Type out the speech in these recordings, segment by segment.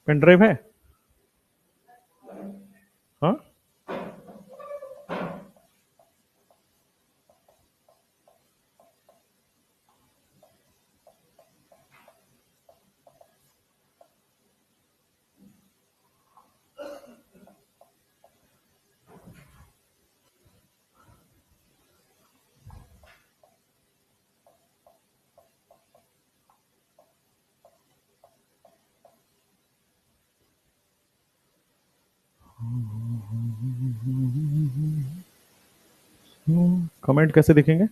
Pen drive है? हाँ, comment कैसे दिखेंगे?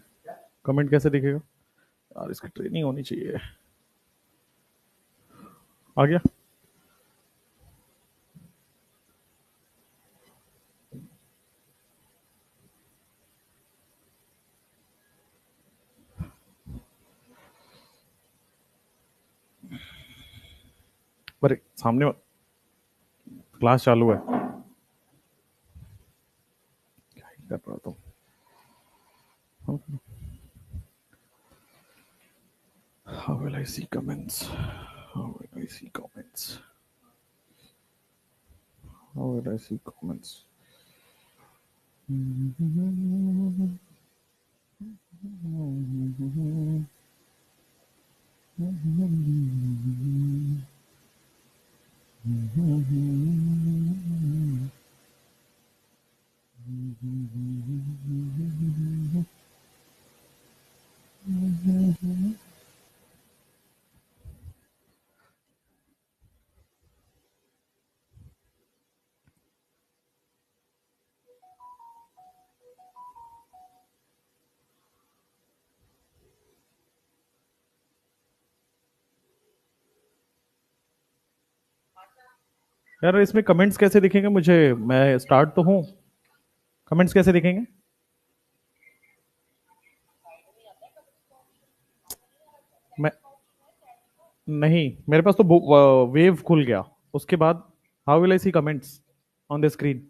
कमेंट कैसे दिखेगा यार? इसकी ट्रेनिंग होनी चाहिए। आ गया? अरे सामने क्लास चालू है, क्या ही कर रहा तुम? How will I see comments? How will I see comments? How will I see comments? यार इसमें कमेंट्स कैसे दिखेंगे मुझे? मैं स्टार्ट तो हूँ, कमेंट्स कैसे दिखेंगे? मैं नहीं, मेरे पास तो वेव खुल गया। उसके बाद how will I see comments on the screen?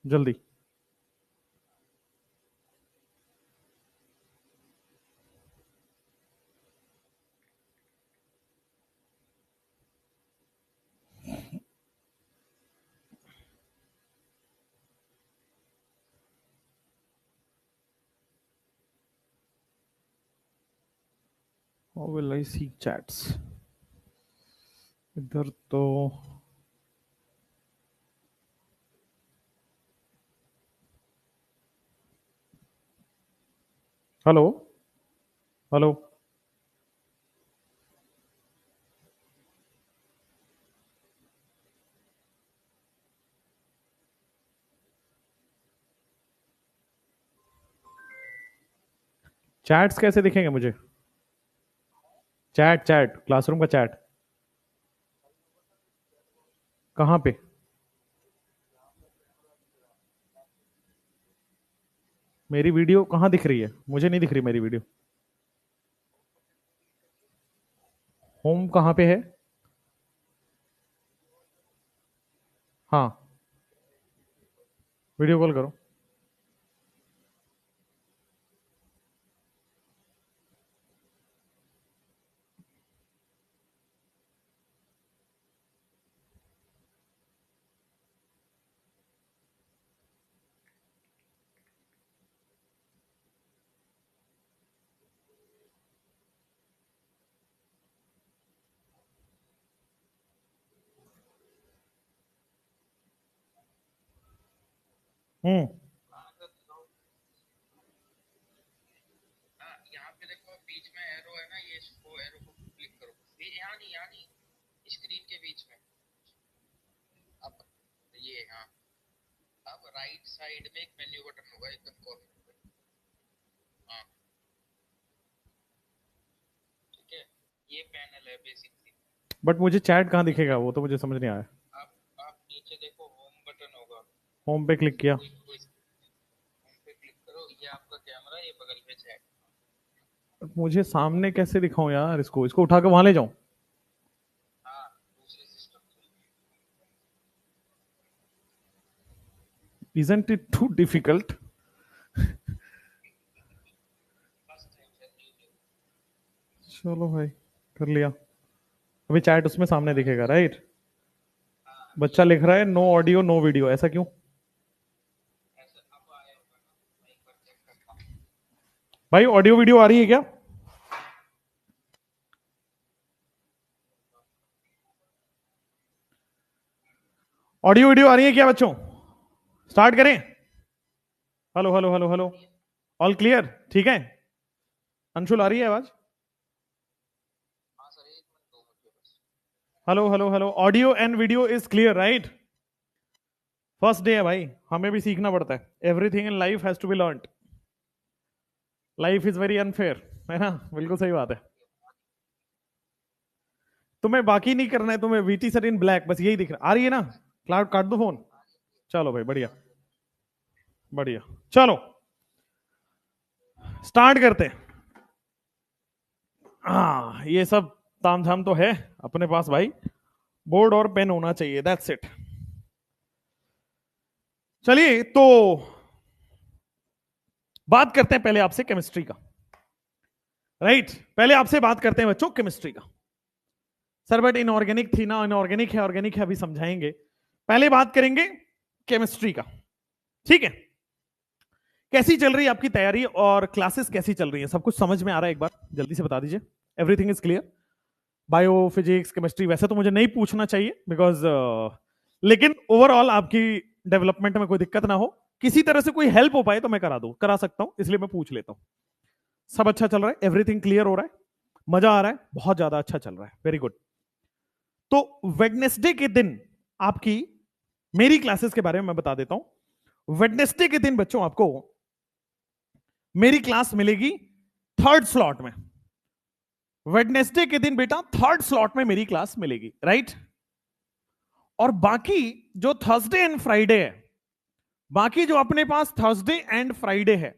जल्दी। How will I see chats? इधर तो हेलो, हेलो। चैट्स कैसे दिखेंगे मुझे? चैट, चैट, क्लासरूम का चैट कहाँ पे? मेरी वीडियो कहाँ दिख रही है? मुझे नहीं दिख रही मेरी वीडियो। होम कहाँ पे है? हाँ, वीडियो कॉल करो। हम्म। बट मुझे चैट कहाँ दिखेगा वो तो मुझे समझ नहीं आया। होम पे क्लिक किया। मुझे सामने कैसे दिखाऊं यार? इसको इसको उठा के वहां ले जाऊं? Isn't it too difficult? चलो भाई, कर लिया। अभी चैट उसमें सामने दिखेगा, राइट? बच्चा लिख रहा है नो ऑडियो नो वीडियो, ऐसा क्यों? भाई ऑडियो वीडियो आ रही है क्या? ऑडियो वीडियो आ रही है क्या बच्चों? स्टार्ट करें? Hello hello hello hello, all clear? ठीक है। अंशुल आ रही है आवाज? Hello hello hello, audio and video is clear, right? First day है भाई, हमें भी सीखना पड़ता है। Everything in life has to be learned. Life is very unfair, है ना? बिल्कुल सही बात है। तुम्हें बाकी नहीं करना है, तुम्हें वीटी सर इन ब्लैक बस यही दिख रहा। आ रही है ना? क्लाउड काट दो फोन। चलो भाई, बढ़िया बढ़िया। चलो स्टार्ट करते हैं। ये सब तामझाम तो है अपने पास भाई, बोर्ड और पेन होना चाहिए, दैट्स इट। चलिए तो बात करते हैं पहले आपसे केमिस्ट्री का, राइट? पहले आपसे बात करते हैं बच्चों केमिस्ट्री का। सर बट इनऑर्गेनिक थी ना, इनऑर्गेनिक है ऑर्गेनिक है, अभी समझाएंगे। पहले बात करेंगे केमिस्ट्री का, ठीक है? कैसी चल रही है आपकी तैयारी और क्लासेस कैसी चल रही है? सब कुछ समझ में आ रहा है? एक बार जल्दी से बता दीजिए। Everything is clear? Bio, physics, chemistry वैसे तो मुझे नहीं पूछना चाहिए बिकॉज लेकिन ओवरऑल आपकी डेवलपमेंट में कोई दिक्कत ना हो, किसी तरह से कोई हेल्प हो पाए तो मैं करा सकता हूं, इसलिए मैं पूछ लेता हूं। सब अच्छा चल रहा है? एवरीथिंग क्लियर हो रहा है? मजा आ रहा है? बहुत ज्यादा अच्छा चल रहा है, वेरी गुड। तो वेडनेसडे के दिन आपकी मेरी क्लासेस के बारे में मैं बता देता हूं। वेडनेसडे के दिन बच्चों आपको मेरी क्लास मिलेगी थर्ड स्लॉट में। वेडनेसडे के दिन बेटा थर्ड स्लॉट में मेरी क्लास मिलेगी, राइट? और बाकी जो थर्सडे एंड फ्राइडे है, बाकी जो अपने पास थर्सडे एंड फ्राइडे है,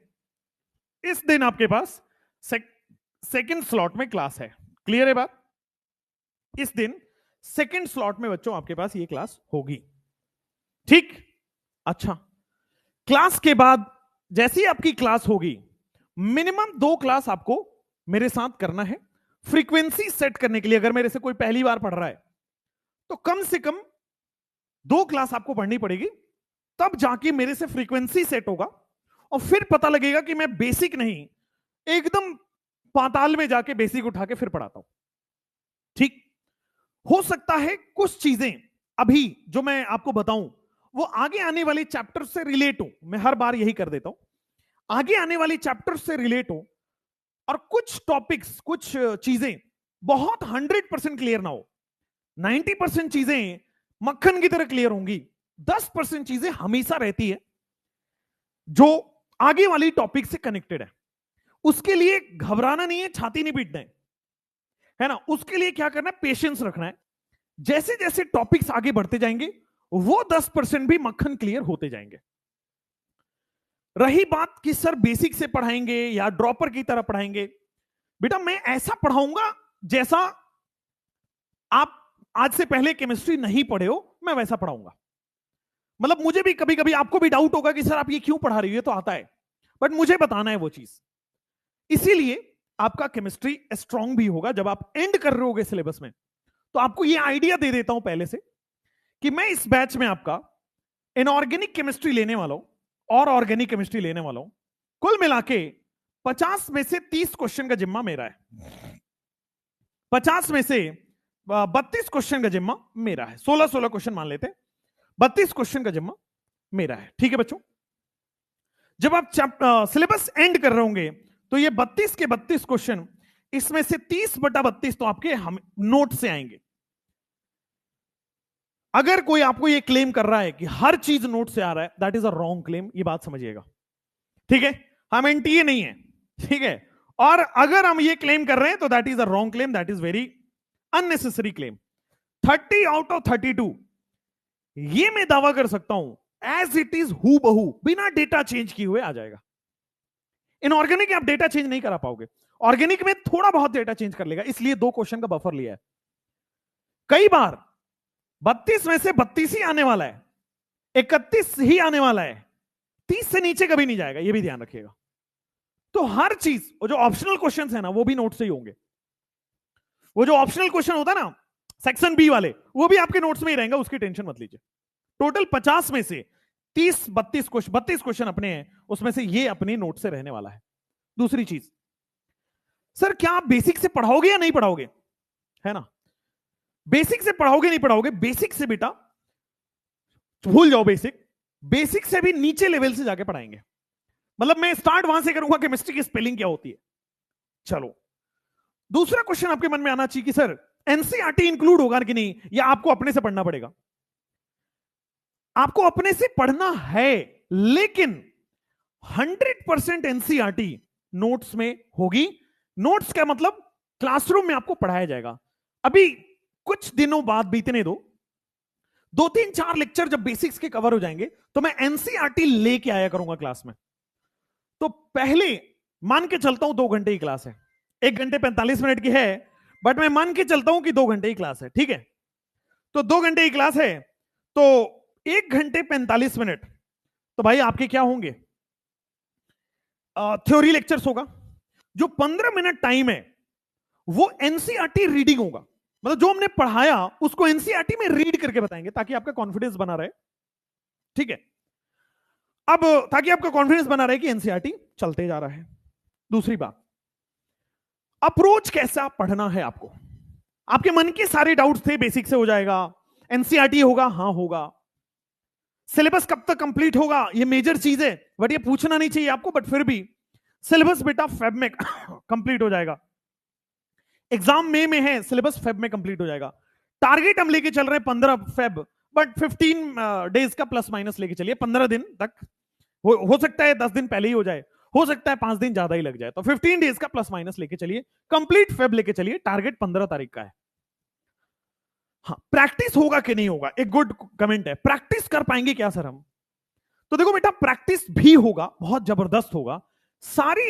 इस दिन आपके पास सेकंड स्लॉट में क्लास है। क्लियर है बात? इस दिन सेकंड स्लॉट में बच्चों आपके पास ये क्लास होगी, ठीक? अच्छा, क्लास के बाद जैसी आपकी क्लास होगी, मिनिमम 2 क्लास आपको मेरे साथ करना है फ्रीक्वेंसी सेट करने के लिए। अगर मेरे से कोई पहली बार पढ़ रहा है तो कम से कम 2 क्लास आपको पढ़नी पड़ेगी, तब जाके मेरे से फ्रीक्वेंसी सेट होगा और फिर पता लगेगा कि मैं बेसिक नहीं, एकदम पाताल में जाके बेसिक उठा के फिर पढ़ाता हूं, ठीक? हो सकता है कुछ चीजें अभी जो मैं आपको बताऊं वो आगे आने वाले चैप्टर से रिलेट हो। मैं हर बार यही कर देता हूं, आगे आने वाली चैप्टर से रिलेट हो, और कुछ टॉपिक्स, कुछ चीजें बहुत 100% क्लियर ना हो। 90% चीजें मक्खन की तरह क्लियर होंगी, 10% चीजें हमेशा रहती है जो आगे वाली टॉपिक से कनेक्टेड है। उसके लिए घबराना नहीं है, छाती नहीं पीटना है ना? उसके लिए क्या करना है? पेशेंस रखना है। जैसे जैसे टॉपिक्स आगे बढ़ते जाएंगे वो 10% भी मक्खन क्लियर होते जाएंगे। रही बात कि सर बेसिक से पढ़ाएंगे या ड्रॉपर की तरह पढ़ाएंगे, बेटा मैं ऐसा पढ़ाऊंगा जैसा आप आज से पहले केमिस्ट्री नहीं पढ़े हो, मैं वैसा पढ़ाऊंगा। मतलब मुझे भी कभी कभी आपको भी डाउट होगा कि सर आप ये क्यों पढ़ा रही हो, ये तो आता है, बट मुझे बताना है वो चीज। इसीलिए आपका केमिस्ट्री स्ट्रांग भी होगा। जब आप एंड कर रहे होगे सिलेबस में, तो आपको ये आइडिया दे देता हूं पहले से कि मैं इस बैच में आपका इनऑर्गेनिक केमिस्ट्री लेने वाला हूं और ऑर्गेनिक केमिस्ट्री लेने वाला हूं। कुल मिला के 50 में से 30 क्वेश्चन का जिम्मा मेरा है, 50 में से 32 क्वेश्चन का जिम्मा मेरा है। 16-16 क्वेश्चन मान लेते हैं, 32 क्वेश्चन का जिम्मा मेरा है, ठीक है बच्चों? जब आप सिलेबस एंड कर रहे होंगे तो ये 32 के 32 क्वेश्चन, इसमें से 30/32 तो आपके हम नोट से आएंगे। अगर कोई आपको ये क्लेम कर रहा है कि हर चीज नोट से आ रहा है, that is a wrong claim, ये बात समझिएगा, ठीक है? हम एनटीए नहीं है, ठीक है? और अगर हम ये क्लेम कर रहे हैं तो that is a wrong claim, that is very unnecessary claim. 30 out of 32 ये मैं दावा कर सकता हूं एज इट इज हु बहू, बिना डेटा चेंज किए हुए आ जाएगा। इनऑर्गेनिक आप डेटा चेंज नहीं करा पाओगे, ऑर्गेनिक में थोड़ा बहुत डेटा चेंज कर लेगा, इसलिए 2 क्वेश्चन का बफर लिया है। कई बार 32 में से 32 ही आने वाला है, 31 ही आने वाला है, 30 से नीचे कभी नहीं जाएगा, ये भी ध्यान रखिएगा। तो हर चीज, वो जो ऑप्शनल क्वेश्चंस है ना, वो भी नोट से ही होंगे। वो जो ऑप्शनल क्वेश्चन होता है ना सेक्शन बी वाले, वो भी आपके नोट्स में ही रहेंगे, उसकी टेंशन मत लीजिए। टोटल 50 में से 32 क्वेश्चन अपने हैं, उसमें से ये अपने नोट से रहने वाला है। दूसरी चीज, सर क्या आप बेसिक से पढ़ाओगे या नहीं पढ़ाओगे, है ना? बेसिक से पढ़ाओगे नहीं पढ़ाओगे? बेसिक से बेटा भूल जाओ, बेसिक से भी नीचे लेवल से जाके पढ़ाएंगे। मतलब मैं स्टार्ट वहां से करूंगा, केमिस्ट्री की स्पेलिंग क्या होती है। चलो, दूसरा क्वेश्चन आपके मन में आना चाहिए कि सर एनसीईआरटी इंक्लूड होगा कि नहीं, या आपको अपने से पढ़ना पड़ेगा? आपको अपने से पढ़ना है, लेकिन 100% एनसीईआरटी नोट्स में होगी। नोट्स का मतलब क्लासरूम में आपको पढ़ाया जाएगा। अभी कुछ दिनों बाद बीतने दो, 2-3-4 लेक्चर जब बेसिक्स के कवर हो जाएंगे तो मैं एनसीईआरटी लेके आया करूंगा क्लास में। तो पहले मान के चलता हूं 2 घंटे की क्लास है, 1 घंटे 45 मिनट की है, बट मैं मान के चलता हूं कि 2 घंटे की क्लास है, ठीक है? तो 2 घंटे की क्लास है, तो 1 घंटे 45 मिनट तो भाई आपके क्या होंगे? थ्योरी लेक्चर्स होगा। जो 15 मिनट टाइम है वो एनसीईआरटी रीडिंग होगा। मतलब जो हमने पढ़ाया उसको एनसीईआरटी में रीड करके बताएंगे, ताकि आपका कॉन्फिडेंस बना रहे, ठीक है? अब ताकि आपका कॉन्फिडेंस बना रहे कि एनसीईआरटी चलते जा रहा है। दूसरी बात, अप्रोच कैसा पढ़ना है आपको। आपके मन के सारे डाउट्स थे बेसिक से हो जाएगा, एनसीईआरटी होगा, हां होगा। सिलेबस कब तक कंप्लीट होगा, ये मेजर चीज है, बट ये पूछना नहीं चाहिए आपको, बट फिर भी सिलेबस बेटा फेब में कंप्लीट हो जाएगा। एग्जाम मई में है, सिलेबस फेब में कंप्लीट हो जाएगा। टारगेट हम लेके चल रहे हैं 15 फेब, बट 15 डेज का प्लस माइनस लेके चलिए, 15 दिन तक हो सकता है, 10 दिन पहले ही हो जाए, हो सकता है 5 दिन ज्यादा ही लग जाए, तो 15 डेज का प्लस माइनस लेके चलिए, कंप्लीट फेब लेके चलिए, टारगेट 15 तारीख का है। हाँ, प्रैक्टिस होगा कि नहीं होगा, एक गुड कमेंट है, प्रैक्टिस कर पाएंगे क्या सर हम? तो देखो बेटा, प्रैक्टिस भी होगा, बहुत जबरदस्त होगा। सारी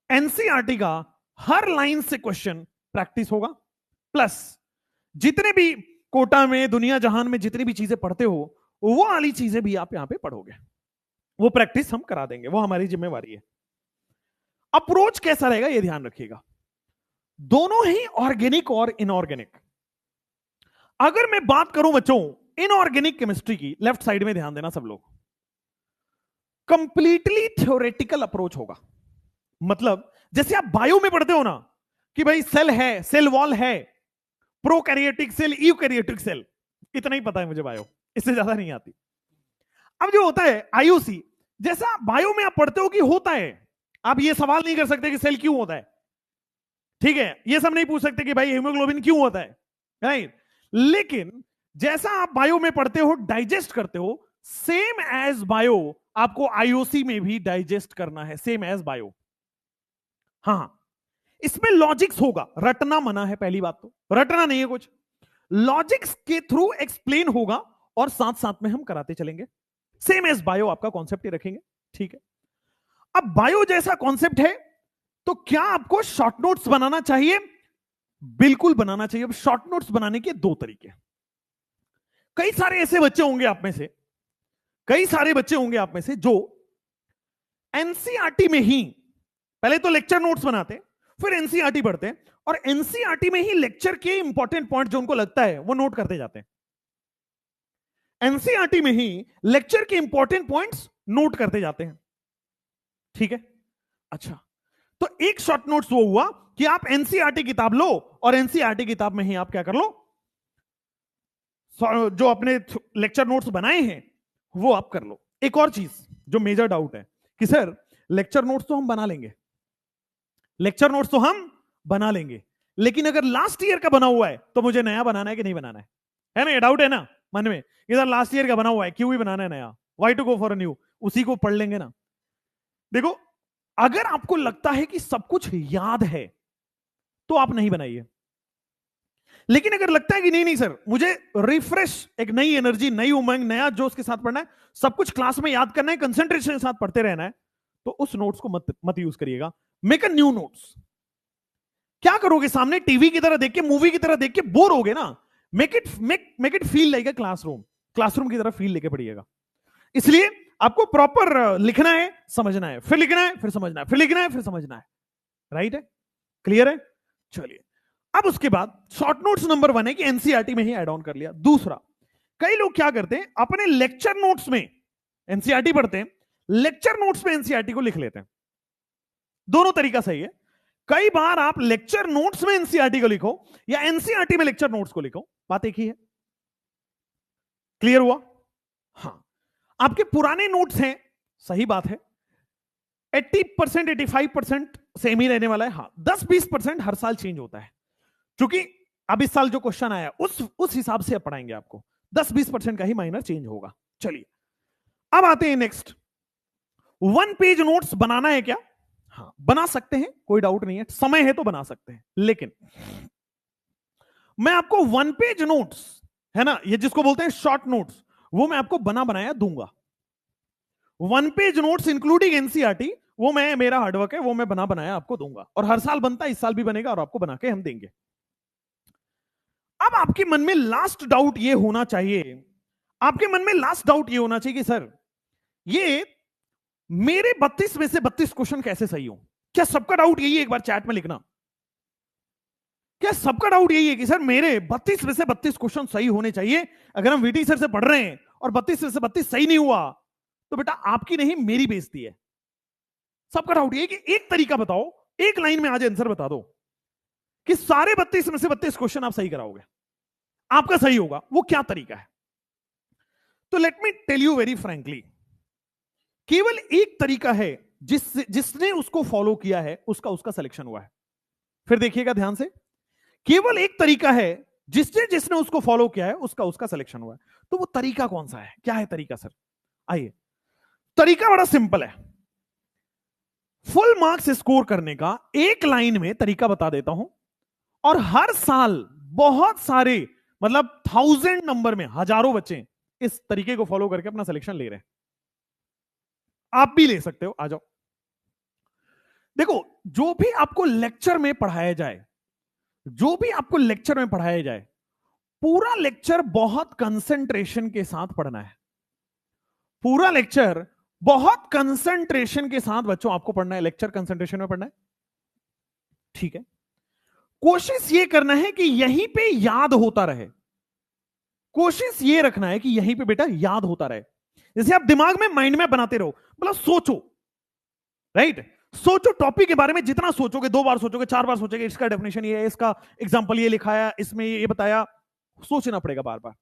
एनसीईआरटी का हर लाइन से क्वेश्चन प्रैक्टिस होगा, प्लस जितने भी कोटा में, दुनिया जहान में जितनी भी चीजें पढ़ते हो, वो वाली चीजें भी आप यहां पे पढ़ोगे, वो प्रैक्टिस हम करा देंगे, वो हमारी जिम्मेवारी है। अप्रोच कैसा रहेगा ये ध्यान रखिएगा, दोनों ही ऑर्गेनिक और इनऑर्गेनिक। अगर मैं बात करूं बच्चों इनऑर्गेनिक केमिस्ट्री की, लेफ्ट साइड में ध्यान देना सब लोग, कंप्लीटली थ्योरेटिकल अप्रोच होगा। मतलब जैसे आप बायो में पढ़ते हो ना कि भाई सेल है, सेल वॉल है, प्रोकैरियोटिक सेल, यूकैरियोटिक सेल, इतना ही पता है मुझे बायो, इससे ज्यादा नहीं आती। अब जो होता है आईयूसी, जैसा बायो में आप पढ़ते हो कि होता है, आप ये सवाल नहीं कर सकते कि सेल क्यों होता है, ठीक है? ये सब नहीं पूछ सकते कि भाई हीमोग्लोबिन क्यों होता है, राइट? लेकिन जैसा आप बायो में पढ़ते हो, डाइजेस्ट करते हो, सेम एज बायो आपको आईओसी में भी डाइजेस्ट करना है, सेम एज बायो। हाँ, इसमें लॉजिक्स होगा, रटना मना है, पहली बात तो रटना नहीं है कुछ, लॉजिक्स के थ्रू एक्सप्लेन होगा और साथ साथ में हम कराते चलेंगे, सेम एज बायो आपका कॉन्सेप्ट ही रखेंगे, ठीक है? अब बायो जैसा कॉन्सेप्ट है तो क्या आपको शॉर्ट नोट्स बनाना चाहिए? बिल्कुल बनाना चाहिए। अब शॉर्ट नोट्स बनाने के 2 तरीके। कई सारे ऐसे बच्चे होंगे आप में से, कई सारे बच्चे होंगे आप में से जो एनसीईआरटी में ही पहले तो लेक्चर नोट्स बनाते, फिर एनसीईआरटी पढ़ते हैं, और एनसीईआरटी में ही लेक्चर के इंपॉर्टेंट पॉइंट जो उनको लगता है वो नोट करते जाते हैं। एनसीईआरटी में ही लेक्चर के इंपॉर्टेंट पॉइंट्स नोट करते जाते हैं, ठीक है? अच्छा, तो एक शॉर्ट नोट्स वो हुआ कि आप एनसीईआरटी किताब लो और एनसीईआरटी किताब में ही आप क्या कर लो, जो अपने लेक्चर नोट्स बनाए हैं वो आप कर लो। एक और चीज जो मेजर डाउट है कि सर लेक्चर नोट्स तो हम बना लेंगे, लेक्चर नोट्स तो हम बना लेंगे, लेकिन अगर लास्ट ईयर का बना हुआ है तो मुझे नया बनाना है कि नहीं बनाना है ना? ये डाउट है ना मन में, इधर लास्ट ईयर का बना हुआ है, क्यों ही बनाना है नया, why to go for a new, उसी को पढ़ लेंगे ना। देखो, अगर आपको लगता है कि सब कुछ याद है तो आप नहीं बनाइए, लेकिन अगर लगता है कि नहीं नहीं सर मुझे रिफ्रेश, एक नई एनर्जी, नई उमंग, नया जोश के साथ पढ़ना है, सब कुछ क्लास में याद करना है, कंसंट्रेशन के साथ पढ़ते रहना है, तो उस नोट्स को मत यूज करिएगा, मेक अ न्यू नोट्स। क्या करोगे, सामने टीवी की तरह देख के, मूवी की तरह देख के बोर होगे ना, make it feel like a classroom की तरह फील लेके पढ़िएगा। इसलिए आपको प्रॉपर लिखना है, समझना है, फिर लिखना है, फिर समझना है, फिर लिखना है, फिर समझना है। राइट है? क्लियर है? चलिए, अब उसके बाद शॉर्ट नोट्स नंबर 1 है कि एनसीईआरटी में ही ऐड ऑन कर लिया। दूसरा, कई लोग क्या करते हैं, अपने लेक्चर नोट्स में एनसीईआरटी पढ़ते हैं, लेक्चर नोट्स में एनसीईआरटी को लिख लेते हैं। दोनों तरीका सही है। कई बार आप लेक्चर नोट्स में एनसीईआरटी को लिखो या एनसीईआरटी में लेक्चर नोट्स को लिखो, बात एक ही है। क्लियर हुआ? हाँ, आपके पुराने नोट्स हैं, सही बात है, 80% 85% सेम ही रहने वाला है। हाँ, 10-20% हर साल चेंज होता है, क्योंकि अब इस साल जो क्वेश्चन आया उस हिसाब से पढ़ाएंगे आपको, 10-20% का ही माइनर चेंज होगा। चलिए, अब आते हैं नेक्स्ट, 1 पेज नोट्स बनाना है क्या? हाँ, बना सकते हैं, कोई डाउट नहीं है, समय है तो बना सकते हैं। लेकिन मैं आपको 1 पेज नोट्स है ना, ये जिसको बोलते हैं शॉर्ट नोट्स, वो मैं आपको बना बनाया दूंगा। 1 पेज नोट्स इंक्लूडिंग एनसीईआरटी, वो मैं, मेरा हार्डवर्क है, वो मैं बना बनाया आपको दूंगा, और हर साल बनता है, इस साल भी बनेगा और आपको बना के हम देंगे। अब आपके मन में लास्ट डाउट ये होना चाहिए, आपके मन में लास्ट डाउट ये होना चाहिए कि सर, ये मेरे 32 में से 32 क्वेश्चन कैसे सही हो? क्या सबका डाउट यही है? एक बार चैट में लिखना, क्या सबका डाउट यही है कि सर मेरे 32 में से 32 क्वेश्चन सही होने चाहिए? अगर हम वीटी सर से पढ़ रहे हैं और 32 में से 32 सही नहीं हुआ तो बेटा आपकी नहीं मेरी बेइज्जती है। सबका डाउट ये कि एक तरीका बताओ, एक लाइन में आज आंसर बता दो कि सारे 32 में से 32 क्वेश्चन आप सही कराओगे, आपका सही होगा। वो क्या तरीका है? तो let me tell you very frankly, केवल एक तरीका है जिसने उसको फॉलो किया है उसका सिलेक्शन हुआ है। फिर देखिएगा ध्यान से, केवल एक तरीका है जिसने उसको फॉलो किया है उसका सिलेक्शन हुआ है। तो वो तरीका कौन सा है? क्या है तरीका सर? आइए, तरीका बड़ा सिंपल है। फुल मार्क्स स्कोर करने का एक लाइन में तरीका बता देता हूं, और हर साल बहुत सारे, मतलब 1000 नंबर में हजारों बच्चे इस तरीके को फॉलो करके अपना सिलेक्शन ले रहे हैं। आप भी ले सकते हो, आ जाओ। देखो, जो भी आपको लेक्चर में पढ़ाया जाए, जो भी आपको लेक्चर में पढ़ाया जाए, पूरा लेक्चर बहुत कंसंट्रेशन के साथ पढ़ना है। पूरा लेक्चर बहुत कंसंट्रेशन के साथ बच्चों आपको पढ़ना है। लेक्चर कंसंट्रेशन में पढ़ना है, ठीक है? कोशिश ये करना है कि यहीं पे याद होता रहे। कोशिश ये रखना है कि यहीं पे बेटा याद होता रहे। जैसे आप दिमाग में, माइंड में बनाते रहो, मतलब सोचो, राइट? सोचो टॉपिक के बारे में, जितना सोचोगे, 2 बार सोचोगे, 4 बार सोचोगे, इसका डेफिनेशन ये है, इसका एग्जांपल ये लिखाया, इसमें ये बताया, सोचना पड़ेगा बार बार।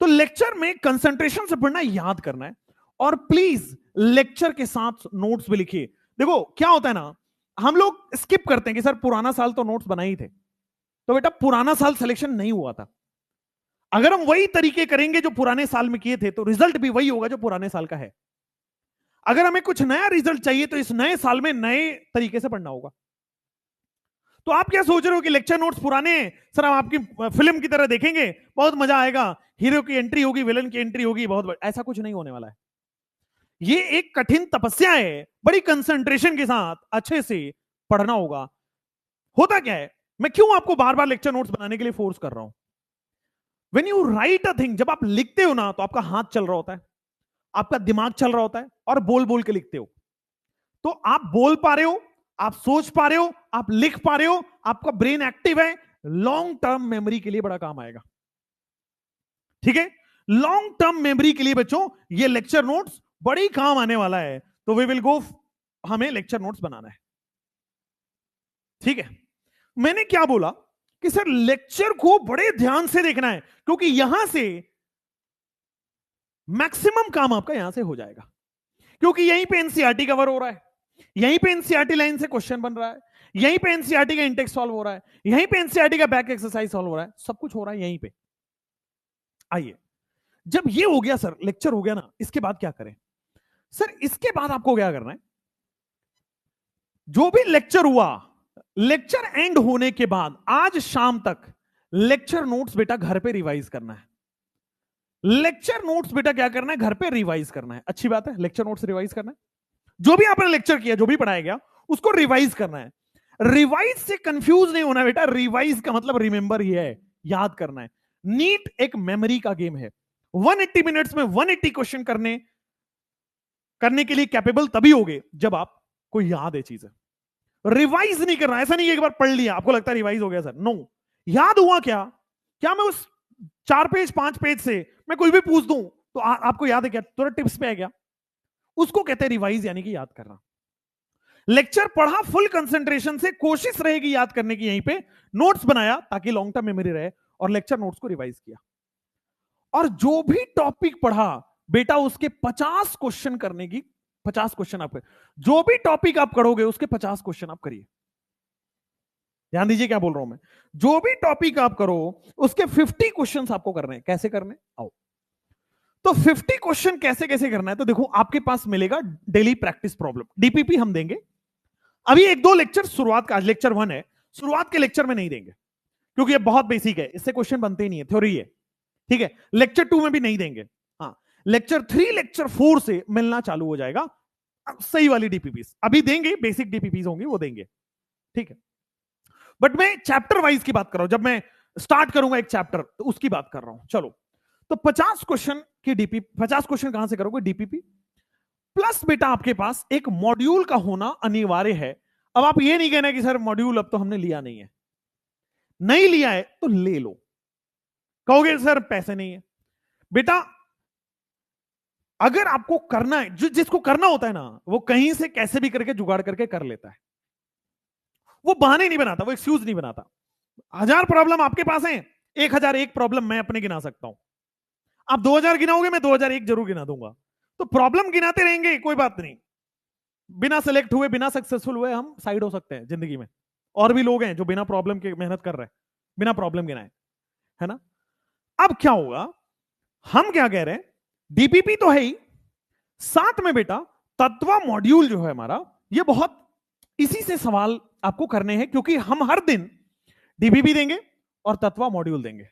तो लेक्चर में कंसंट्रेशन से पढ़ना, याद करना है। और प्लीज लेक्चर के साथ नोट्स भी लिखिए। देखो क्या होता है ना, हम लोग स्किप करते हैं कि सर पुराना साल तो नोट्स बनाए ही थे, तो बेटा पुराना साल सिलेक्शन नहीं हुआ था। अगर हम वही तरीके करेंगे जो पुराने साल में किए थे तो रिजल्ट भी वही होगा जो पुराने साल का है। अगर हमें कुछ नया रिजल्ट चाहिए तो इस नए साल में नए तरीके से पढ़ना होगा। तो आप क्या सोच रहे हो कि लेक्चर नोट्स पुराने सर हम आपकी फिल्म की तरह देखेंगे, बहुत मजा आएगा, हीरो की एंट्री होगी, विलन की एंट्री होगी, बहुत ऐसा कुछ नहीं होने वाला है। ये एक कठिन तपस्या है, बड़ी कंसंट्रेशन के साथ अच्छे से पढ़ना होगा। होता क्या है, मैं क्यों आपको बार बार लेक्चर नोट्स बनाने के लिए फोर्स कर रहा हूं? When you right a thing, जब आप लिखते हो ना, तो आपका हाथ चल रहा होता है, आपका दिमाग चल रहा होता है, और बोल बोल के लिखते हो। तो आप बोल पा रहे हो, आप सोच पा रहे हो, आप लिख पा रहे हो, आपका ब्रेन एक्टिव है, लॉन्ग टर्म मेमोरी के लिए बड़ा काम आएगा। ठीक है? लॉन्ग टर्म मेमोरी के लिए बच्चों ये लेक्चर नोट्स बड़ी काम आने वाला है। तो वी विल गो, हमें लेक्चर नोट्स बनाना है, ठीक है? मैंने क्या बोला कि सर लेक्चर को बड़े ध्यान से देखना है, क्योंकि यहां से मैक्सिमम काम आपका यहां से हो जाएगा, क्योंकि यहीं पे एनसीईआरटी कवर हो रहा है, यहीं पे एनसीईआरटी लाइन से क्वेश्चन बन रहा है, यहीं पे एनसीईआरटी का इंटेक्स सॉल्व हो रहा है, यहीं पे एनसीईआरटी का बैक एक्सरसाइज सॉल्व हो रहा है, सब कुछ हो रहा है यहीं पे। आइए, जब ये हो गया सर, लेक्चर हो गया ना, इसके बाद क्या करें? सर इसके बाद आपको क्या करना है, जो भी लेक्चर हुआ, लेक्चर एंड होने के बाद आज शाम तक लेक्चर नोट्स बेटा घर पे रिवाइज करना है। लेक्चर नोट्स बेटा क्या करना है, घर पे रिवाइज करना है। अच्छी बात है, लेक्चर नोट्स रिवाइज करना है। जो भी आपने लेक्चर किया, जो भी पढ़ाया गया, उसको रिवाइज करना है। रिवाइज से कंफ्यूज नहीं होना बेटा, रिवाइज का मतलब रिमेंबर ही है, याद करना है। नीट एक मेमोरी का गेम है। 180 मिनट्स में 180 क्वेश्चन करने करने के लिए कैपेबल तभी होगे जब आपको याद है चीजें। रिवाइज नहीं करना, ऐसा नहीं है एक बार पढ़ लिया आपको लगता है रिवाइज हो गया सर, नो। याद हुआ क्या? क्या मैं उस 4 पेज 5 पेज से मैं कुछ भी पूछ दूं तो आपको याद है क्या? तुरंत टिप्स पे आ गया। उसको कहते हैं रिवाइज, यानी कि याद करना। लेक्चर पढ़ा फुल कंसंट्रेशन से, कोशिश रहेगी याद करने की, यहीं पे नोट्स बनाया ताकि लॉन्ग टर्म मेमोरी रहे, और लेक्चर नोट्स को रिवाइज किया। और जो भी टॉपिक पढ़ा बेटा उसके 50 क्वेश्चन करने की, 50 क्वेश्चन आप, जो भी टॉपिक आप करोगे उसके 50 क्वेश्चन आप करिए। ध्यान दीजिए क्या बोल रहा हूं मैं, जो भी टॉपिक आप करो उसके 50 क्वेश्चन आपको करने हैं। कैसे करने? आओ, तो 50 क्वेश्चन कैसे कैसे करना है, तो देखो आपके पास मिलेगा डेली प्रैक्टिस प्रॉब्लम, डीपीपी हम देंगे। अभी 1-2 लेक्चर शुरुआत का, आज लेक्चर 1 है, शुरुआत के लेक्चर में नहीं देंगे क्योंकि ये बहुत बेसिक है, इससे क्वेश्चन बनते ही नहीं है, थ्योरी है, ठीक है। लेक्चर 2 में भी नहीं देंगे। हाँ, लेक्चर 3 लेक्चर 4 से मिलना चालू हो जाएगा सही वाली डीपीपीस। अभी देंगे, बेसिक डीपीपीस होंगी वो देंगे, ठीक है। बट मैं चैप्टर वाइज की बात कर रहा हूं, जब मैं स्टार्ट करूंगा एक चैप्टर तो उसकी बात कर रहा हूं। चलो, तो 50 क्वेश्चन की डीपीपी, 50 क्वेश्चन कहां से करोगे? डीपीपी प्लस बेटा आपके पास एक मॉड्यूल का होना अनिवार्य है। अब आप ये नहीं कहना कि सर मॉड्यूल अब तो हमने लिया नहीं है, नहीं लिया है तो ले लो। कहोगे सर पैसे नहीं है, बेटा अगर आपको करना है, जिसको करना होता है ना वो कहीं से कैसे भी करके जुगाड़ करके कर लेता है, वो बहाने नहीं बनाता, वो एक्सक्यूज नहीं बनाता। 1000 प्रॉब्लम आपके पास है, 1001 प्रॉब्लम मैं अपने गिना सकता हूं। आप 2000 गिनाओगे, मैं 2001 जरूर गिना दूंगा। तो प्रॉब्लम गिनाते रहेंगे, कोई बात नहीं। बिना सेलेक्ट हुए, बिना सक्सेसफुल हुए हम साइड हो सकते हैं जिंदगी में। और भी लोग हैं जो बिना प्रॉब्लम के मेहनत कर रहे हैं, बिना प्रॉब्लम गिनाए, है ना। अब क्या होगा, हम क्या कह रहे हैं, डीपीपी तो है ही, साथ में बेटा तत्वा मॉड्यूल जो है हमारा, ये बहुत इसी से सवाल आपको करने हैं क्योंकि हम हर दिन डीपीपी देंगे और तत्वा मॉड्यूल देंगे।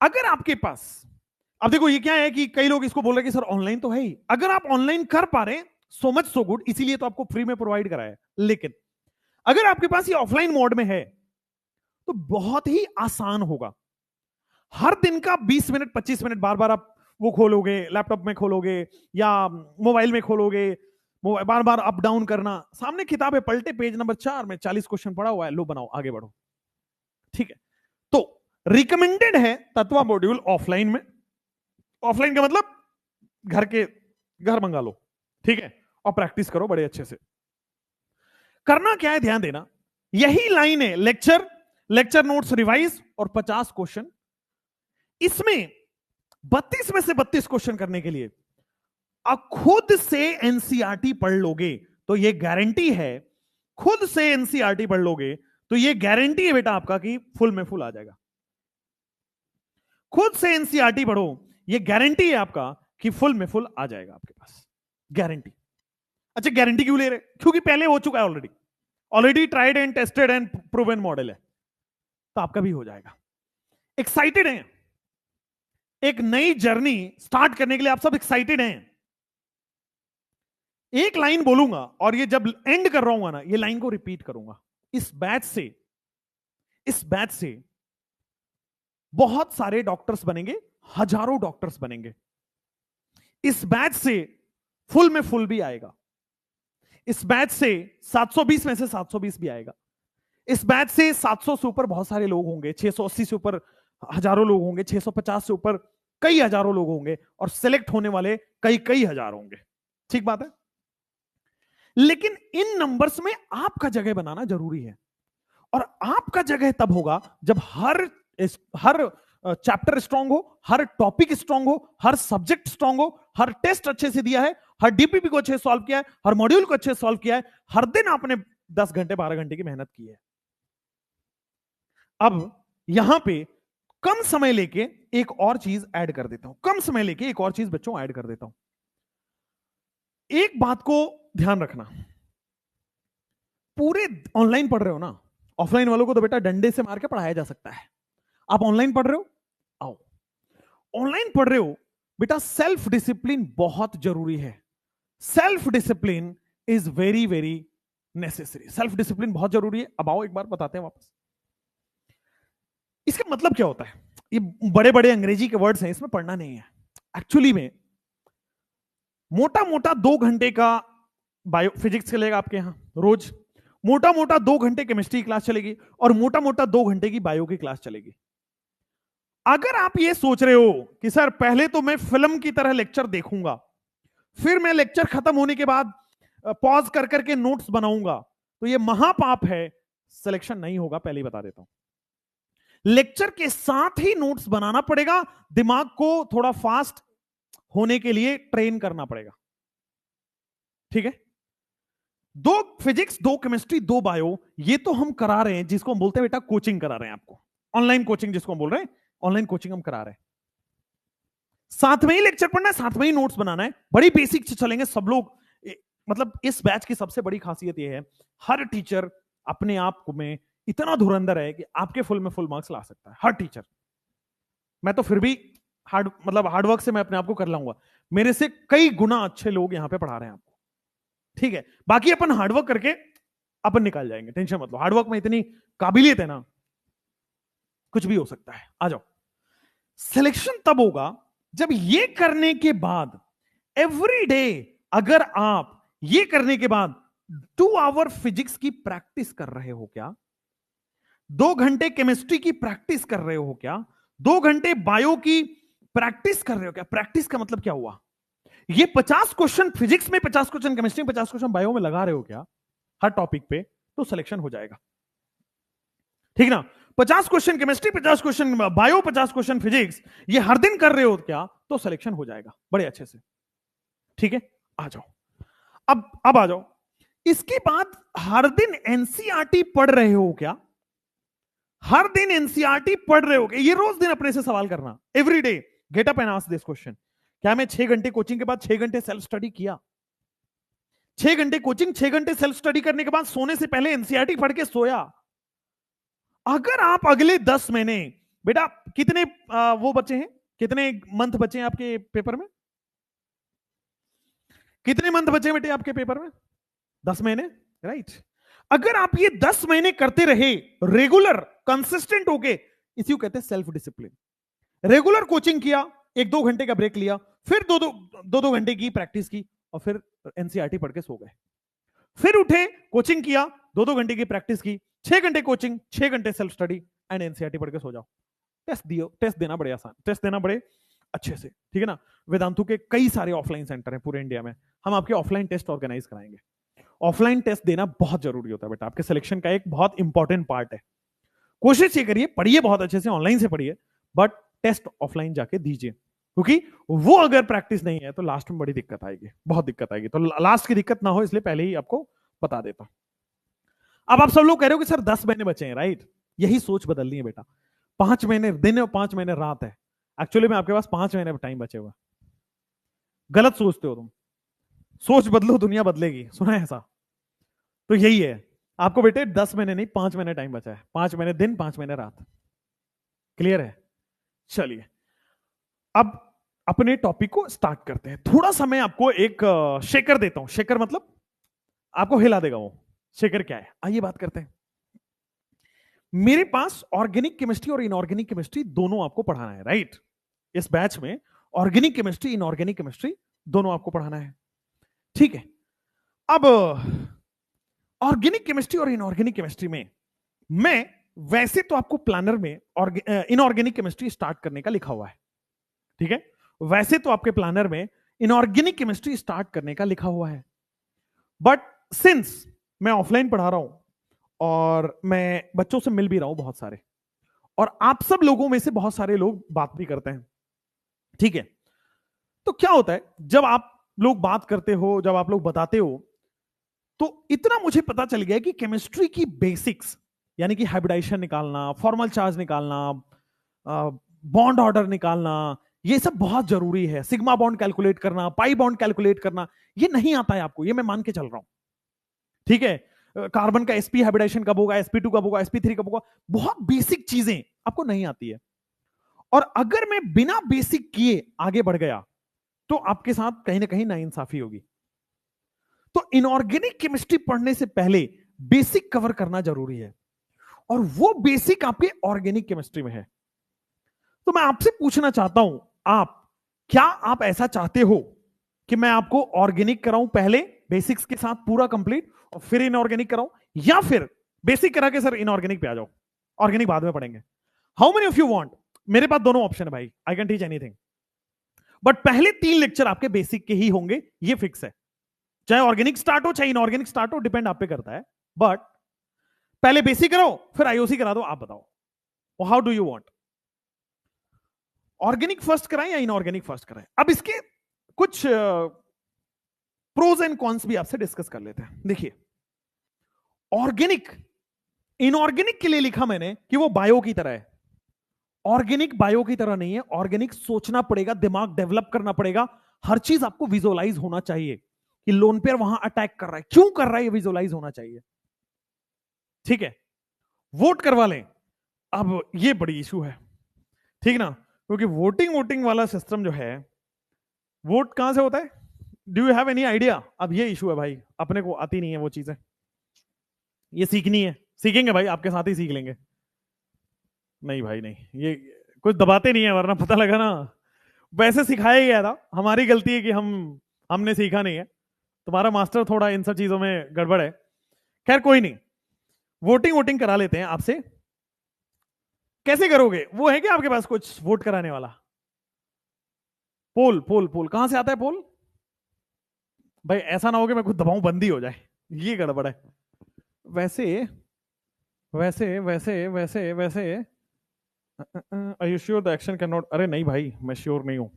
अगर आपके पास, अब देखो ये क्या है कि कई लोग इसको बोल रहे हैं कि सर ऑनलाइन तो है ही, अगर आप ऑनलाइन कर पा रहे हैं सो मच सो गुड, इसीलिए तो आपको फ्री में प्रोवाइड कराया है। लेकिन अगर आपके पास ये ऑफलाइन मोड में है तो बहुत ही आसान होगा। हर दिन का 20 मिनट 25 मिनट बार बार आप वो खोलोगे, लैपटॉप में खोलोगे या मोबाइल में खोलोगे, बार बार अप डाउन करना, सामने किताब है, पलटे पेज नंबर 4 में 40 क्वेश्चन पढ़ा हुआ है, लो बनाओ आगे बढ़ो, ठीक है। तो रिकमेंडेड है तत्वा मॉड्यूल ऑफलाइन में। ऑफलाइन का मतलब घर मंगा लो, ठीक है, और प्रैक्टिस करो बड़े अच्छे से। करना क्या है, ध्यान देना, यही लाइन है, लेक्चर नोट्स रिवाइज और 50 क्वेश्चन। इसमें 32 में से 32 क्वेश्चन करने के लिए आप खुद से एनसीईआरटी पढ़ लोगे तो ये गारंटी है, खुद से एनसीईआरटी पढ़ लोगे तो ये गारंटी है बेटा आपका कि फुल में फुल आ जाएगा। खुद से एनसीईआरटी पढ़ो, ये गारंटी है आपका कि फुल में फुल आ जाएगा आपके पास, गारंटी। अच्छा, गारंटी क्यों ले रहे? क्योंकि पहले हो चुका है, already tried and tested and proven model है, तो आपका भी हो जाएगा। एक्साइटेड हैं, एक नई जर्नी स्टार्ट करने के लिए आप सब एक्साइटेड हैं। एक लाइन बोलूंगा और ये जब एंड कर रहा हूं ना, ये लाइन को रिपीट करूंगा। इस बैच से बहुत सारे डॉक्टर्स बनेंगे, हजारों डॉक्टर्स बनेंगे। इस बैच से फुल में फुल भी आएगा, इस बैच से 720 में से 720 भी आएगा, इस बैच से 700 से ऊपर बहुत सारे लोग होंगे, 680 से ऊपर हजारों लोग होंगे, 650 से ऊपर कई हजारों लोग होंगे, और सिलेक्ट होने वाले कई हजार होंगे। ठीक बात है, लेकिन इन नंबर्स में आपका जगह बनाना जरूरी है। और आपका जगह तब होगा जब हर चैप्टर स्ट्रांग हो, हर टॉपिक स्ट्रांग हो, हर सब्जेक्ट स्ट्रांग हो, हर टेस्ट अच्छे से दिया है, हर डीपीपी को अच्छे से सॉल्व किया है, हर मॉड्यूल को अच्छे से सॉल्व किया है, हर दिन आपने 10 घंटे 12 घंटे की मेहनत की है। अब यहां पे कम समय लेके एक और चीज ऐड कर देता हूं, कम समय लेके एक और चीज बच्चों ऐड कर देता हूं। एक बात को ध्यान रखना, पूरे ऑनलाइन पढ़ रहे हो ना, ऑफलाइन वालों को तो बेटा डंडे से मार के पढ़ाया जा सकता है। आप ऑनलाइन पढ़ रहे हो, आओ ऑनलाइन पढ़ रहे हो बेटा, सेल्फ डिसिप्लिन बहुत जरूरी है। Self discipline is very very necessary, self discipline बहुत जरूरी है। अब आओ एक बार बताते हैं वापस, इसका मतलब क्या होता है। ये बड़े बड़े अंग्रेजी के वर्ड्स हैं, इसमें पढ़ना नहीं है। एक्चुअली में मोटा मोटा 2 घंटे का बायो फिजिक्स चलेगा आपके यहां रोज, मोटा मोटा 2 घंटे केमिस्ट्री क्लास चलेगी और मोटा मोटा 2 घंटे की बायो की क्लास चलेगी। अगर आप ये सोच रहे हो कि सर पहले तो मैं फिल्म की तरह लेक्चर देखूंगा, फिर मैं लेक्चर खत्म होने के बाद पॉज कर करके नोट्स बनाऊंगा, तो ये महापाप है, सिलेक्शन नहीं होगा, पहले ही बता देता हूं। लेक्चर के साथ ही नोट्स बनाना पड़ेगा, दिमाग को थोड़ा फास्ट होने के लिए ट्रेन करना पड़ेगा, ठीक है। 2 फिजिक्स 2 केमिस्ट्री 2 बायो, ये तो हम करा रहे हैं, जिसको हम बोलते हैं बेटा कोचिंग करा रहे हैं आपको, ऑनलाइन कोचिंग जिसको हम बोल रहे हैं, ऑनलाइन कोचिंग हम करा रहे हैं। साथ में ही लेक्चर पढ़ना है, साथ में ही नोट्स बनाना है, बड़ी बेसिक से चलेंगे सब लोग। मतलब इस बैच की सबसे बड़ी खासियत यह है, हर टीचर अपने आप में इतना धुरंधर है कि आपके फुल में फुल मार्क्स ला सकता है, हर टीचर। मैं तो फिर भी हार्डवर्क से मैं अपने आप को कर लाऊंगा, मेरे से कई गुना अच्छे लोग यहां पे पढ़ा रहे हैं आपको, ठीक है। बाकी अपन हार्डवर्क करके अपन निकाल जाएंगे, टेंशन मत लो, हार्डवर्क में इतनी काबिलियत है ना, कुछ भी हो सकता है। आ जाओ, सिलेक्शन तब होगा जब ये करने के बाद एवरी डे, अगर आप ये करने के बाद 2 आवर फिजिक्स की प्रैक्टिस कर रहे हो क्या, 2 घंटे केमिस्ट्री की प्रैक्टिस कर रहे हो क्या, 2 घंटे बायो की प्रैक्टिस कर रहे हो क्या। प्रैक्टिस का मतलब क्या हुआ, ये 50 क्वेश्चन फिजिक्स में, 50 क्वेश्चन केमिस्ट्री में, 50 क्वेश्चन बायो में लगा रहे हो क्या हर टॉपिक पे, तो सिलेक्शन हो जाएगा, ठीक ना। 50 question chemistry, 50 question bio, 50 question physics, ये हर दिन कर रहे हो क्या, तो सिलेक्शन हो जाएगा बड़े अच्छे से, ठीक है। आ जाओ, अब आ जाओ, इसके बाद हर दिन एनसीईआरटी पढ़ रहे हो क्या, हर दिन एनसीईआरटी पढ़ रहे हो क्या, ये रोज दिन अपने से सवाल करना, every day get up and ask this question, क्या मैं 6 घंटे कोचिंग के बाद 6 घंटे सेल्फ स्टडी किया, 6 घंटे कोचिंग 6 घंटे सेल्फ स्टडी करने के बाद सोने से पहले एनसीईआरटी पढ़ के सोया। अगर आप अगले 10 महीने, बेटा कितने वो बचे हैं, कितने मंथ बचे हैं आपके पेपर में, कितने मंथ बचे बेटे आपके पेपर में, 10 महीने, राइट। अगर आप ये 10 महीने करते रहे रेगुलर कंसिस्टेंट होके, इसी को कहते हैं सेल्फ डिसिप्लिन। रेगुलर कोचिंग किया, 1-2 घंटे का ब्रेक लिया, फिर 2-2 घंटे की प्रैक्टिस की, और फिर एनसीईआरटी पढ़ के सो गए, फिर उठे कोचिंग किया, 2-2 घंटे की प्रैक्टिस की, 6 घंटे कोचिंग, 6 घंटे सेल्फ स्टडी एंड एनसीईआरटी पढ़ के सो जाओ। टेस्ट दियो, टेस्ट देना बड़े आसान, टेस्ट देना बड़े अच्छे से, ठीक है ना। वेदांतु के कई सारे ऑफलाइन सेंटर हैं पूरे इंडिया में, हम आपके ऑफलाइन टेस्ट ऑर्गेनाइज कराएंगे। ऑफलाइन टेस्ट देना बहुत जरूरी होता है बेटा, आपके सिलेक्शन का एक बहुत इंपॉर्टेंट पार्ट है। कोशिश ये करिए, पढ़िए बहुत अच्छे से, ऑनलाइन से पढ़िए, बट टेस्ट ऑफलाइन जाके दीजिए, क्योंकि वो अगर प्रैक्टिस नहीं है तो लास्ट में बड़ी दिक्कत आएगी, बहुत दिक्कत आएगी। तो लास्ट की दिक्कत ना हो इसलिए पहले ही आपको बता देता हूं। अब आप सब लोग कह रहे हो कि सर 10 महीने बचे हैं, राइट। यही सोच बदलनी है बेटा, 5 महीने दिन और 5 महीने रात है, एक्चुअली में आपके पास 5 महीने टाइम बचे हुआ। गलत सोचते हो तुम, सोच बदलो दुनिया बदलेगी, सुना है ऐसा। तो यही है, आपको बेटे 10 महीने नहीं 5 महीने टाइम बचा है, 5 महीने दिन 5 महीने रात, क्लियर है। चलिए अब अपने टॉपिक को स्टार्ट करते हैं। थोड़ा सा मैं आपको एक शेकर देता हूं, शेकर मतलब आपको हिला देगा वो, शेकर क्या है आइए बात करते हैं। मेरे पास ऑर्गेनिक केमिस्ट्री और इनऑर्गेनिक केमिस्ट्री दोनों आपको पढ़ाना है, राइट। इस बैच में ऑर्गेनिक केमिस्ट्री इनऑर्गेनिक केमिस्ट्री दोनों आपको पढ़ाना है, ठीक है। अब ऑर्गेनिक केमिस्ट्री और इनऑर्गेनिक केमिस्ट्री में मैं वैसे तो आपको प्लानर में इनऑर्गेनिक केमिस्ट्री स्टार्ट करने का लिखा हुआ है, ठीक है। वैसे तो आपके प्लानर में इनऑर्गेनिक केमिस्ट्री स्टार्ट करने का लिखा हुआ है, बट सिंस मैं ऑफलाइन पढ़ा रहा हूं और मैं बच्चों से मिल भी रहा हूं बहुत सारे, और आप सब लोगों में से बहुत सारे लोग बात भी करते हैं, ठीक है। तो क्या होता है जब आप लोग बात करते हो, जब आप लोग बताते हो, तो इतना मुझे पता चल गया कि केमिस्ट्री की बेसिक्स यानी कि हाइब्रिडाइजेशन निकालना, फॉर्मल चार्ज निकालना, बॉन्ड ऑर्डर निकालना, ये सब बहुत जरूरी है। सिग्मा बॉन्ड कैलकुलेट करना, पाई बॉन्ड कैलकुलेट करना, ये नहीं आता है आपको, ये मैं मान के चल रहा हूं, ठीक है। कार्बन का sp हाइब्रिडाइजेशन कब होगा, sp2 कब होगा, sp3 कब होगा, बहुत बेसिक चीजें आपको नहीं आती है। और अगर मैं बिना बेसिक किए आगे बढ़ गया तो आपके साथ कहीं ना कहीं नाइंसाफी होगी। तो इनऑर्गेनिक केमिस्ट्री पढ़ने से पहले बेसिक कवर करना जरूरी है, और वो बेसिक आपके ऑर्गेनिक केमिस्ट्री में है। तो मैं आपसे पूछना चाहता हूं, क्या आप ऐसा चाहते हो कि मैं आपको ऑर्गेनिक कराऊं पहले बेसिक्स के साथ पूरा कंप्लीट और फिर इनऑर्गेनिक कराऊं, या फिर बेसिक करा के सर इनऑर्गेनिक पे आ जाओ, ऑर्गेनिक बाद में पढ़ेंगे। How many of you want? मेरे पास दोनों ऑप्शन है भाई, I can teach anything, but पहले 3 लेक्चर आपके बेसिक के ही होंगे, ये फिक्स है। चाहे ऑर्गेनिक स्टार्ट हो चाहे इनऑर्गेनिक स्टार्ट हो, डिपेंड आप पे करता है, बट पहले बेसिक कराओ फिर आईओसी करा दो, आप बताओ how do you want? Organic first कराएं या इनऑर्गेनिक फर्स्ट कराएं? अब इसके कुछ प्रोज एंड कॉन्स भी आपसे डिस्कस कर लेते हैं। देखिए, ऑर्गेनिक इनऑर्गेनिक के लिए लिखा मैंने कि वो बायो की तरह है, ऑर्गेनिक बायो की तरह नहीं है। ऑर्गेनिक सोचना पड़ेगा, दिमाग डेवलप करना पड़ेगा, हर चीज आपको विजुअलाइज होना चाहिए कि लोन पेयर वहां अटैक कर रहा है, क्यों कर रहा है, ये विजुअलाइज होना चाहिए। ठीक है, वोट करवा लें, अब ये बड़ी इशू है, ठीक ना, क्योंकि वोटिंग वाला सिस्टम जो है, वोट कहां से होता है, do you have any idea? अब ये इशू है भाई, अपने को आती नहीं है वो चीजें, ये सीखनी है, सीखेंगे भाई, आपके साथ ही सीख लेंगे। नहीं भाई नहीं, ये कुछ दबाते नहीं है, वरना पता लगा ना वैसे सिखाया गया था, हमारी गलती है कि हमने सीखा नहीं है, तुम्हारा मास्टर थोड़ा इन सब चीजों में गड़बड़ है। खैर कोई नहीं, वोटिंग करा लेते हैं आपसे। कैसे करोगे? वो है क्या आपके पास कुछ वोट कराने वाला? पोल कहां से आता है पोल? भाई ऐसा ना हो कि मैं कुछ दबाऊं बंदी हो जाए, ये गड़बड़ है। वैसे वैसे वैसे वैसे वैसे are you sure the action can not? अरे नहीं भाई, मैं श्योर नहीं हूं,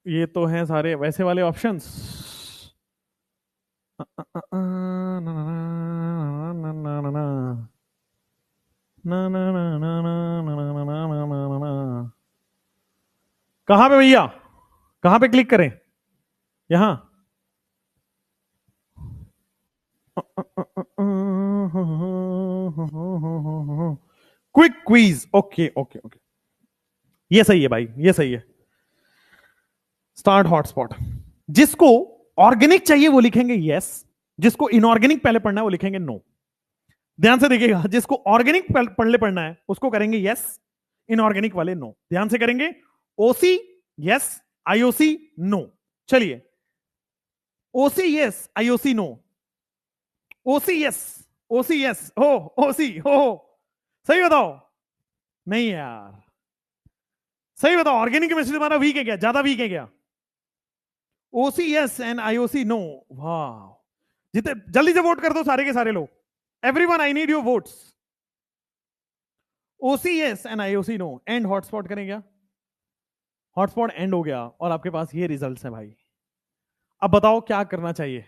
ये तो हैं सारे वैसे वाले ऑप्शंस। कहां पे भैया, कहां पे क्लिक करें? यहां quick quiz, okay okay okay, ये सही है भाई, ये सही है। स्टार्ट हॉटस्पॉट, जिसको ऑर्गेनिक चाहिए वो लिखेंगे यस, जिसको इनऑर्गेनिक पहले पढ़ना है वो लिखेंगे नो। ध्यान से देखिएगा, जिसको ऑर्गेनिक पहले पढ़ना है उसको करेंगे यस, इनऑर्गेनिक वाले नो। ध्यान से करेंगे, ओसी यस, आईओसी नो। चलिए, OC yes, IOC no, OC yes, OC yes हो, ओसी हो, सही बताओ? नहीं यार, सही बताओ, ऑर्गेनिक केमिस्ट्री तुम्हारा वीक है क्या, ज्यादा वीक है क्या? ओसी यस एंड आईओसी नो, वाह, जितने जल्दी से वोट कर दो सारे के सारे लोग, everyone I need your votes. OC yes and IOC no, and hotspot करें क्या? हॉटस्पॉट एंड हो गया और आपके पास ये रिजल्ट्स हैं भाई। अब बताओ क्या करना चाहिए,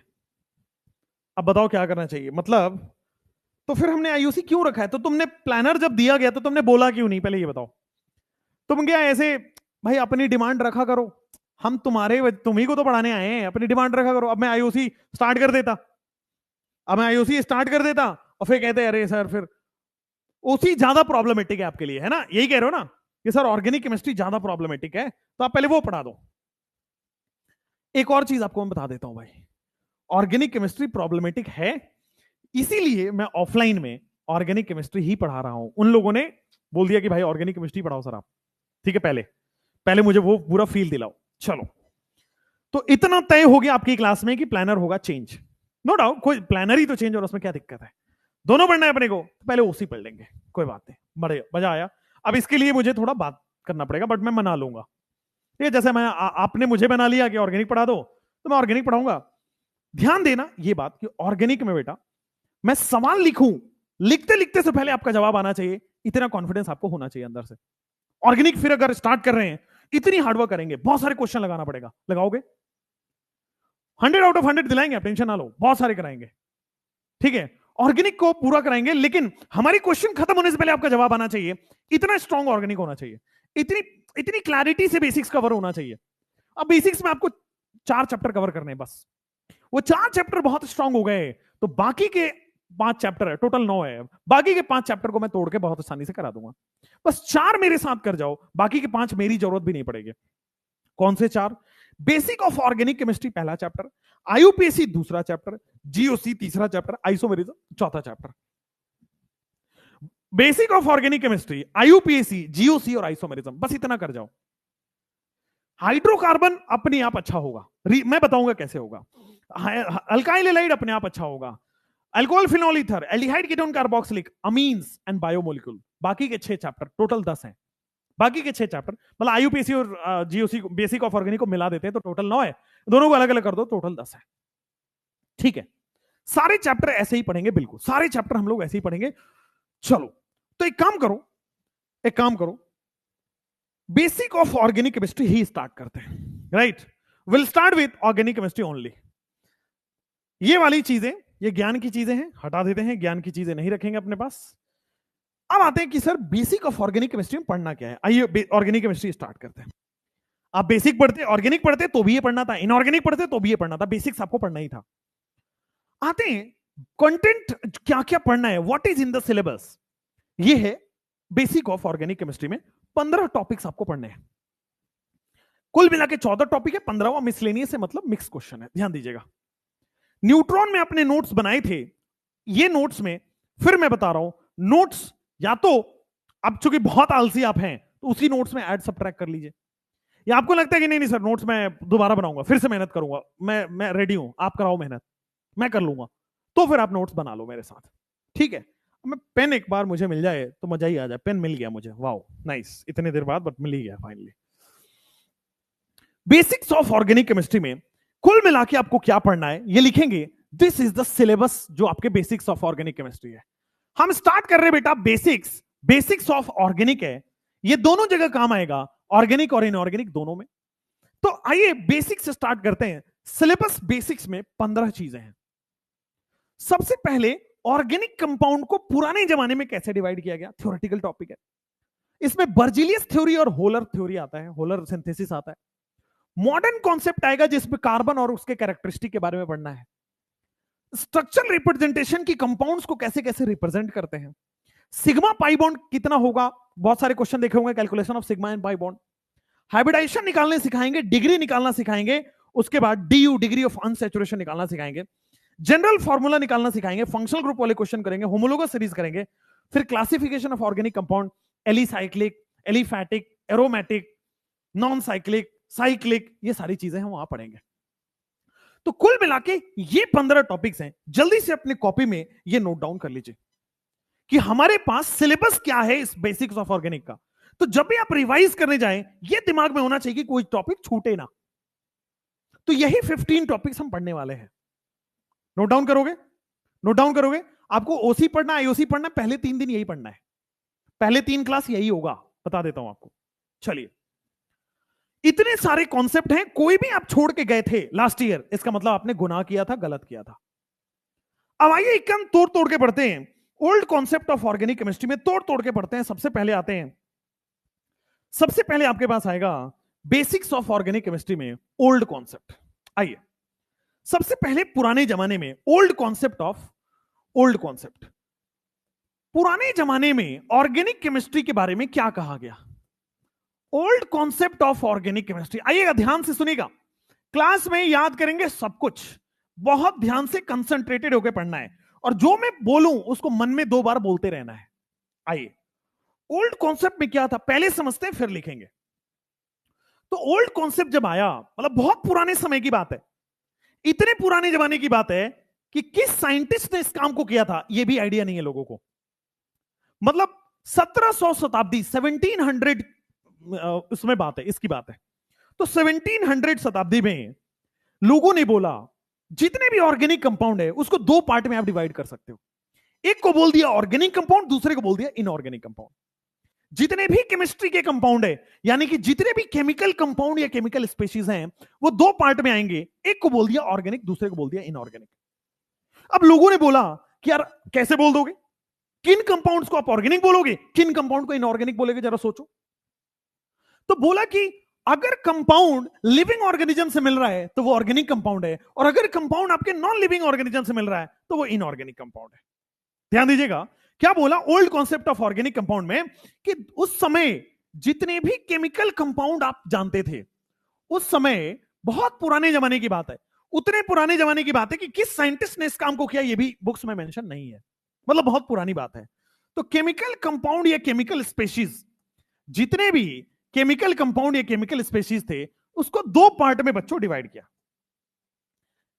अब बताओ क्या करना चाहिए, मतलब तो फिर हमने आईओसी क्यों रखा है? तो तुमने प्लानर जब दिया गया तो तुमने बोला क्यों नहीं, पहले ये बताओ। तुम क्या ऐसे भाई अपनी डिमांड रखा करो, हम तुम्ही को तो पढ़ाने आए हैं, अपनी डिमांड रखा करो। अब मैं आईओसी स्टार्ट कर देता, अब मैं आईओसी स्टार्ट कर देता और फिर कहते अरे सर फिर ओसी ज्यादा प्रॉब्लमेटिक है आपके लिए, है ना, यही कह रहे हो ना कि सर ऑर्गेनिक केमिस्ट्री ज्यादा प्रॉब्लमेटिक है, तो आप पहले वो पढ़ा दो। एक और चीज आपको मैं बता देता हूं भाई, ऑर्गेनिक केमिस्ट्री प्रॉब्लमेटिक है, इसीलिए मैं ऑफलाइन में ऑर्गेनिक केमिस्ट्री ही पढ़ा रहा हूं। उन लोगों ने बोल दिया कि भाई ऑर्गेनिक केमिस्ट्री पढ़ाओ सर आप, ठीक है, पहले पहले मुझे वो पूरा फील दिलाओ। चलो, तो इतना तय हो गया आपकी क्लास में कि प्लानर होगा चेंज, नो डाउट, कोई प्लानर ही तो चेंज हो रहा, उसमें क्या दिक्कत है, दोनों पढ़ना है अपने को, तो पहले ओसी पढ़ लेंगे, कोई बात नहीं, बड़े मजा आया। अब इसके लिए मुझे थोड़ा बात करना पड़ेगा, बट मैं मना लूंगा, ये जैसे मैं आपने मुझे बना लिया कि ऑर्गेनिक पढ़ा दो, तो मैं ऑर्गेनिक पढ़ाऊंगा। ध्यान देना ये बात कि ऑर्गेनिक में बेटा मैं सवाल लिखूं, लिखते लिखते से पहले आपका जवाब आना चाहिए, इतना कॉन्फिडेंस आपको होना चाहिए अंदर से। ऑर्गेनिक फिर अगर स्टार्ट कर रहे हैं, इतनी हार्डवर्क करेंगे, बहुत सारे क्वेश्चन लगाना पड़ेगा, लगाओगे 100 आउट ऑफ 100 दिलाएंगे, आप टेंशन ना लो, बहुत सारे कराएंगे, ठीक है, ऑर्गेनिक को पूरा कराएंगे, लेकिन हमारी क्वेश्चन खत्म होने से पहले आपका जवाब आना चाहिए, इतना स्ट्रॉन्ग ऑर्गेनिक होना चाहिए, इतनी इतनी क्लैरिटी से बेसिक्स कवर होना चाहिए। अब बेसिक्स में आपको 4 चैप्टर कवर करने हैं बस, वो 4 चैप्टर बहुत स्ट्रांग हो गए तो बाकी के 5 चैप्टर है, टोटल 9 है, बाकी के 5 चैप्टर को मैं तोड़ के बहुत आसानी से करा दूंगा। बस 4 मेरे साथ कर जाओ, बाकी के 5 मेरी जरूरत भी नहीं पड़ेगी। कौन से 4? बेसिक ऑफ ऑर्गेनिक केमिस्ट्री पहला चैप्टर, आईयूपीएसी दूसरा चैप्टर, जीओसी तीसरा चैप्टर, आइसोमेरिज्म चौथा chapter. Basic of organic chemistry, IUPAC, GOC और आइसोमेरिज्म, बस इतना कर जाओ। हाइड्रोकार्बन अपने आप अच्छा होगा, मैं बताऊंगा कैसे होगा। अल्काइल हैलाइड अपने आप अच्छा होगा। Alcohol, phenol, ether, aldehyde, ketone, carboxylic, amines and biomolecule, बाकी के 6 चैप्टर, टोटल 10 हैं। बाकी के 6 चैप्टर मतलब आईयूपीएसी और जीओसी बेसिक ऑफ ऑर्गेनिक को मिला देते हैं तो टोटल 9 है, दोनों को अलग अलग कर दो टोटल 10 है। ठीक है, सारे चैप्टर ऐसे ही पढ़ेंगे, बिल्कुल सारे चैप्टर हम लोग ऐसे ही पढ़ेंगे। चलो तो एक काम करो, basic of organic chemistry he start करते हैं, right. Will start with organic chemistry only. ये वाली चीजें, ये ज्ञान की चीजें हैं, हटा देते हैं, ज्ञान की चीजें नहीं रखेंगे अपने पास। अब आते हैं कि sir basic of organic chemistry में पढ़ना क्या है। आइए ऑर्गेनिक केमिस्ट्री स्टार्ट करते हैं। आप बेसिक पढ़ते, ऑर्गेनिक पढ़ते तो भी ये पढ़ना था, इनऑर्गेनिक पढ़ते तो भी ये पढ़ना था, बेसिक्स आपको पढ़ना ही था। आते हैं कंटेंट क्या क्या पढ़ना है, what is in the syllabus. ये है बेसिक ऑफ ऑर्गेनिक केमिस्ट्री में 15 टॉपिक्स आपको पढ़ने हैं। कुल मिला के 14 टॉपिक है, 15वां मिसलेनियस है, मतलब मिक्स क्वेश्चन है, ध्यान दीजिएगा। न्यूट्रॉन में अपने नोट्स बनाए थे, ये नोट्स में फिर मैं बता रहा हूं, नोट्स या तो अब चूंकि बहुत आलसी आप हैं तो उसी नोट्स में ऐड सबट्रैक्ट कर लीजिए, या आपको लगता है कि नहीं नहीं सर नोट्स मैं दोबारा बनाऊंगा, फिर से मेहनत करूंगा, मैं रेडी हूं, आप कराओ मेहनत, मैं कर लूंगा, तो फिर आप नोट्स बना लो मेरे साथ। ठीक है, मैं पेन एक बार मुझे मिल जाए तो मजा ही आ जाए। पेन मिल गया मुझे, वाओ नाइस, इतने देर बाद बट मिल ही गया finally. Basics of organic chemistry में कुल मिला के आपको क्या पढ़ना है ये लिखेंगे, दिस इज द सिलेबस जो आपके बेसिक्स ऑफ ऑर्गेनिक केमिस्ट्री है। हम स्टार्ट कर रहे हैं बेटा बेसिक्स ऑफ ऑर्गेनिक है, ये दोनों जगह काम आएगा, ऑर्गेनिक और इनऑर्गेनिक दोनों में। तो आइए बेसिक्स से स्टार्ट करते हैं। सिलेबस बेसिक्स में 15 चीजें हैं। सबसे पहले ऑर्गेनिक कंपाउंड को पुराने जमाने में कैसे डिवाइड किया गया, थ्योरेटिकल टॉपिक है। इसमें बर्जिलियस थ्योरी और होलर थ्योरी आता है, होलर सिंथेसिस आता है। मॉडर्न कॉन्सेप्ट आएगा जिसमें कार्बन और उसके कैरेक्टरिस्टिक के बारे में पढ़ना है। स्ट्रक्चरल रिप्रेजेंटेशन की कंपाउंड्स को कैसे कैसे रिप्रेजेंट करते हैं। सिग्मा पाई बॉन्ड कितना होगा, बहुत सारे क्वेश्चन देखे होंगे, calculation of sigma and pi bond. Hybridisation निकालने सिखाएंगे, डिग्री निकालना सिखाएंगे, उसके बाद डीयू डिग्री ऑफ अनसैचुरेशन निकालना सिखाएंगे, जनरल फार्मूला निकालना सिखाएंगे, फंक्शनल ग्रुप वाले क्वेश्चन करेंगे, होमोलोगस सीरीज करेंगे, फिर classification of organic compound, alicyclic, aliphatic, aromatic, non cyclic, cyclic, ये सारी चीजें हम वहां पढ़ेंगे। तो कुल मिला के ये 15 टॉपिक्स हैं। जल्दी से अपने कॉपी में ये नोट डाउन कर लीजिए कि हमारे पास सिलेबस क्या है इस बेसिक्स ऑफ ऑर्गेनिक का। तो जब भी आप रिवाइज करने जाएं, ये दिमाग में होना चाहिए कि कोई टॉपिक छूटे ना। तो यही 15 टॉपिक्स हम पढ़ने वाले हैं। नोट डाउन करोगे। आपको ओसी पढ़ना, आईओसी पढ़ना, पहले 3 दिन यही पढ़ना है, पहले 3 क्लास यही होगा, बता देता हूं आपको। चलिए, इतने सारे कॉन्सेप्ट हैं, कोई भी आप छोड़ के गए थे लास्ट ईयर, इसका मतलब आपने गुनाह किया था, गलत किया था। अब आइए एक तोड़ के पढ़ते हैं। Old concept of organic chemistry में तोड़ के पढ़ते हैं। सबसे पहले आपके पास आएगा बेसिक्स ऑफ ऑर्गेनिक केमिस्ट्री में ओल्ड कॉन्सेप्ट। आइए, सबसे पहले पुराने जमाने में ओल्ड कॉन्सेप्ट, पुराने जमाने में ऑर्गेनिक केमिस्ट्री के बारे में क्या कहा गया। Old concept of organic chemistry, आइएगा ध्यान से सुनिएगा, क्लास में याद करेंगे सब कुछ, बहुत ध्यान से कंसंट्रेटेड होकर पढ़ना है, और जो मैं बोलूं उसको मन में 2 बार बोलते रहना है। आइए, ओल्ड कॉन्सेप्ट में क्या था पहले समझते हैं, फिर लिखेंगे। तो ओल्ड कॉन्सेप्ट जब आया, मतलब बहुत पुराने समय की बात है, इतने पुराने जमाने की बात है कि किस साइंटिस्ट ने इस काम को किया था यह भी आइडिया नहीं है लोगों को। मतलब 1700 शताब्दी, 1700 उसमें बात है, इसकी बात है। तो 1700 शताब्दी में लोगों ने बोला जितने भी ऑर्गेनिक कंपाउंड है उसको 2 पार्ट में आप डिवाइड कर सकते हो। एक को बोल दिया ऑर्गेनिक कंपाउंड, दूसरे को बोल दिया इनऑर्गेनिक कंपाउंड। जितने भी केमिस्ट्री के कंपाउंड है, यानी कि जितने भी केमिकल कंपाउंड या केमिकल स्पीशीज हैं, वो 2 पार्ट में आएंगे। एक को बोल दिया ऑर्गेनिक, दूसरे को बोल दिया इनऑर्गेनिक। अब लोगों ने बोला कि यार कैसे बोल दोगे, किन कंपाउंड्स को आप ऑर्गेनिक बोलोगे, किन कंपाउंड को इनऑर्गेनिक बोलोगे, जरा सोचो। तो बोला कि अगर कंपाउंड लिविंग ऑर्गेनिज्म से मिल रहा है तो वो ऑर्गेनिक कंपाउंड है, और अगर कंपाउंड आपके नॉन लिविंग ऑर्गेनिज्म से मिल रहा है तो वो इनऑर्गेनिक कंपाउंड है। ध्यान दीजिएगा क्या बोला old concept of organic compound में, कि उस समय जितने भी केमिकल कंपाउंड आप जानते थे, उस समय बहुत पुराने जमाने की बात है, उतने पुराने जमाने की बात है कि किस साइंटिस्ट ने इस काम को किया ये भी बुक्स में मेंशन नहीं है, मतलब बहुत पुरानी बात है। तो केमिकल कंपाउंड या केमिकल स्पेशीज, जितने भी केमिकल कंपाउंड या केमिकल स्पेशीज थे, उसको दो पार्ट में बच्चों डिवाइड किया।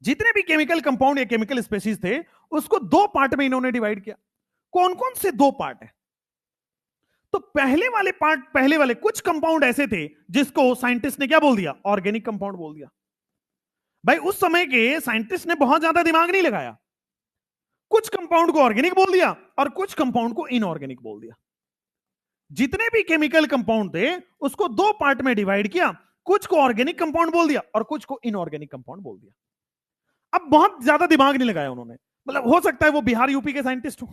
जितने भी केमिकल कंपाउंड या केमिकल स्पेसीज थे उसको दो पार्ट में इन्होंने डिवाइड किया। कौन कौन से दो पार्ट है? तो पहले वाले कुछ कंपाउंड ऐसे थे जिसको साइंटिस्ट ने क्या बोल दिया? ऑर्गेनिक कंपाउंड बोल दिया। भाई उस समय के साइंटिस्ट ने बहुत ज्यादा दिमाग नहीं लगाया, कुछ कंपाउंड को ऑर्गेनिक बोल दिया और कुछ कंपाउंड को इनऑर्गेनिक बोल दिया। जितने भी केमिकल कंपाउंड थे उसको दो पार्ट में डिवाइड किया, कुछ को ऑर्गेनिक कंपाउंड बोल दिया और कुछ को इनऑर्गेनिक कंपाउंड बोल दिया। अब बहुत ज्यादा दिमाग नहीं लगाया उन्होंने, मतलब हो सकता है वो बिहार यूपी के साइंटिस्ट हो,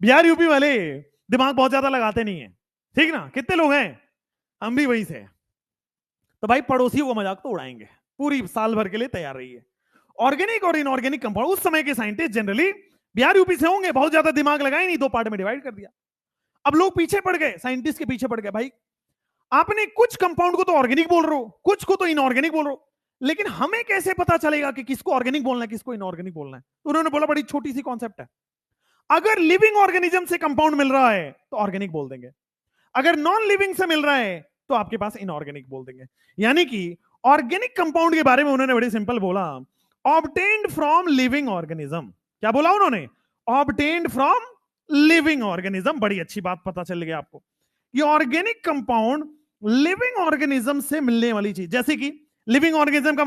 बिहार यूपी वाले दिमाग बहुत ज्यादा लगाते नहीं है, ठीक ना? कितने लोग हैं, हम भी वहीं से। तो भाई पड़ोसियों को मजाक तो उड़ाएंगे, पूरी साल भर के लिए तैयार रहिए। ऑर्गेनिक और इनऑर्गेनिक कंपाउंड उस समय के साइंटिस्ट जनरली बिहार यूपी से होंगे, बहुत ज्यादा दिमाग लगाए नहीं, दो पार्ट में डिवाइड कर दिया। अब लोग पीछे पड़ गए, साइंटिस्ट के पीछे पड़ गए, भाई आपने कुछ कंपाउंड को तो ऑर्गेनिक बोल रहे हो, कुछ को तो इनऑर्गेनिक बोल रहे हो, लेकिन हमें कैसे पता चलेगा कि किसको ऑर्गेनिक बोलना है किसको इनऑर्गेनिक बोलना है? तो उन्होंने बोला बड़ी छोटी सी कॉन्सेप्ट है, अगर लिविंग ऑर्गेनिज्म से कंपाउंड मिल रहा है तो ऑर्गेनिक बोल देंगे, अगर नॉन लिविंग से मिल रहा है तो आपके पास इनऑर्गेनिक बोल देंगे। यानी कि ऑर्गेनिक कंपाउंड के बारे में उन्होंने बड़ी सिंपल बोला, ऑब्टेन्ड फ्रॉम लिविंग ऑर्गेनिज्म। क्या बोला उन्होंने? Obtained from living organism. बड़ी अच्छी बात पता चल गई आपको, ये ऑर्गेनिक कंपाउंड लिविंग ऑर्गेनिज्म से मिलने वाली चीज। जैसे कि लिविंग ऑर्गेनिज्म का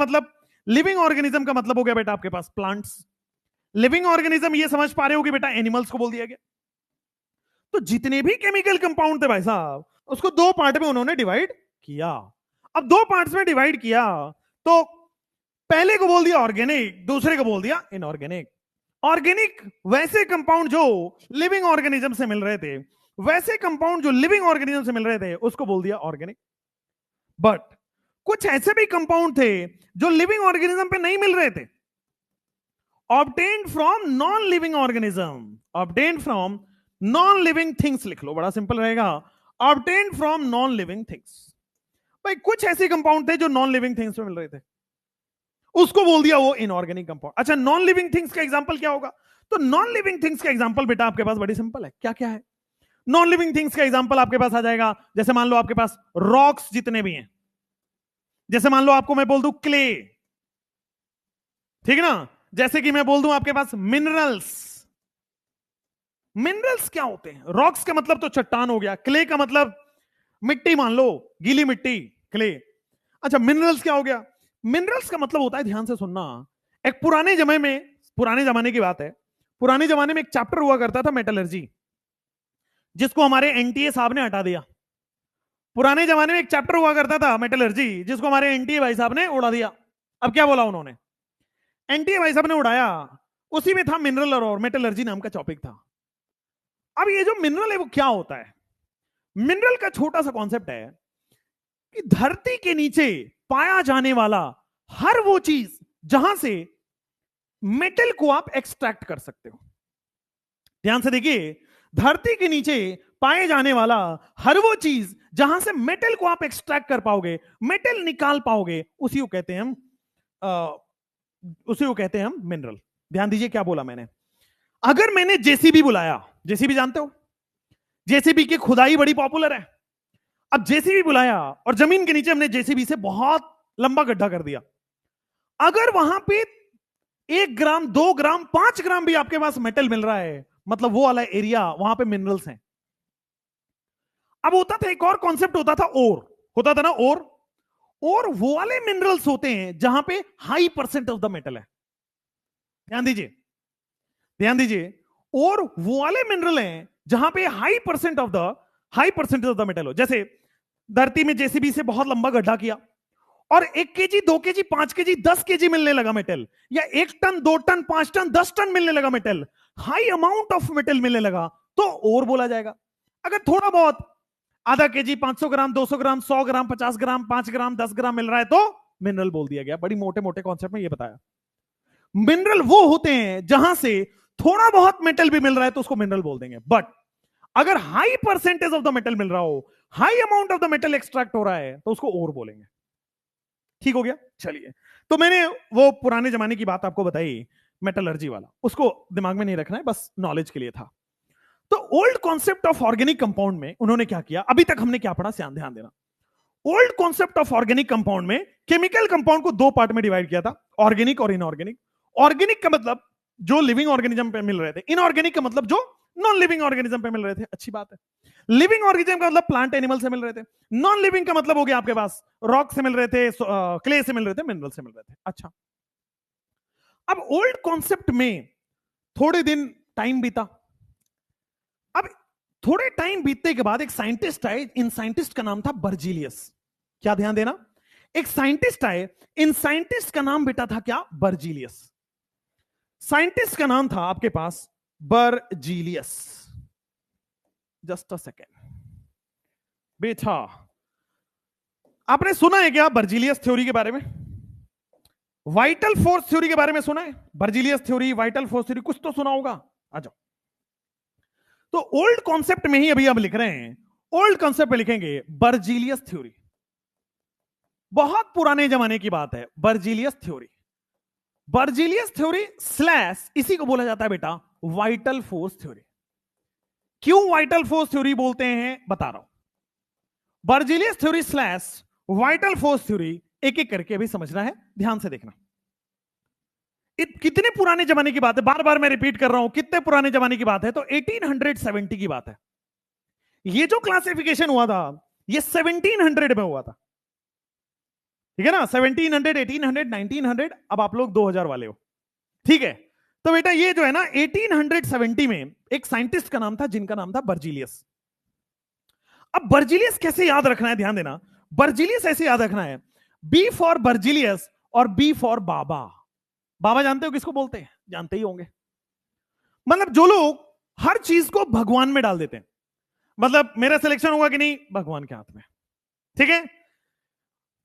मतलब हो गया बेटा आपके पास प्लांट्स। लिविंग ऑर्गेनिज्म ये समझ पा रहे हो कि बेटा एनिमल्स को बोल दिया गया। तो जितने भी केमिकल कंपाउंड थे भाई साहब उसको दो पार्ट में उन्होंने डिवाइड किया। अब दो पार्ट्स में डिवाइड किया तो पहले को बोल दिया ऑर्गेनिक, दूसरे को बोल दिया इनऑर्गेनिक। ऑर्गेनिक वैसे कंपाउंड जो लिविंग ऑर्गेनिज्म से मिल रहे थे, वैसे कंपाउंड जो लिविंग ऑर्गेनिज्म से मिल रहे थे उसको बोल दिया ऑर्गेनिक। बट कुछ ऐसे भी कंपाउंड थे जो लिविंग ऑर्गेनिज्म पे नहीं मिल रहे थे, obtained from non living organism. Obtained from non living things लिख लो, बड़ा सिंपल रहेगा, obtained from non living things. भाई कुछ ऐसे कंपाउंड थे जो नॉन लिविंग थिंग्स में मिल रहे थे, उसको बोल दिया वो इनऑर्गेनिक कंपाउंड। अच्छा नॉन लिविंग थिंग्स का एग्जांपल क्या होगा? तो नॉन लिविंग थिंग्स का एग्जांपल बेटा आपके पास बड़ी सिंपल है। क्या क्या है नॉन लिविंग थिंग्स का एग्जांपल? आपके पास आ जाएगा, जैसे मान लो आपके पास रॉक्स जितने भी हैं, जैसे मान लो आपको मैं बोल दूं क्ले, ठीक है ना? जैसे कि मैं बोल दूं आपके पास मिनरल्स। मिनरल्स क्या होते हैं? रॉक्स का मतलब तो चट्टान हो गया, क्ले का मतलब मिट्टी, मान लो गीली मिट्टी, क्ले। अच्छा मिनरल्स क्या हो गया? मिनरल्स का मतलब होता है, ध्यान से सुनना, एक पुराने जमाने की बात है, पुराने जमाने में एक चैप्टर हुआ करता था मेटलर्जी, जिसको हमारे एनटीए साहब ने हटा दिया। पुराने जमाने में एक चैप्टर हुआ करता था मेटलर्जी, जिसको हमारे एनटीए भाई साहब ने उड़ा दिया। अब क्या बोला उन्होंने? एनटीए भाई साहब ने उड़ाया, उसी में था मिनरल और मेटलर्जी नाम का टॉपिक था। अब ये जो मिनरल है वो क्या होता है? मिनरल का छोटा सा कॉन्सेप्ट है कि धरती के नीचे पाया जाने वाला हर वो चीज जहां से मेटल को आप एक्सट्रैक्ट कर सकते हो। ध्यान से देखिए, धरती के नीचे पाए जाने वाला हर वो चीज जहां से मेटल को आप एक्सट्रैक्ट कर पाओगे, मेटल निकाल पाओगे, उसी को कहते हैं हम मिनरल। ध्यान दीजिए क्या बोला मैंने। अगर मैंने जेसीबी बुलाया, जेसीबी जानते हो, जेसीबी की खुदाई बड़ी पॉपुलर है। अब जेसीबी बुलाया और जमीन के नीचे हमने जेसीबी से बहुत लंबा गड्ढा कर दिया। अगर वहां पे 1 ग्राम 2 ग्राम 5 ग्राम भी आपके पास मेटल मिल रहा है, मतलब वो वाला एरिया वहां पे मिनरल्स हैं। अब होता था एक और कॉन्सेप्ट होता था, ओर होता था ना, और वो वाले मिनरल्स होते हैं जहां पे high percent of the metal है। ध्यान दीजिए, ध्यान दीजिए, और वो वाले मिनरल हैं जहां पे high percent of the metal हो। जैसे धरती में जेसीबी से बहुत लंबा गड्ढा किया और 1 केजी 2 केजी 5 केजी 10 केजी मिलने लगा मेटल, या 1 टन 2 टन 5 टन 10 टन मिलने लगा metal, high amount of metal मिलने लगा, तो और बोला जाएगा। अगर थोड़ा बहुत आधा केजी 500 ग्राम 200 ग्राम 100 ग्राम 50 ग्राम 5 ग्राम 10 ग्राम मिल रहा है तो मिनरल बोल दिया गया। बड़ी मोटे मोटे कॉन्सेप्ट में ये बताया। मिनरल वो होते हैं जहां से थोड़ा बहुत मेटल भी मिल रहा है तो उसको मिनरल बोल देंगे। बट अगर high percentage of the metal मिल रहा हो, high amount of the metal extract हो रहा है, तो उसको और बोलेंगे। ठीक हो गया? चलिए, तो मैंने वो पुराने जमाने की बात आपको बताई, मेटलर्जी वाला, उसको दिमाग में नहीं रखना है, बस नॉलेज के लिए था। तो old concept of organic compound में उन्होंने क्या किया, अभी तक हमने क्या पढ़ा, ध्यान देना। Old concept of organic compound में केमिकल कंपाउंड को दो पार्ट में डिवाइड किया था, ऑर्गेनिक और इनऑर्गेनिक। ऑर्गेनिक का मतलब जो लिविंग ऑर्गेनिज्म पे मिल रहे थे, इनऑर्गेनिक का मतलब जो नॉन लिविंग ऑर्गेनिज्म पे मिल रहे थे। अच्छी बात है। लिविंग ऑर्गेनिज्म का मतलब प्लांट एनिमल से मिल रहे थे, नॉन लिविंग का मतलब हो गया आपके पास रॉक से मिल रहे थे, क्ले से मिल रहे थे, मिनरल से मिल रहे थे। अच्छा, अब ओल्ड कॉन्सेप्ट में थोड़े दिन टाइम बीता। अब थोड़े टाइम बीतने के बाद एक साइंटिस्ट आए, इन साइंटिस्ट का नाम था बर्जीलियस। क्या ध्यान देना, एक साइंटिस्ट आए, इन साइंटिस्ट का नाम बेटा था क्या, बर्जीलियस। साइंटिस्ट का नाम था आपके पास बर्जीलियस। जस्ट अ सेकेंड बेटा, आपने सुना है क्या बर्जीलियस थ्योरी के बारे में? वाइटल फोर्स थ्योरी के बारे में सुना है? Berzelius theory, vital force theory, कुछ तो सुना होगा। आ जाओ। तो ओल्ड कॉन्सेप्ट में ही अभी अब लिख रहे हैं, ओल्ड कॉन्सेप्ट में लिखेंगे बर्जीलियस थ्योरी। बहुत पुराने जमाने की बात है, Berzelius theory. Berzelius theory slash इसी को बोला जाता है बेटा वाइटल फोर्स थ्योरी। क्यों वाइटल फोर्स थ्योरी बोलते हैं बता रहा हूं। Berzelius theory slash vital force theory एक एक करके अभी समझना है, ध्यान से देखना। कितने पुराने जमाने की बात है, बार बार मैं रिपीट कर रहा हूं, कितने पुराने जमाने की बात है, तो 1870 की बात है। ये जो क्लासिफिकेशन हुआ था ये 1700 में हुआ था, ठीक है ना? 1700, 1800, 1900, अब आप लोग 2000 वाले हो, ठीक है? तो बेटा ये जो है ना 1870 में एक साइंटिस्ट का नाम था जिनका नाम था बर्जीलियस। अब बर्जीलियस कैसे याद रखना है, ध्यान देना। बर्जीलियस ऐसे याद रखना है, बी फॉर बर्जीलियस और बी फॉर बाबा। बाबा जानते हो किसको बोलते हैं? जानते ही होंगे। मतलब जो लोग हर चीज को भगवान में डाल देते हैं, मतलब मेरा सिलेक्शन होगा कि नहीं, भगवान के हाथ में, ठीक है?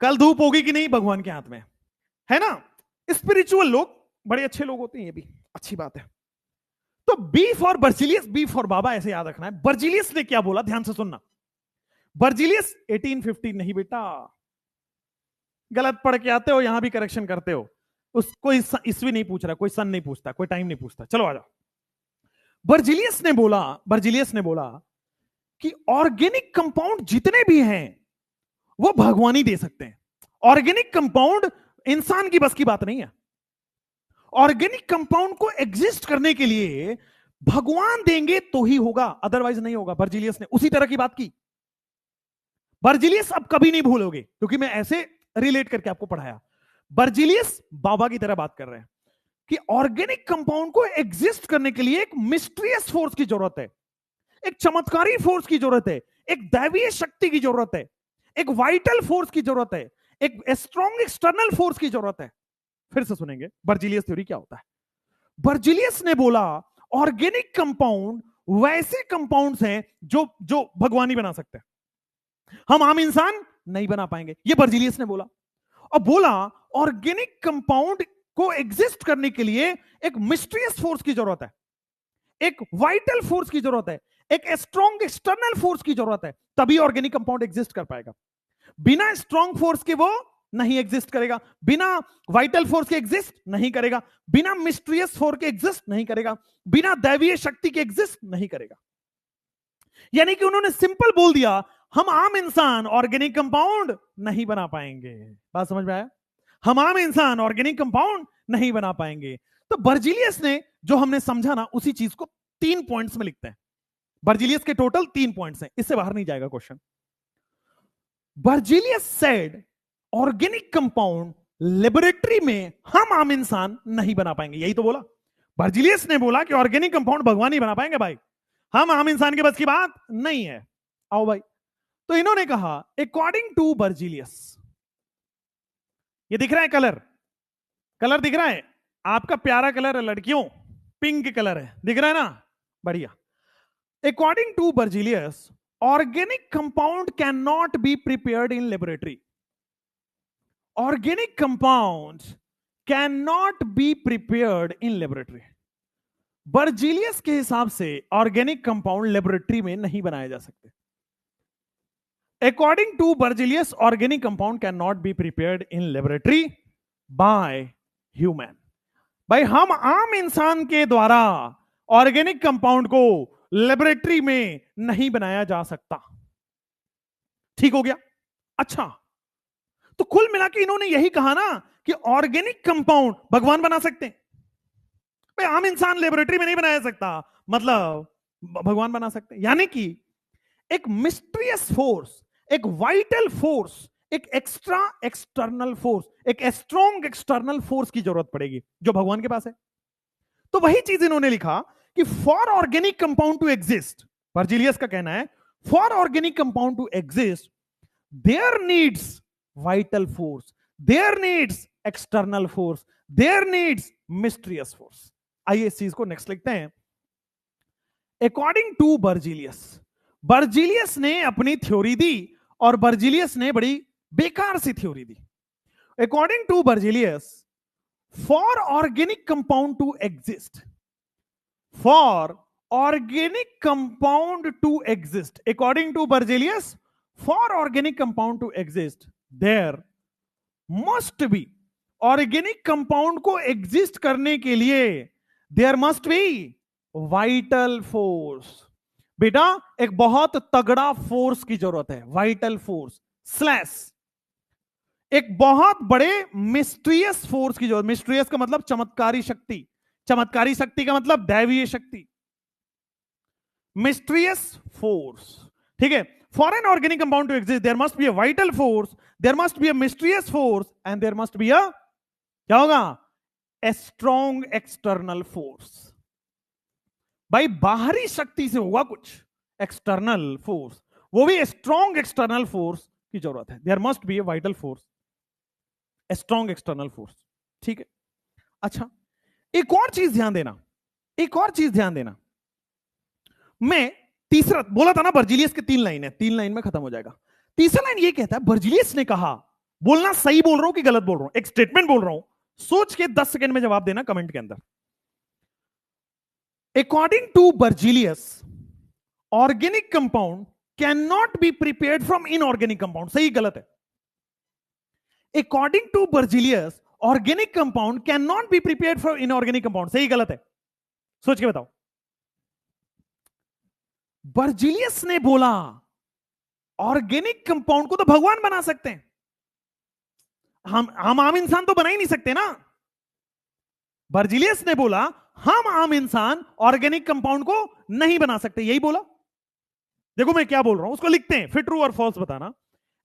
कल धूप होगी कि नहीं, भगवान के हाथ में, है ना? स्पिरिचुअल लोग बड़े अच्छे लोग होते हैं, ये भी अच्छी बात है। तो B for Berzelius, B for बाबा, ऐसे याद रखना है। बर्जीलियस ने क्या बोला, ध्यान से सुनना। बर्जीलियस 1850 नहीं बेटा, गलत पढ़ के आते हो, यहां भी करेक्शन करते हो। उसको ईस्वी नहीं पूछ रहा, कोई सन नहीं पूछता, कोई टाइम नहीं पूछता। चलो आ जाओ। बर्जीलियस ने बोला कि ऑर्गेनिक कंपाउंड जितने भी हैं वो भगवान ही दे सकते हैं। ऑर्गेनिक कंपाउंड इंसान की बस की बात नहीं है। ऑर्गेनिक कंपाउंड को एग्जिस्ट करने के लिए भगवान देंगे तो ही होगा, अदरवाइज नहीं होगा। बर्जीलियस ने उसी तरह की बात की। बर्जीलियस अब कभी नहीं भूलोगे, क्योंकि मैं ऐसे रिलेट करके आपको पढ़ाया। बर्जीलियस बाबा की तरह बात कर रहे हैं कि ऑर्गेनिक कंपाउंड को एग्जिस्ट करने के लिए एक मिस्टीरियस फोर्स की जरूरत है, एक चमत्कारी फोर्स की जरूरत है, एक दैवीय शक्ति की जरूरत है, एक वाइटल फोर्स की जरूरत है, एक स्ट्रॉन्ग एक्सटर्नल फोर्स की जरूरत है। फिर से सुनेंगे बर्जीलियस थ्योरी क्या होता है। बर्जीलियस ने बोला ऑर्गेनिक कंपाउंड वैसे कंपाउंड्स हैं जो जो भगवान ही बना सकते हैं, हम आम इंसान नहीं बना पाएंगे, ये बर्जीलियस ने बोला। और बोला ऑर्गेनिक कंपाउंड को एग्जिस्ट करने के लिए एक मिस्टीरियस फोर्स की जरूरत है, एक वाइटल फोर्स की जरूरत है, एक स्ट्रॉन्ग एक्सटर्नल फोर्स की जरूरत है, तभी ऑर्गेनिक कंपाउंड एग्जिस्ट कर पाएगा। बिना स्ट्रॉन्ग फोर्स के वो नहीं एग्जिस्ट करेगा, बिना वाइटल फोर्स के एग्जिस्ट नहीं करेगा, बिना मिस्टीरियस फोर्स के एग्जिस्ट नहीं करेगा, बिना दैवीय शक्ति के एग्जिस्ट नहीं करेगा। यानी कि उन्होंने सिंपल बोल दिया, हम आम इंसान ऑर्गेनिक कंपाउंड नहीं बना पाएंगे। बात समझ में आया? हम आम इंसान ऑर्गेनिक कंपाउंड नहीं बना पाएंगे। तो बर्जीलियस ने जो हमने समझा ना, उसी चीज को 3 पॉइंट्स में लिखते हैं। बर्जीलियस के टोटल 3 पॉइंट्स हैं, इससे बाहर नहीं जाएगा question. Berzelius said organic compound laboratory में हम आम इंसान नहीं बना पाएंगे। यही तो बोला बर्जीलियस ने, बोला कि ऑर्गेनिक कंपाउंड भगवान ही बना पाएंगे भाई, हम आम इंसान के बस की बात नहीं है। आओ भाई। तो इन्होंने कहा अकॉर्डिंग टू बर्जीलियस, ये दिख रहा है कलर, कलर दिख रहा है आपका, प्यारा कलर है लड़कियों, पिंक कलर है, दिख रहा है ना, बढ़िया। According to Berzelius organic compound can not be prepared in laboratory. Organic compound can not be prepared in laboratory. Berzelius के हिसाब से ऑर्गेनिक कंपाउंड लेबोरेटरी में नहीं बनाए जा सकते। According to Berzelius, organic compound cannot be prepared in laboratory by human. भाई हम आम इंसान के द्वारा ऑर्गेनिक कंपाउंड को लेबोरेटरी में नहीं बनाया जा सकता। ठीक हो गया? अच्छा, तो कुल मिला के इन्होंने यही कहा ना कि ऑर्गेनिक कंपाउंड भगवान बना सकते हैं। भाई आम इंसान लेबोरेटरी में नहीं बनाया सकता, मतलब भगवान बना सकते हैं। यानी कि एक मिस्ट्रियस फोर्स, एक वाइटल फोर्स, एक एक्स्ट्रा एक्सटर्नल फोर्स, एक स्ट्रॉन्ग एक्सटर्नल फोर्स की जरूरत पड़ेगी जो भगवान के पास है। तो वही चीज इन्होंने लिखा कि for organic compound to exist, Berzelius का कहना है for organic compound to exist there needs vital force, there needs external force, there needs mysterious force. आइए इस चीज को नेक्स्ट लिखते हैं। अकॉर्डिंग टू बर्जीलियस, बर्जीलियस ने अपनी थ्योरी दी और बर्जीलियस ने बड़ी बेकार सी थ्योरी दी। According to Berzelius, for organic compound to exist, for organic compound to exist, according to Berzelius, for organic compound to exist there must be, organic compound को exist करने के लिए there must be vital force. बेटा एक बहुत तगड़ा force की जरूरत है, वाइटल फोर्स स्लैश एक बहुत बड़े मिस्ट्रियस फोर्स की जरूरत। मिस्ट्रियस का मतलब चमत्कारी शक्ति, चमत्कारी शक्ति का मतलब दैवीय शक्ति, मिस्ट्रियस फोर्स। ठीक है, for an organic compound to exist there must be a vital force, there must be a mysterious force and there must be a, क्या होगा, ए स्ट्रॉन्ग एक्सटर्नल फोर्स। भाई बाहरी शक्ति से होगा कुछ, एक्सटर्नल फोर्स, वो भी स्ट्रॉन्ग एक्सटर्नल फोर्स की जरूरत है। There must be a vital force, a strong external force. ठीक है, अच्छा एक और चीज ध्यान देना, एक और चीज ध्यान देना। मैं तीसरा बोला था ना, बर्जीलियस के 3 लाइन है, 3 लाइन में खत्म हो जाएगा। तीसरा लाइन ये कहता है, बर्जीलियस ने कहा, बोलना सही बोल रहा हूं कि गलत बोल रहा हूं, एक स्टेटमेंट बोल रहा हूं, सोच के 10 सेकंड में जवाब देना कमेंट के अंदर। According to Berzelius, organic compound cannot be prepared from inorganic compound. सही गलत है? According to Berzelius, organic compound cannot be prepared from inorganic compound. सही गलत है? सोच के बताओ। बर्जीलियस ने बोला ऑर्गेनिक कंपाउंड को तो भगवान बना सकते हैं, हम आम इंसान तो बना ही नहीं सकते ना। बर्जीलियस ने बोला हम आम इंसान ऑर्गेनिक कंपाउंड को नहीं बना सकते, यही बोला। देखो मैं क्या बोल रहा हूं, उसको लिखते हैं, फिर ट्रू और फॉल्स बताना।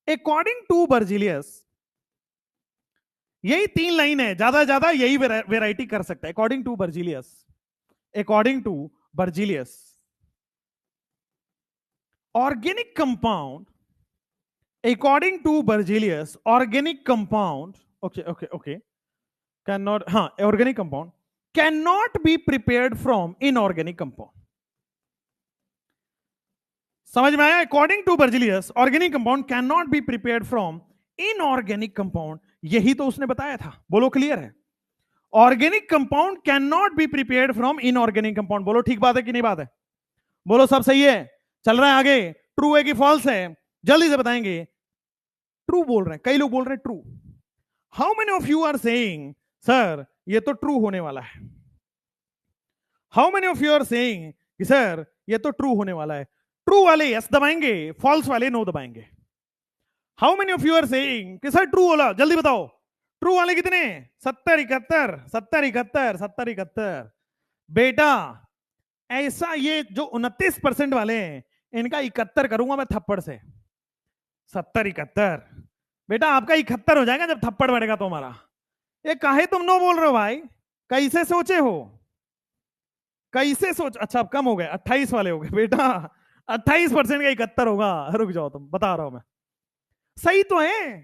अकॉर्डिंग टू बर्जीलियस, यही 3 लाइन है, ज्यादा यही वेराइटी कर सकता है। According to Berzelius, according to Berzelius, organic compound, according to Berzelius organic compound, okay can not, हाँ organic compound cannot be prepared from inorganic compound. समझ में आया? According to Berzelius, organic compound cannot be prepared from inorganic compound. यही तो उसने बताया था, बोलो क्लियर है? Organic compound cannot be prepared from inorganic compound. बोलो ठीक बात है कि नहीं बात है? बोलो सब सही है, चल रहा है आगे, ट्रू है कि फॉल्स है? जल्दी से बताएंगे। ट्रू बोल रहे हैं, कई लोग बोल रहे हैं true. How many of you are saying sir ये तो ट्रू होने वाला है? How many of you are saying कि सर ये तो ट्रू होने वाला है? ट्रू वाले यस दबाएंगे, फॉल्स वाले नो दबाएंगे। How many of you are saying कि सर ट्रू बोला? जल्दी बताओ, ट्रू वाले कितने? 70 71 70 71 70 71। बेटा ऐसा ये जो 29% वाले हैं इनका 71 करूंगा मैं थप्पड़ से। 70 71 बेटा आपका 71 हो जाएगा जब थप्पड़ बढ़ेगा तो हमारा। ये काहे तुम नो बोल रहे हो भाई? कैसे सोचे हो? कैसे सोच? अच्छा अब कम हो गए, 28 वाले हो गए। बेटा 28% का 71 होगा। रुक जाओ तुम, बता रहा हूं मैं। सही तो है,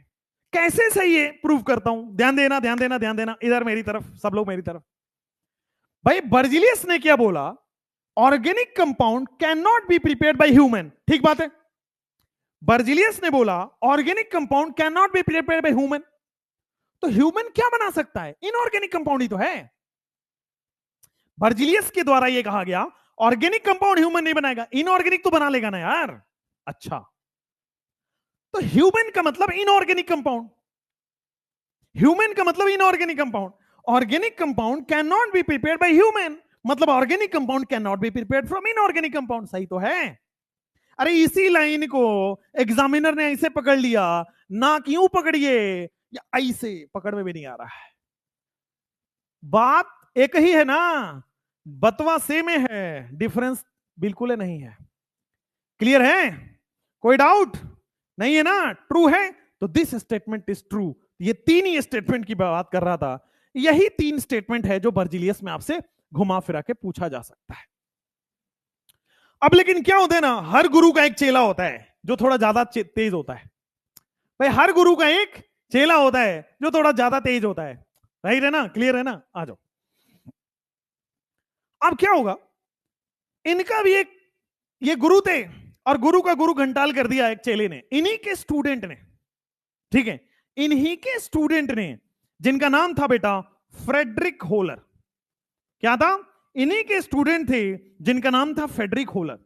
कैसे सही है प्रूव करता हूं। ध्यान देना ध्यान देना ध्यान देना, इधर मेरी तरफ, सब लोग मेरी तरफ। भाई बर्जीलियस ने क्या बोला? Organic compound can not be prepared by human. ठीक बात है, बर्जीलियस ने बोला organic compound can not be prepared by human. तो ह्यूमन क्या बना सकता है? इनऑर्गेनिक कंपाउंड ही तो है। बर्जीलियस के द्वारा यह कहा गया ऑर्गेनिक कंपाउंड ह्यूमन नहीं बनाएगा, इनऑर्गेनिक तो बना लेगा ना यार। अच्छा तो ह्यूमन का मतलब इनऑर्गेनिक कंपाउंड, ह्यूमन का मतलब inorganic compound. Organic compound can not be prepared by human, मतलब organic compound can not be prepared from inorganic compound. सही तो है। अरे इसी लाइन को एग्जामिनर ने ऐसे पकड़ लिया ना, क्यों पकड़िए, या ऐसे पकड़ में भी नहीं आ रहा है। बात एक ही है ना, बतवा सेम है, डिफरेंस बिल्कुल नहीं है। क्लियर है? कोई डाउट नहीं है ना? ट्रू है तो दिस स्टेटमेंट इज ट्रू। ये तीन ही स्टेटमेंट की बात कर रहा था, यही तीन स्टेटमेंट है जो बर्जिलियस में आपसे घुमा फिरा के पूछा जा सकता है। अब लेकिन क्या होता है ना, हर गुरु का एक चेला होता है जो थोड़ा ज्यादा तेज होता है। भाई हर गुरु का एक चेला होता है जो थोड़ा ज्यादा तेज होता है, राइट है ना? क्लियर है ना? आ जाओ। अब क्या होगा, इनका भी एक, ये गुरु थे और गुरु का गुरु घंटाल कर दिया एक चेले ने, इन्हीं के स्टूडेंट ने, ठीक है, इन्हीं के स्टूडेंट ने, जिनका नाम था बेटा फ्रेडरिक होलर। क्या था? इन्हीं के स्टूडेंट थे जिनका नाम था फ्रेडरिक होलर।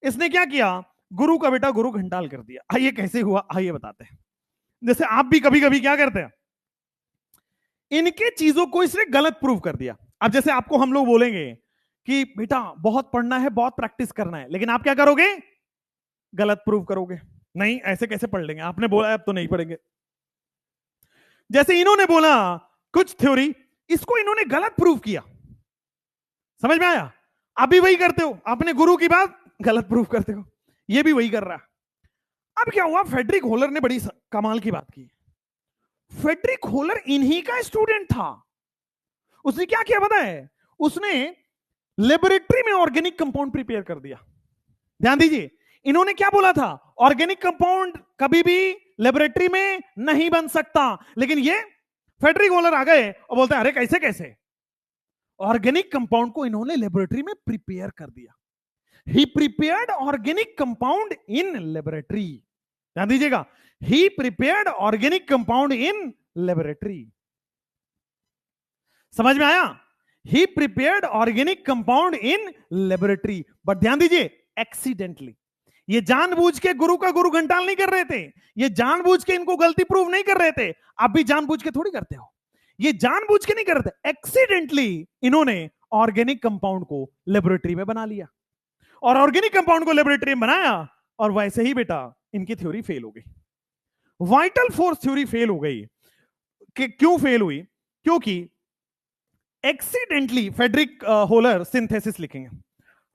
इसने क्या किया, गुरु का बेटा गुरु घंटाल कर दिया। आइए कैसे हुआ, आइए बताते हैं। जैसे आप भी कभी कभी क्या करते हैं, इनके चीजों को इसने गलत प्रूव कर दिया। अब जैसे आपको हम लोग बोलेंगे कि बेटा बहुत पढ़ना है, बहुत प्रैक्टिस करना है, लेकिन आप क्या करोगे, गलत प्रूव करोगे। नहीं ऐसे कैसे पढ़ लेंगे, आपने बोला अब तो नहीं पढ़ेंगे। जैसे इन्होंने बोला कुछ थ्योरी, इसको इन्होंने गलत प्रूव किया। समझ में आया? आप भी वही करते हो, अपने गुरु की बात गलत प्रूव करते हो, ये भी वही कर रहा है। अब क्या हुआ, फ्रेडरिक होलर ने बड़ी कमाल की बात की। फ्रेडरिक होलर इन्हीं का स्टूडेंट था। उसने क्या किया पता है, उसने लेबोरेटरी में ऑर्गेनिक कंपाउंड प्रिपेयर कर दिया। ध्यान दीजिए, इन्होंने क्या बोला था, ऑर्गेनिक कंपाउंड कभी भी लेबोरेटरी में नहीं बन सकता, लेकिन ये फ्रेडरिक होलर आ गए और बोलते हैं अरे कैसे कैसे, ऑर्गेनिक कंपाउंड को इन्होंने लेबोरेटरी में प्रिपेयर कर दिया। He prepared organic compound in laboratory. ध्यान दीजिएगा, he prepared organic compound in laboratory. समझ में आया? He prepared organic compound in laboratory, but ध्यान दीजिए एक्सीडेंटली। ये जानबूझ के गुरु का गुरु घंटाल नहीं कर रहे थे, ये जानबूझ के इनको गलती प्रूव नहीं कर रहे थे। आप भी जानबूझ के थोड़ी करते हो, ये जानबूझ के नहीं कर रहे थे, एक्सीडेंटली इन्होंने ऑर्गेनिक कंपाउंड को लेबोरेटरी में बना लिया, और ऑर्गेनिक कंपाउंड को लेबोरेटरी में बनाया, और वैसे ही बेटा इनकी थ्योरी फेल हो गई, वाइटल फोर्स थ्योरी फेल हो गई। क्यों फेल हुई? क्योंकि एक्सीडेंटली फ्रेडरिक होलर सिंथेसिस लिखेंगे,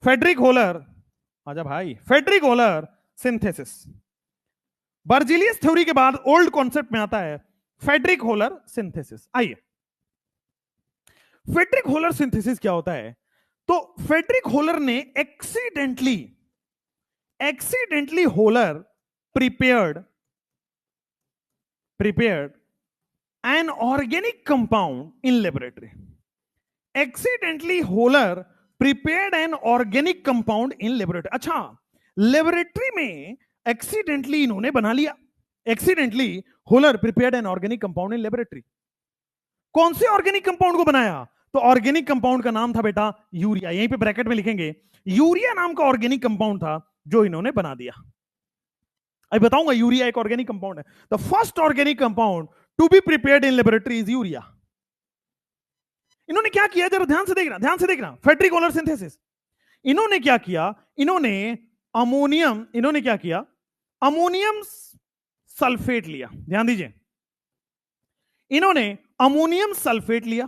फ्रेडरिक होलर, आजा भाई, Friedrich Wohler synthesis. Berzelius theory के बाद ओल्ड कॉन्सेप्ट में आता है फ्रेडरिक होलर सिंथेसिस। आइए, फ्रेडरिक होलर सिंथेसिस क्या होता है? तो फ्रेडरिक होलर ने accidentally Wohler prepared an organic compound in laboratory. Accidentally Wohler prepared an organic compound in laboratory. अच्छा, लेबोरेटरी में एक्सीडेंटली इन्होंने बना लिया, accidentally Wohler prepared an organic compound in laboratory. कौन से ऑर्गेनिक कंपाउंड को बनाया? तो ऑर्गेनिक कंपाउंड का नाम था बेटा यूरिया, यहीं पे ब्रैकेट में लिखेंगे, यूरिया नाम का ऑर्गेनिक कंपाउंड था जो इन्होंने बना दिया। अभी बताऊंगा, यूरिया एक ऑर्गेनिक कंपाउंड है। The first organic compound to be prepared in laboratory is urea. इन्होंने क्या किया, जरा ध्यान से देखना, फ्रेडरिक होलर सिंथेसिस। इन्होंने क्या किया, इन्होंने क्या किया, अमोनियम सल्फेट लिया। ध्यान दीजिए, इन्होंने अमोनियम सल्फेट लिया,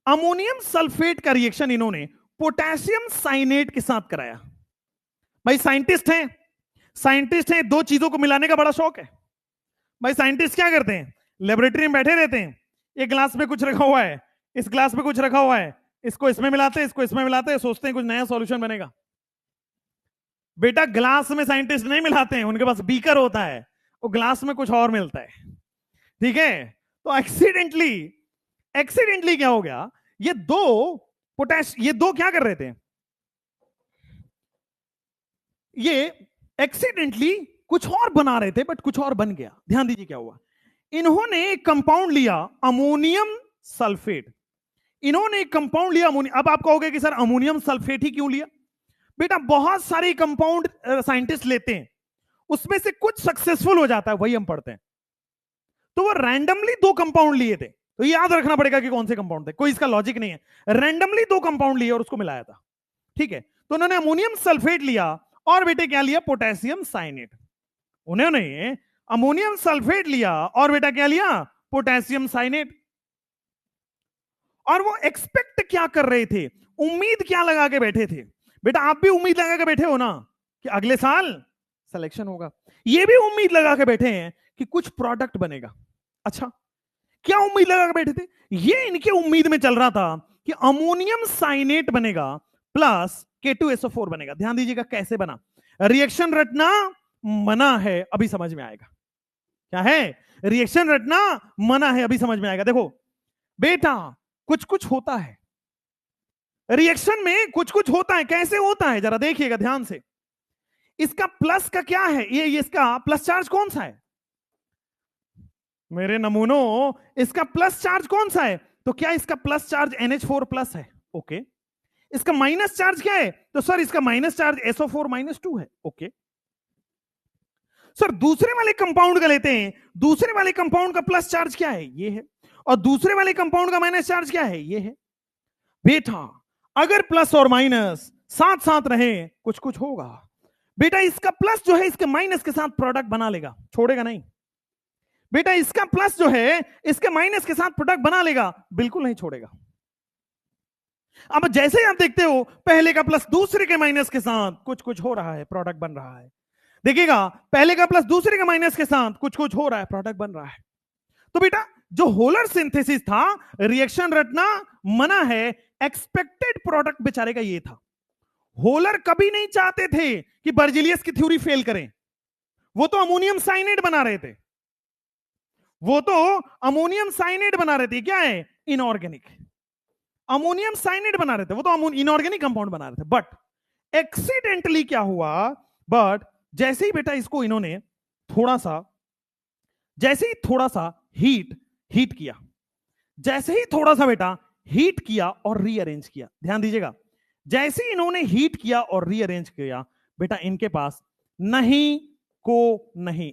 अमोनियम सल्फेट का रिएक्शन इन्होंने पोटेशियम साइनेट के साथ कराया। भाई साइंटिस्ट हैं, दो चीजों को मिलाने का बड़ा शौक है। भाई साइंटिस्ट क्या करते हैं, लेबोरेटरी में बैठे रहते हैं, एक ग्लास में कुछ रखा हुआ है, इस ग्लास में कुछ रखा हुआ है, इसको इसमें मिलाते हैं, इसको इसमें मिलाते हैं, सोचते हैं कुछ नया सॉल्यूशन बनेगा। बेटा ग्लास में साइंटिस्ट नहीं मिलाते हैं, उनके पास बीकर होता है, वो ग्लास में कुछ और मिलता है, ठीक है? तो एक्सीडेंटली क्या हो गया, ये दो क्या कर रहे थे, ये एक्सीडेंटली कुछ और बना रहे थे, बट कुछ और बन गया। ध्यान दीजिए क्या हुआ, इन्होंने एक कंपाउंड लिया अमोनियम सल्फेट, इन्होंने एक कंपाउंड लिया अमोनियम। अब आप कहोगे कि सर अमोनियम सल्फेट ही क्यों लिया? बेटा बहुत सारे कंपाउंड साइंटिस्ट लेते हैं, उसमें से कुछ सक्सेसफुल हो जाता है, वही हम पढ़ते हैं। तो वो रैंडमली दो कंपाउंड लिए थे, तो याद रखना पड़ेगा कि कौन से कंपाउंड थे, कोई इसका लॉजिक नहीं है, रैंडमली दो कंपाउंड लिए और उसको मिलाया था, ठीक है? तो उन्होंने अमोनियम सल्फेट लिया और बेटे क्या लिया, पोटेशियम साइनेट। उन्होंने अमोनियम सल्फेट लिया और बेटा क्या लिया, पोटेशियम साइनेट। और वो एक्सपेक्ट क्या कर रहे थे, उम्मीद क्या लगा के बैठे थे, बेटा आप भी उम्मीद लगा के बैठे हो ना कि अगले साल सिलेक्शन होगा, ये भी उम्मीद लगा के बैठे हैं कि कुछ प्रोडक्ट बनेगा। अच्छा, क्या उम्मीद लगा के बैठे थे, ये इनके उम्मीद में चल रहा था कि अमोनियम साइनेट बनेगा प्लस K2SO4 बनेगा। ध्यान दीजिएगा कैसे बना, रिएक्शन रटना मना है, अभी समझ में आएगा। क्या है, रिएक्शन रटना मना है, अभी समझ में आएगा। देखो बेटा कुछ कुछ होता है रिएक्शन में, कुछ कुछ होता है, कैसे होता है जरा देखिएगा ध्यान से। इसका प्लस का क्या है, ये इसका प्लस चार्ज कौन सा है मेरे नमूनों, इसका प्लस चार्ज कौन सा है, तो क्या इसका प्लस चार्ज NH4 प्लस है, ओके। इसका माइनस चार्ज क्या है, तो सर इसका माइनस चार्ज SO4-2 है, ओके। सर दूसरे वाले कंपाउंड का लेते हैं, दूसरे वाले कंपाउंड का प्लस चार्ज क्या है, ये है, और दूसरे वाले कंपाउंड का माइनस चार्ज क्या है, ये है। बेटा अगर प्लस और माइनस साथ साथ रहे कुछ कुछ होगा। बेटा इसका प्लस जो है इसके माइनस के साथ प्रोडक्ट बना लेगा, छोड़ेगा नहीं। बेटा इसका प्लस जो है इसके माइनस के साथ प्रोडक्ट बना लेगा, बिल्कुल नहीं छोड़ेगा। अब जैसे आप देखते हो पहले का प्लस दूसरे के माइनस के साथ कुछ कुछ हो रहा है, प्रोडक्ट बन रहा है। देखिएगा पहले का प्लस दूसरे के माइनस के साथ कुछ कुछ हो रहा है, प्रोडक्ट बन रहा है। तो बेटा जो होलर सिंथेसिस था, रिएक्शन रटना मना है, एक्सपेक्टेड प्रोडक्ट बेचारे का ये था। होलर कभी नहीं चाहते थे कि बर्जिलियस की थ्योरी फेल करें, वो तो अमोनियम साइनेट बना रहे थे, वो तो अमोनियम साइनेट बना रहे थे। क्या है, इनऑर्गेनिक अमोनियम साइनेट बना रहे थे, वो तो इनऑर्गेनिक कंपाउंड बना रहे थे। बट एक्सीडेंटली क्या हुआ, बट जैसे ही बेटा इसको इन्होंने थोड़ा सा, जैसे ही थोड़ा सा हीट किया, जैसे ही थोड़ा सा बेटा हीट किया और रीअरेंज किया, ध्यान दीजिएगा, जैसे ही इन्होंने हीट किया और रीअरेंज किया, बेटा इनके पास नहीं को नहीं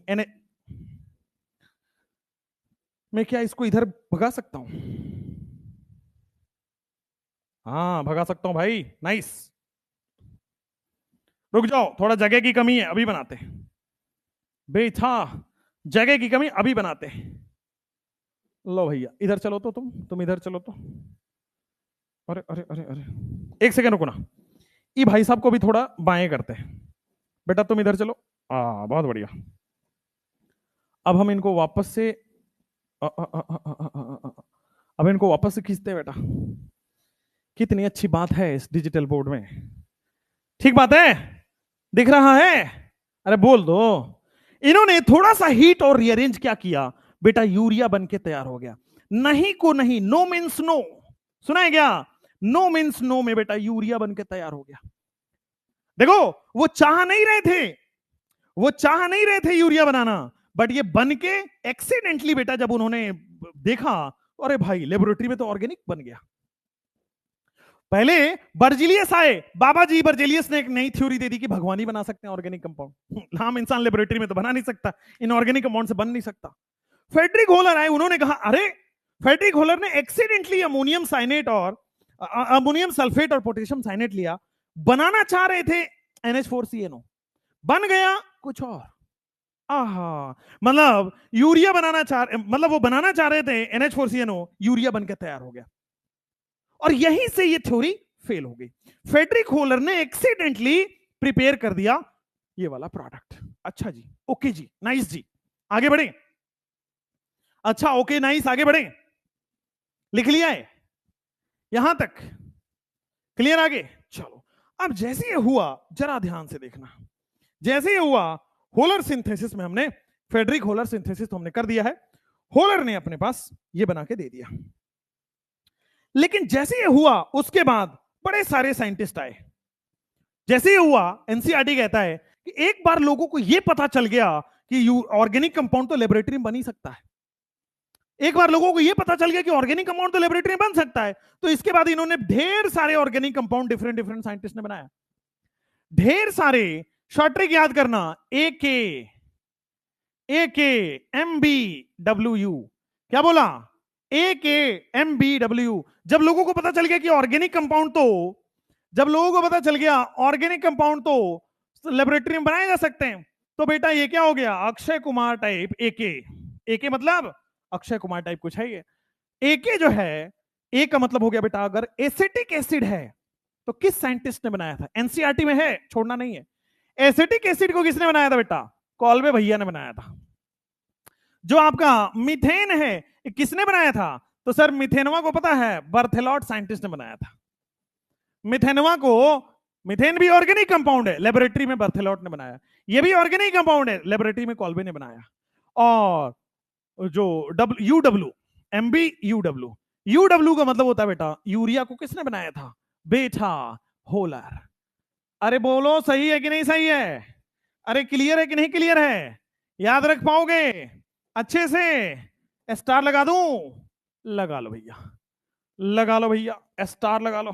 मैं क्या इसको इधर भगा सकता हूं, हाँ भगा सकता हूं भाई, नाइस। रुक जाओ, थोड़ा जगह की कमी है, अभी बनाते हैं बेटा, जगह की कमी अभी बनाते हैं। लो भैया इधर चलो, तो तुम इधर चलो तो, अरे अरे अरे अरे एक सेकंड रुको ना, ये भाई साहब को भी थोड़ा बाएं करते हैं। बेटा तुम इधर चलो, बहुत बढ़िया। अब हम इनको वापस से अब इनको वापस से खींचते हैं बेटा। कितनी अच्छी बात है इस डिजिटल बोर्ड में, ठीक बात है, दिख रहा है, अरे बोल दो। इन्होंने थोड़ा सा हीट और रीअरेंज क्या किया, बेटा यूरिया बन के तैयार हो गया। नहीं को नहीं, नो मीन्स नो, सुना है क्या, नो मीन्स नो में बेटा यूरिया बन के तैयार हो गया। देखो वो चाह नहीं रहे थे, वो चाह नहीं रहे थे यूरिया बनाना, बट ये बन के एक्सीडेंटली बेटा जब उन्होंने देखा, अरे भाई लेबोरेटरी में तो ऑर्गेनिक बन गया। पहले बर्जिलियस आए, बाबा जी बर्जिलियस ने एक नई थ्योरी दे दी कि भगवान ही बना सकते हैं ऑर्गेनिक कंपाउंड, हम इंसान लेबोरेटरी में तो बना नहीं सकता, इनऑर्गेनिक कंपाउंड से बन नहीं सकता। फ्रेडरिक होलर आए, उन्होंने कहा अरे, फ्रेडरिक होलर ने एक्सीडेंटली अमोनियम साइनेट और अमोनियम सल्फेट और पोटेशियम साइनेट लिया, बनाना चाह रहे थे NH4CNO, बन गया कुछ और। आहा, मतलब यूरिया बनाना मतलब वो बनाना चाह रहे थे NH4CNO, यूरिया बनकर तैयार हो गया, और यहीं से ये थ्योरी फेल हो गई। फ्रेडरिक होलर ने एक्सीडेंटली प्रिपेयर कर दिया ये वाला प्रोडक्ट। अच्छा जी, ओके जी, नाइस जी, आगे बढ़े। अच्छा ओके नाइस, आगे बढ़े, लिख लिया है यहां तक, क्लियर, आगे चलो। अब जैसे ये हुआ, जरा ध्यान से देखना, जैसे ये हुआ होलर सिंथेसिस में, हमने फ्रेडरिक होलर सिंथेसिस तो हमने कर दिया है, होलर ने अपने पास ये बना के दे दिया। लेकिन जैसे ये हुआ उसके बाद बड़े सारे साइंटिस्ट आए। जैसे ये हुआ, एनसीईआरटी कहता है कि एक बार लोगों को यह पता चल गया कि ऑर्गेनिक कंपाउंड तो लेबोरेटरी में बन ही सकता है, एक बार लोगों को यह पता चल गया कि ऑर्गेनिक कंपाउंड तो लेबोरेटरी में बन सकता है, तो इसके बाद इन्होंने ढेर सारे organic compound different different scientist ने बनाया, ढेर सारे। शॉर्ट ट्रिक याद करना, AKMBWU, क्या बोला, AKMBW। जब लोगों को पता चल गया कि ऑर्गेनिक कंपाउंड तो, जब लोगों को पता चल गया ऑर्गेनिक कंपाउंड तो लेबोरेटरी में बनाए जा सकते हैं। तो बेटा ये क्या हो गया, अक्षय कुमार टाइप एके। एके मतलब अक्षय कुमार टाइप कुछ है ये। एके जो है, ए का मतलब हो गया बेटा अगर एसिटिक एसिड है तो किस साइंटिस्ट ने बनाया था, एनसीईआरटी में है, छोड़ना नहीं है। एसिटिक एसिड को किसने बनाया था बेटा, कॉल्बे भैया ने बनाया था। जो आपका मीथेन है किसने बनाया था, तो सर मिथेनवा को पता है, बर्थेलॉट साइंटिस्ट ने बनाया था। मिथेनवा को, मिथेन भी ऑर्गेनिक कंपाउंड है, लेबोरेटरी में बर्थेलॉट ने बनाया। ये भी ऑर्गेनिक कंपाउंड है, लेबोरेटरी में कॉल्बे ने बनाया। और जो यूडब्ल्यू, एमबी यूडब्ल्यू, यूडब्ल्यू का मतलब होता है बेटा यूरिया को किसने बनाया था, बेटा होलर। अरे बोलो सही है कि नहीं सही है, अरे क्लियर है कि नहीं क्लियर है, याद रख पाओगे अच्छे से। स्टार लगा दूं, लगा लो भैया, लगा लो भैया, स्टार लगा लो।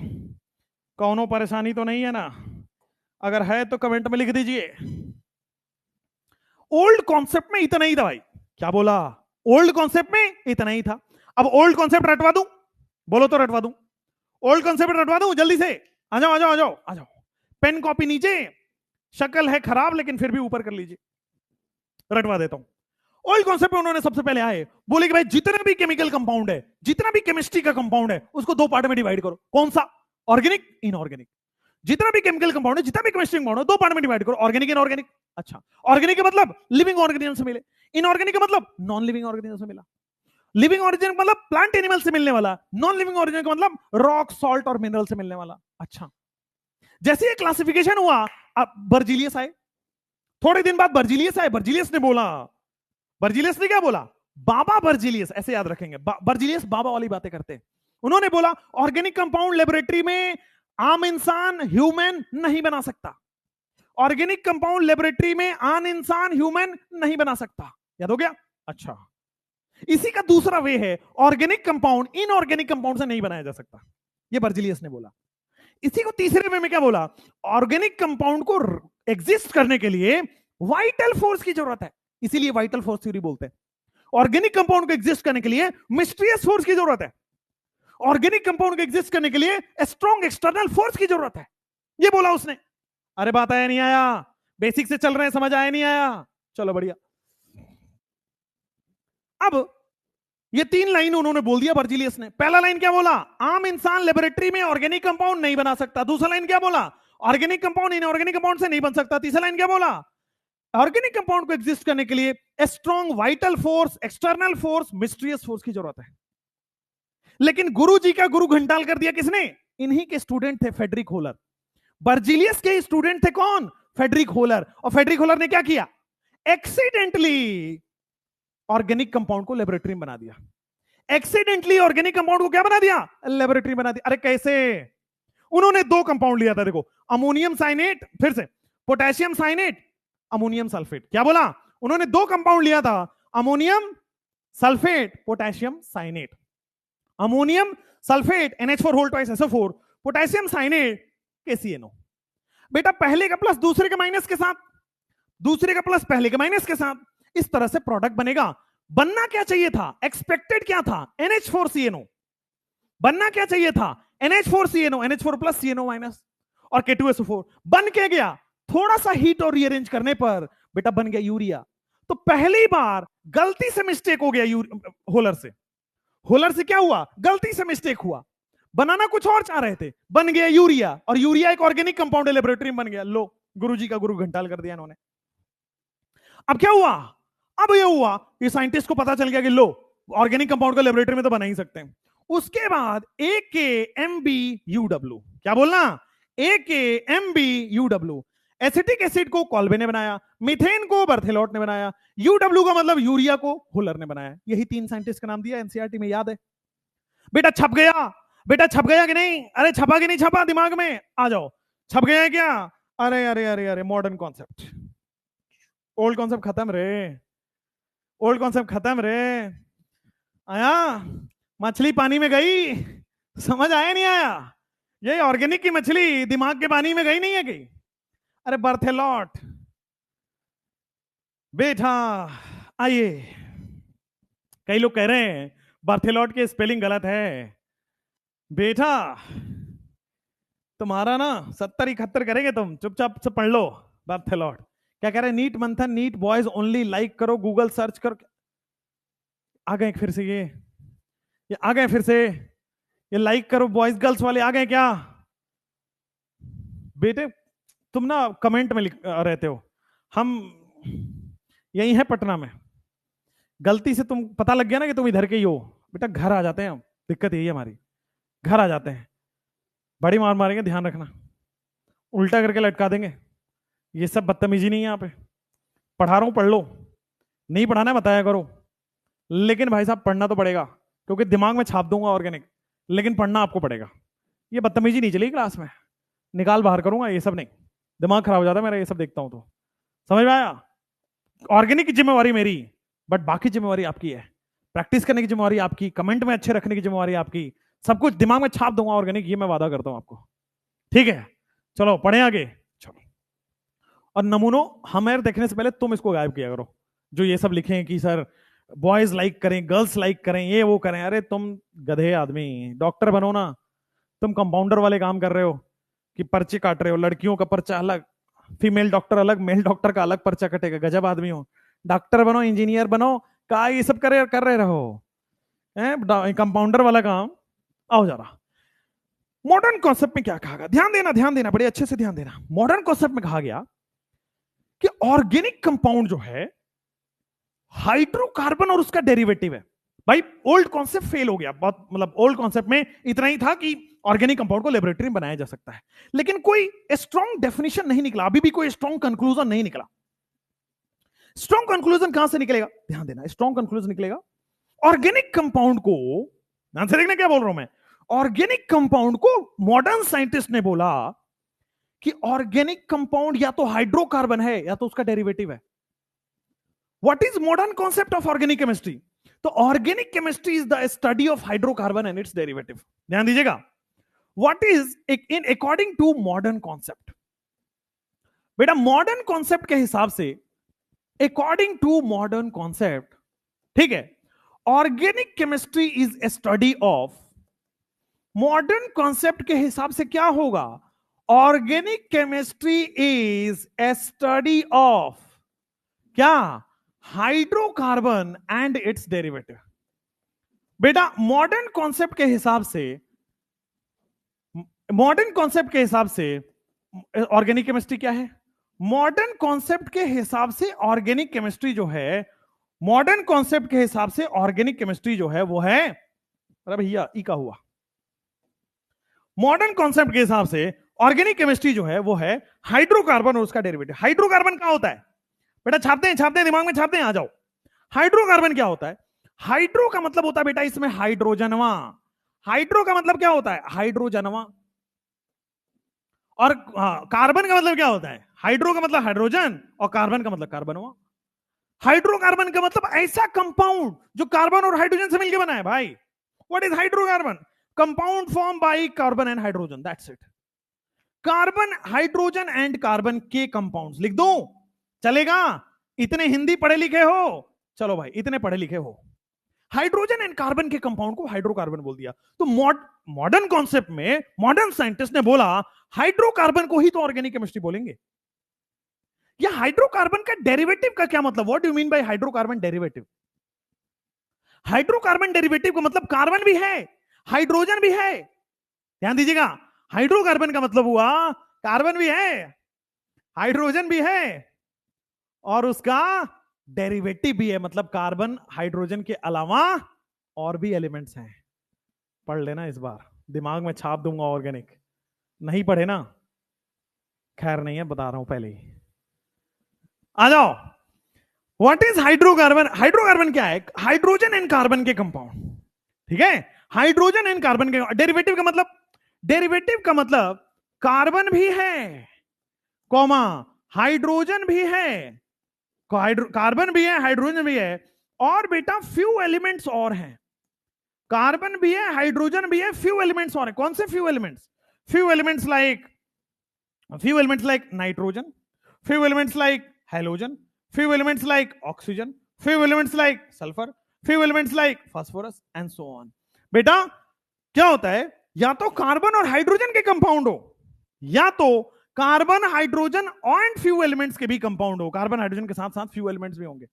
कौनो परेशानी तो नहीं है ना, अगर है तो कमेंट में लिख दीजिए। ओल्ड कॉन्सेप्ट में इतना ही था भाई, क्या बोला, ओल्ड कॉन्सेप्ट में इतना ही था। अब ओल्ड कॉन्सेप्ट रटवा दूं, बोलो तो रटवा दूं, ओल्ड कॉन्सेप्ट रटवा दूं जल्दी से, आ जाओ आ जाओ आ जाओ आ जाओ। पेन कॉपी नीचे, शक्ल है खराब लेकिन फिर भी ऊपर कर लीजिए, रटवा देता हूं। ओल्ड कॉन्सेप्ट में उन्होंने सबसे पहले आए, बोले कि भाई जितना भी केमिकल कंपाउंड है, जितना भी केमिस्ट्री का कंपाउंड है, उसको दो पार्ट में डिवाइड करो। कौन सा, ऑर्गेनिक, इनऑर्गेनिक। जितना भी केमिकल कंपाउंड है, जितना भी केमिस्ट्री कंपाउंड है, दो पार्ट में डिवाइड करो, ऑर्गेनिक, इनऑर्गेनिक। अच्छा, ऑर्गेनिक का मतलब लिविंग ऑर्गेनिज्म से मिले, इनऑर्गेनिक का मतलब नॉन लिविंग ऑर्गेनिज्म से मिला। लिविंग ऑर्गेनिज्म मतलब प्लांट एनिमल से मिलने वाला, नॉन लिविंग ऑर्गेनिज्म का मतलब रॉक, सॉल्ट और मिनरल से मिलने वाला। अच्छा, जैसे ये क्लासिफिकेशन हुआ, अब बर्जीलियस आए, थोड़े दिन बाद बर्जीलियस आए। बर्जीलियस ने बोला, बर्जीलियस ने क्या बोला, बाबा बर्जीलियस, ऐसे याद रखेंगे, बर्जीलियस बाबा वाली बातें करते हैं। उन्होंने बोला ऑर्गेनिक कंपाउंड लेबोरेटरी में आम इंसान ह्यूमन नहीं बना सकता, ऑर्गेनिक कंपाउंड लेबोरेटरी में आम इंसान ह्यूमन नहीं बना सकता। याद हो गया। अच्छा, इसी का दूसरा वे है, ऑर्गेनिक कंपाउंड इनऑर्गेनिक कंपाउंड से नहीं बनाया जा सकता, ये बर्जीलियस ने बोला। इसी को तीसरे वे में क्या बोला, ऑर्गेनिक कंपाउंड को एग्जिस्ट करने के लिए वाइटल फोर्स की जरूरत है, इसीलिए वाइटल फोर्स थ्योरी बोलते हैं। ऑर्गेनिक कंपाउंड को एग्जिस्ट करने के लिए मिस्टीरियस फोर्स की जरूरत है, ऑर्गेनिक कंपाउंड को एग्जिस्ट करने के लिए स्ट्रॉन्ग एक्सटर्नल फोर्स की जरूरत है, ये बोला उसने। अरे बात आया नहीं आया, बेसिक से चल रहे हैं, समझ आया नहीं आया, चलो बढ़िया। अब ये तीन लाइन उन्होंने बोल दिया बर्जीलियस ने। पहला लाइन क्या बोला, आम इंसान लेबोरेटरी में ऑर्गेनिक कंपाउंड नहीं बना सकता। दूसरा लाइन क्या बोला, ऑर्गेनिक कंपाउंड इनऑर्गेनिक कंपाउंड से नहीं बन सकता। तीसरा लाइन क्या बोला, ऑर्गेनिक कंपाउंड को एग्जिस्ट करने के लिए strong vital force, external force, mysterious force की जरूरत है। लेकिन गुरु जी का गुरु घंटाल कर दिया किसने, इन्हीं के स्टूडेंट थे फेडरिक होलर। बर्जीलियस के स्टूडेंट थे कौन, फेडरिक होलर। और फेडरिक होलर ने क्या किया, एक्सीडेंटली ऑर्गेनिक कंपाउंड को लेबोरेटरी में बना दिया। एक्सीडेंटली ऑर्गेनिक कंपाउंड को क्या बना दिया, लेबोरेटरी बना दिया। अरे कैसे, उन्होंने दो कंपाउंड लिया था, देखो, अमोनियम साइनेट, फिर से पोटेशियम साइनेट, अमोनियम सल्फेट। क्या बोला, उन्होंने दो कंपाउंड लिया था, ammonium sulphate, potassium cyanate. Ammonium sulphate NH4 whole twice SO4, potassium cyanate KCNO। बेटा पहले का प्लस दूसरे के माइनस के साथ, दूसरे का प्लस पहले के माइनस के साथ, इस तरह से प्रोडक्ट बनेगा। बनना क्या चाहिए था, एक्सपेक्टेड क्या था, NH4CNO। बनना क्या चाहिए था, NH4CNO, NH4 plus CNO minus और K2SO4। बन के गया, थोड़ा सा हीट और रीअरेंज करने पर बेटा बन गया यूरिया। तो पहली बार गलती से मिस्टेक हो गया होलर से। होलर से क्या हुआ, गलती से मिस्टेक हुआ, बनाना कुछ और चाह रहे थे, बन गया यूरिया। और यूरिया एक ऑर्गेनिक कंपाउंड है, लेबोरेटरी में बन गया। लो, गुरुजी का गुरु घंटाल कर दिया इन्होंने। अब क्या हुआ, अब ये हुआ कि साइंटिस्ट को पता चल गया कि लो, ऑर्गेनिक कंपाउंड को लेबोरेटरी में तो बना ही सकते हैं। उसके बाद AKMBUW, क्या बोलना, AKMBUW। एसिटिक एसिड को कॉल्बे ने बनाया, मीथेन को बर्थेलॉट ने बनाया, यूडब्ल्यू का मतलब यूरिया को होलर ने बनाया। यही तीन साइंटिस्ट का नाम दिया, एनसीईआरटी में याद है। बेटा छप गया, बेटा छप गया कि नहीं, अरे छपा कि नहीं छपा, दिमाग में आ जाओ, छप गया है क्या। अरे अरे अरे अरे, मॉडर्न कॉन्सेप्ट, ओल्ड कॉन्सेप्ट खत्म रे, ओल्ड कॉन्सेप्ट खत्म रे। आया, मछली पानी में गई, समझ आया नहीं आया, ये ऑर्गेनिक की मछली दिमाग के पानी में गई नहीं है गई। अरे बर्थेलॉट बेटा, आइए, कई लोग कह रहे हैं बर्थेलॉट की स्पेलिंग गलत है। बेटा तुम्हारा ना 70 71 करेंगे, तुम चुपचाप से पढ़ लो, बात लॉर्ड क्या कह रहे हैं, नीट मंथन, नीट बॉयज ओनली, लाइक करो, गूगल सर्च करो। आ गए फिर से ये आ गए फिर से, ये लाइक करो बॉयज गर्ल्स वाले आ गए क्या? बेटे तुम ना कमेंट में रहते हो, हम यही है पटना में, गलती से तुम पता लग गया ना कि तुम इधर के ही हो, बेटा घर आ जाते हैं हम, दिक्कत यही है हमारी, घर आ जाते हैं, बड़ी मार मारेंगे, ध्यान रखना, उल्टा करके लटका देंगे। ये सब बदतमीजी नहीं है यहाँ पे, पढ़ा रहा हूं पढ़ लो, नहीं पढ़ाना है बताया करो, लेकिन भाई साहब पढ़ना तो पड़ेगा, क्योंकि दिमाग में छाप दूंगा ऑर्गेनिक, लेकिन पढ़ना आपको पड़ेगा। ये बदतमीजी नहीं चलेगी क्लास में, निकाल बाहर करूंगा, ये सब नहीं, दिमाग खराब हो जाता है मेरा ये सब देखता हूं तो। समझ में आया? ऑर्गेनिक की जिम्मेवारी मेरी, बट बाकी जिम्मेवारी आपकी है, प्रैक्टिस करने की जिम्मेवारी आपकी, कमेंट में अच्छे रखने की जिम्मेवारी आपकी, सब कुछ दिमाग में छाप दूंगा ऑर्गेनिक, ये मैं वादा करता हूं आपको। ठीक है, चलो पढ़े आगे। चलो, और नमूनों हमें देखने से पहले तुम इसको गायब किया करो, जो ये सब लिखे हैं कि सर बॉयज लाइक करें, गर्ल्स लाइक करें, ये वो करें। अरे तुम गधे आदमी, डॉक्टर बनो ना, तुम कंपाउंडर वाले काम कर रहे हो कि पर्चे काट रहे हो, लड़कियों का पर्चा अलग, फीमेल डॉक्टर अलग, मेल डॉक्टर का अलग पर्चा कटेगा, गजब आदमी हो। डॉक्टर बनो, इंजीनियर बनो, का ये सब कर रहे रहो, कंपाउंडर वाला काम। आओ जरा, मॉडर्न कॉन्सेप्ट में क्या कहा गया, ध्यान देना बड़े अच्छे से ध्यान देना। मॉडर्न कॉन्सेप्ट में कहा गया कि ऑर्गेनिक कंपाउंड जो है हाइड्रोकार्बन और उसका डेरिवेटिव है। भाई ओल्ड कॉन्सेप्ट फेल हो गया बहुत, मतलब ओल्ड कॉन्सेप्ट में इतना ही था कि ऑर्गेनिक कंपाउंड को लेबोरेटरी में बनाया जा सकता है, लेकिन कोई स्ट्रॉन्ग डेफिनेशन नहीं निकला, अभी भी कोई स्ट्रॉन्ग कंक्लूजन नहीं निकला। स्ट्रॉन्ग कंक्लूजन कहां से निकलेगा, ध्यान देना, स्ट्रॉन्ग कंक्लूजन निकलेगा ऑर्गेनिक कंपाउंड को, ध्यान से देखना क्या बोल रहा हूं मैं, ऑर्गेनिक कंपाउंड को मॉडर्न साइंटिस्ट ने बोला कि ऑर्गेनिक कंपाउंड या तो हाइड्रोकार्बन है या तो उसका डेरिवेटिव है। What is modern concept of organic chemistry? तो organic chemistry is the study of hydrocarbon and its derivative. ध्यान दीजिएगा, what is in according to modern concept, बेटा मॉडर्न कॉन्सेप्ट के हिसाब से, अकॉर्डिंग टू मॉडर्न कॉन्सेप्ट, ठीक है, organic chemistry is a study of, modern concept के हिसाब से क्या होगा, organic chemistry is a study of क्या, हाइड्रोकार्बन एंड इट्स डेरिवेटिव। बेटा मॉडर्न कॉन्सेप्ट के हिसाब से, मॉडर्न कॉन्सेप्ट के हिसाब से ऑर्गेनिक केमिस्ट्री क्या है, मॉडर्न कॉन्सेप्ट के हिसाब से ऑर्गेनिक केमिस्ट्री जो है, मॉडर्न कॉन्सेप्ट के हिसाब से ऑर्गेनिक केमिस्ट्री जो है वो है, अरे भैया ई का हुआ, मॉडर्न कॉन्सेप्ट के हिसाब से ऑर्गेनिक केमिस्ट्री जो है वो है हाइड्रोकार्बन और उसका डेरिवेटिव। हाइड्रोकार्बन क्या होता है बेटा, छापते हैं दिमाग में छापते हैं, आ जाओ। हाइड्रोकार्बन क्या होता है, हाइड्रो का मतलब होता है बेटा इसमें हाइड्रोजनवा, हाइड्रो का मतलब क्या होता है, हाइड्रोजनवा, और कार्बन का मतलब क्या होता है, हाइड्रो का मतलब हाइड्रोजन और कार्बन का मतलब कार्बनवा। हाइड्रोकार्बन का मतलब ऐसा कंपाउंड जो कार्बन और हाइड्रोजन से मिलकर बना है भाई। What is hydrocarbon, compound form by carbon and hydrogen, that's it. Carbon, hydrogen and carbon के कंपाउंड्स लिख दो, चलेगा? इतने हिंदी पढ़े लिखे हो, चलो भाई इतने पढ़े लिखे हो, हाइड्रोजन एंड कार्बन के कंपाउंड को हाइड्रोकार्बन बोल दिया। तो मॉडर्न कॉन्सेप्ट में मॉडर्न साइंटिस्ट ने बोला हाइड्रोकार्बन को ही तो ऑर्गेनिक केमिस्ट्री बोलेंगे। या हाइड्रोकार्बन का डेरिवेटिव का क्या मतलब, what do you mean by hydrocarbon derivative? Hydrocarbon derivative का मतलब कार्बन भी है, हाइड्रोजन भी है। ध्यान दीजिएगा, हाइड्रोकार्बन का मतलब हुआ कार्बन भी है, हाइड्रोजन भी है और उसका डेरिवेटिव भी है, मतलब कार्बन हाइड्रोजन के अलावा और भी एलिमेंट्स हैं। पढ़ लेना इस बार, दिमाग में छाप दूंगा ऑर्गेनिक, नहीं पढ़े ना खैर नहीं है, बता रहा हूं पहले ही। आ जाओ, व्हाट इज हाइड्रोकार्बन? हाइड्रोकार्बन क्या है, हाइड्रोजन एंड कार्बन के कंपाउंड, ठीक है, हाइड्रोजन एंड कार्बन के। डेरिवेटिव का मतलब, डेरिवेटिव का मतलब कार्बन भी है कॉमा हाइड्रोजन भी है, कार्बन भी है हाइड्रोजन भी है, और बेटा फ्यू एलिमेंट्स और हैं, कार्बन भी है हाइड्रोजन भी है, फ्यू एलिमेंट्स और हैं। कौन से few elements? Few elements like nitrogen, few elements like halogen, few elements like oxygen, few elements like sulfur, few elements like phosphorus and so on। बेटा क्या होता है, या तो कार्बन और हाइड्रोजन के कंपाउंड हो, या तो कार्बन हाइड्रोजन और फ्यू एलिमेंट्स के भी कंपाउंड हो, कार्बन हाइड्रोजन के साथ साथ फ्यू एलिमेंट्स भी होंगे।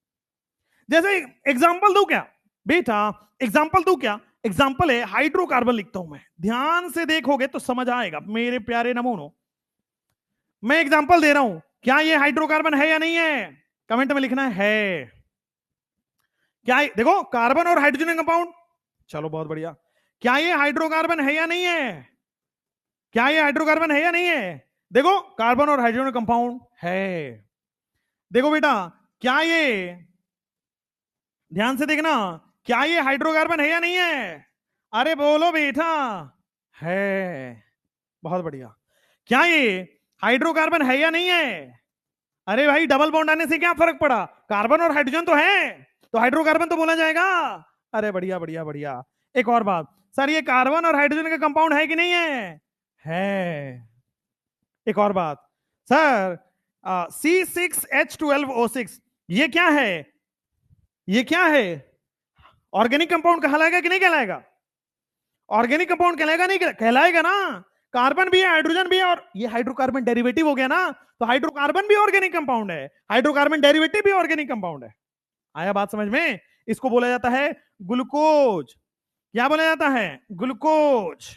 जैसे एग्जांपल दूं क्या बेटा, एग्जांपल दूं क्या, एग्जांपल है हाइड्रोकार्बन लिखता हूं मैं, ध्यान से देखोगे तो समझ आएगा मेरे प्यारे नमूनों। मैं एग्जांपल दे रहा हूं, क्या ये हाइड्रोकार्बन है या नहीं है, कमेंट में लिखना है। क्या देखो कार्बन और हाइड्रोजन कंपाउंड, चलो बहुत बढ़िया। क्या ये हाइड्रोकार्बन है या नहीं है, क्या ये हाइड्रोकार्बन है या नहीं है, देखो कार्बन और हाइड्रोजन कंपाउंड है। देखो बेटा क्या ये, ध्यान से देखना, क्या ये हाइड्रोकार्बन है या नहीं है, अरे बोलो बेटा, है, बहुत बढ़िया। क्या ये हाइड्रोकार्बन है या नहीं है, अरे भाई डबल बॉन्ड आने से क्या फर्क पड़ा, कार्बन और हाइड्रोजन तो है, तो हाइड्रोकार्बन तो बोला जाएगा। अरे बढ़िया बढ़िया बढ़िया। एक और बात, सर ये कार्बन और हाइड्रोजन का कंपाउंड है कि नहीं है। एक और बात, सर C6H12O6 ये क्या है, ये क्या है, ऑर्गेनिक कंपाउंड कहलाएगा कि नहीं कहलाएगा, ऑर्गेनिक कंपाउंड कहलाएगा नहीं कहलाएगा ना, कार्बन भी है हाइड्रोजन भी है, और ये हाइड्रोकार्बन डेरिवेटिव हो गया ना, तो हाइड्रोकार्बन भी ऑर्गेनिक कंपाउंड है, हाइड्रोकार्बन डेरिवेटिव भी ऑर्गेनिक कंपाउंड है। आया बात समझ में, इसको बोला जाता है ग्लूकोज। क्या बोला जाता है, ग्लूकोज।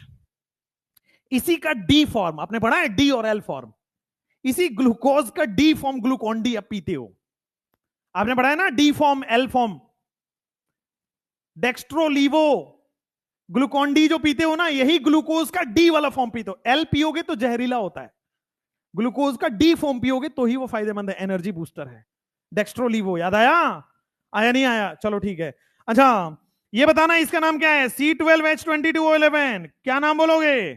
इसी का डी फॉर्म आपने पढ़ा है, डी और एल फॉर्म, इसी ग्लूकोज का डी फॉर्म ग्लूकोन डी आप पीते हो, आपने पढ़ा है ना, D form L form, dextrolevo Glucon D जो पीते हो ना, यही ग्लूकोज का डी वाला फॉर्म पीते हो। एल पियोगे तो जहरीला होता है, ग्लूकोज का डी फॉर्म पियोगे तो ही वो फायदेमंद है, एनर्जी बूस्टर है। डेक्स्ट्रोलीवो याद आया, आया नहीं आया, चलो ठीक है। अच्छा ये बताना इसका नाम क्या है, C12H22O11, क्या नाम बोलोगे,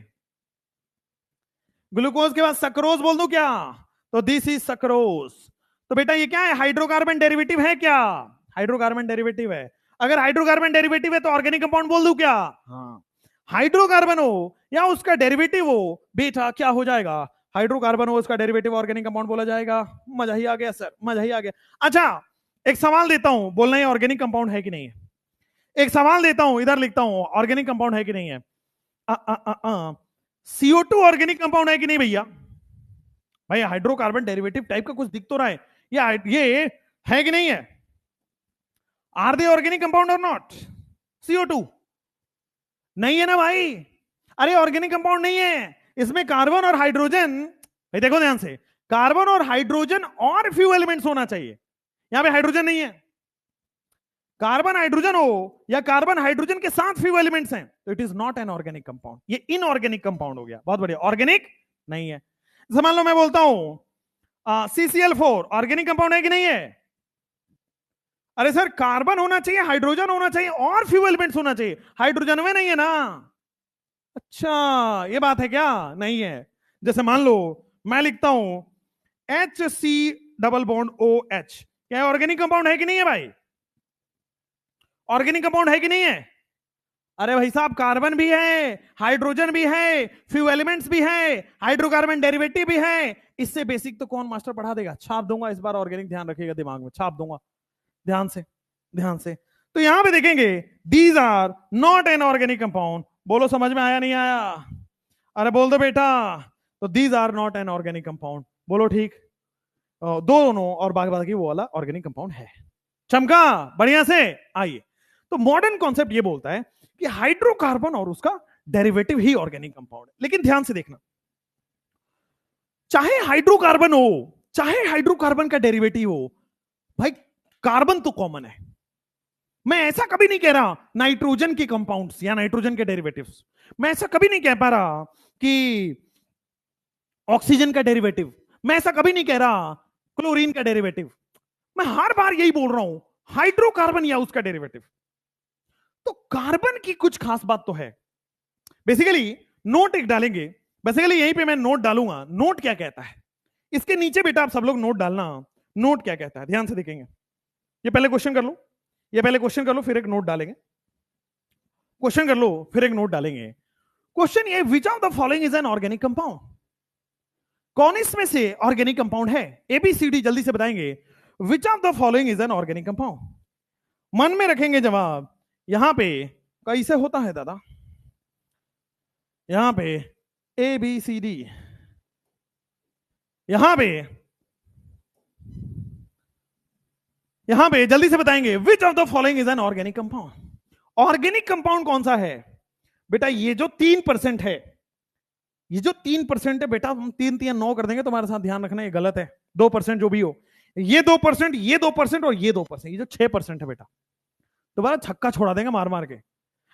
ग्लूकोज के बाद सक्रोज बोल दो क्या, तो दिस इज सक्रोज। तो बेटा ये क्या है, हाइड्रोकार्बन डेरिवेटिव है क्या, हाइड्रोकार्बन डेरिवेटिव है। अगर हाइड्रोकार्बन डेरिवेटिव है तो ऑर्गेनिक कंपाउंड बोल दूं क्या, हाँ। हाइड्रोकार्बन हो या उसका डेरिवेटिव हो बेटा क्या हो जाएगा, हाइड्रोकार्बन हो उसका डेरिवेटिव ऑर्गेनिक कंपाउंड बोला जाएगा। मजा ही आ गया सर, मजा ही आ गया। अच्छा एक सवाल देता हूं, बोलना है ऑर्गेनिक कंपाउंड है कि नहीं है, एक सवाल देता हूं, इधर लिखता हूं, ऑर्गेनिक कंपाउंड है कि नहीं है। CO2 ऑर्गेनिक कंपाउंड है कि नहीं भैया, भाई हाइड्रोकार्बन डेरिवेटिव टाइप का कुछ दिख तो रहा है, ये है कि नहीं है, आर दे ऑर्गेनिक कंपाउंड और नॉट, CO2 नहीं है ना भाई, अरे ऑर्गेनिक कंपाउंड नहीं है, इसमें कार्बन और हाइड्रोजन, भाई देखो ध्यान से, कार्बन और हाइड्रोजन और फ्यू एलिमेंट्स होना चाहिए, यहां पे हाइड्रोजन नहीं है, कार्बन हाइड्रोजन हो या कार्बन हाइड्रोजन के साथ फ्यू एलिमेंट्स हैं तो it is not an organic compound, ये इनऑर्गेनिक कंपाउंड हो गया। बहुत बढ़िया, ऑर्गेनिक नहीं है। मान लो मैं बोलता हूं CCl4 ऑर्गेनिक कंपाउंड है कि नहीं है, अरे सर कार्बन होना चाहिए, हाइड्रोजन होना चाहिए और फ्यू एलिमेंट्स होना चाहिए, हाइड्रोजन में नहीं है ना, अच्छा ये बात है क्या, नहीं है। जैसे मान लो मैं लिखता हूं HC डबल बॉन्ड OH, क्या ऑर्गेनिक कंपाउंड है कि नहीं है भाई, ऑर्गेनिक कंपाउंड है कि नहीं है, अरे भाई साहब कार्बन भी है, हाइड्रोजन भी है, फ्यू एलिमेंट्स भी है, हाइड्रोकार्बन डेरिवेटिव भी है, इससे बेसिक तो कौन मास्टर पढ़ा देगा, छाप दूंगा इस बार ऑर्गेनिक, ध्यान रखिएगा दिमाग में, छाप दूंगा ध्यान से, ध्यान से। तो यहां पे देखेंगे these are not an organic compound, बोलो समझ में आया नहीं आया, अरे बोल दो बेटा, तो these are not an organic compound, बोलो ठीक, दोनों और बाकी वो वाला ऑर्गेनिक कंपाउंड है। चमका बढ़िया से, आइए। तो मॉडर्न कॉन्सेप्ट ये बोलता है कि हाइड्रोकार्बन और उसका डेरिवेटिव ही ऑर्गेनिक कंपाउंड है, लेकिन ध्यान से देखना, चाहे हाइड्रोकार्बन हो चाहे हाइड्रोकार्बन का डेरिवेटिव हो, भाई कार्बन तो कॉमन है, मैं ऐसा कभी नहीं कह रहा नाइट्रोजन के कंपाउंड्स या नाइट्रोजन के डेरिवेटिव्स, मैं ऐसा कभी नहीं कह पा रहा कि ऑक्सीजन का डेरिवेटिव, मैं ऐसा कभी नहीं कह रहा क्लोरीन का डेरिवेटिव, मैं हर बार यही बोल रहा हूं हाइड्रोकार्बन या उसका डेरिवेटिव। तो कार्बन की कुछ खास बात तो है, बेसिकली नोट एक डालेंगे, बेसिकली यहीं पे मैं नोट डालूंगा, नोट क्या कहता है इसके नीचे बेटा आप सब लोग नोट डालना, नोट क्या कहता है ध्यान से देखेंगे। ये पहले क्वेश्चन कर लो, ये पहले क्वेश्चन कर लो फिर एक नोट डालेंगे, क्वेश्चन कर लो फिर एक नोट डालेंगे। क्वेश्चन ये, which of the following is an organic compound, कौन इसमें से ऑर्गेनिक कंपाउंड है, ABCD जल्दी से बताएंगे, which of the following is an organic compound, मन में रखेंगे जवाब। यहां पे कैसे होता है दादा, यहां पे ABCD यहां पे जल्दी से बताएंगे, which of the following is an organic compound. Organic compound कौन सा है बेटा? ये जो 3% है, ये जो 3% है बेटा, हम 3 3 9 कर देंगे, तुम्हारे साथ ध्यान रखना ये गलत है। 2% जो भी हो, ये 2%, ये 2% और ये 2%, ये जो 6% है बेटा, दोबारा छक्का छोड़ा देंगे मार मार के।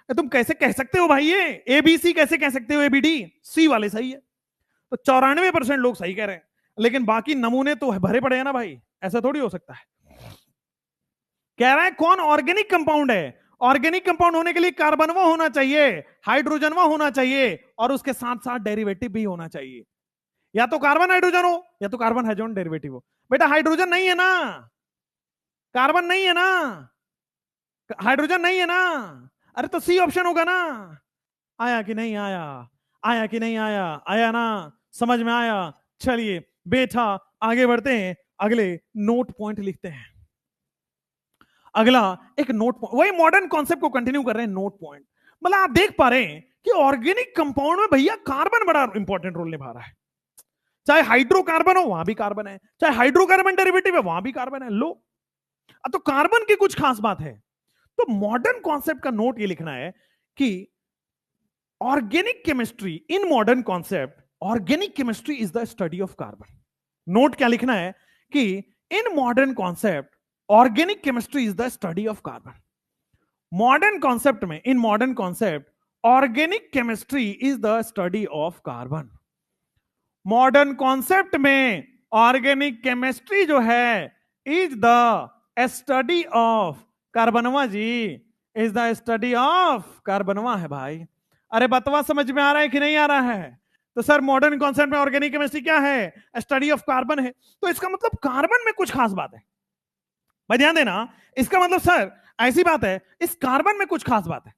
तुम कैसे कह सकते हो भाई, ये एबीसी कैसे कह सकते हो? एबीडी सी वाले सही है, तो 94% लोग सही कह रहे हैं, लेकिन बाकी नमूने तो भरे पड़े हैं ना भाई, ऐसा थोड़ी हो सकता है। कह रहा है कौन ऑर्गेनिक कंपाउंड है? ऑर्गेनिक कंपाउंड होने के लिए कार्बन वो होना चाहिए, हाइड्रोजन वो होना चाहिए, और उसके साथ साथ डेरिवेटिव भी होना चाहिए। या तो कार्बन हाइड्रोजन हो, या तो कार्बन हाइड्रोजन डेरिवेटिव हो। बेटा हाइड्रोजन नहीं है ना, कार्बन नहीं है ना, हाइड्रोजन नहीं है ना, अरे तो सी ऑप्शन होगा ना। आया कि नहीं आया? आया कि नहीं आया? आया ना? समझ में आया? चलिए बेटा आगे बढ़ते हैं, अगले नोट पॉइंट लिखते हैं। अगला एक नोट पॉइंट, वही मॉडर्न कॉन्सेप्ट को कंटिन्यू कर रहे हैं, नोट पॉइंट। मतलब आप देख पा रहे हैं कि ऑर्गेनिक कंपाउंड में भैया कार्बन बड़ा इंपॉर्टेंट रोल निभा रहा है। चाहे हाइड्रोकार्बन हो वहां भी कार्बन है, चाहे हाइड्रोकार्बन डेरिवेटिव है वहां भी कार्बन है। लो, तो कार्बन की कुछ खास बात है। तो मॉडर्न कॉन्सेप्ट का नोट ये लिखना है कि organic chemistry, in modern concept organic chemistry is the study of carbon. Note क्या लिखना है कि in modern concept organic chemistry is the study of carbon. Modern concept में, in modern concept organic chemistry is the study of carbon. Modern concept में organic chemistry जो है is the study of कार्बनवा जी, इज द स्टडी ऑफ कार्बनवा है भाई। अरे बतवा समझ में आ रहा है कि नहीं आ रहा है? तो सर मॉडर्न कॉन्सेप्ट में ऑर्गेनिक केमिस्ट्री क्या है? स्टडी ऑफ कार्बन है। तो इसका मतलब कार्बन में कुछ खास बात है भाई, ध्यान देना। इसका मतलब सर ऐसी बात है, इस कार्बन में कुछ खास बात है।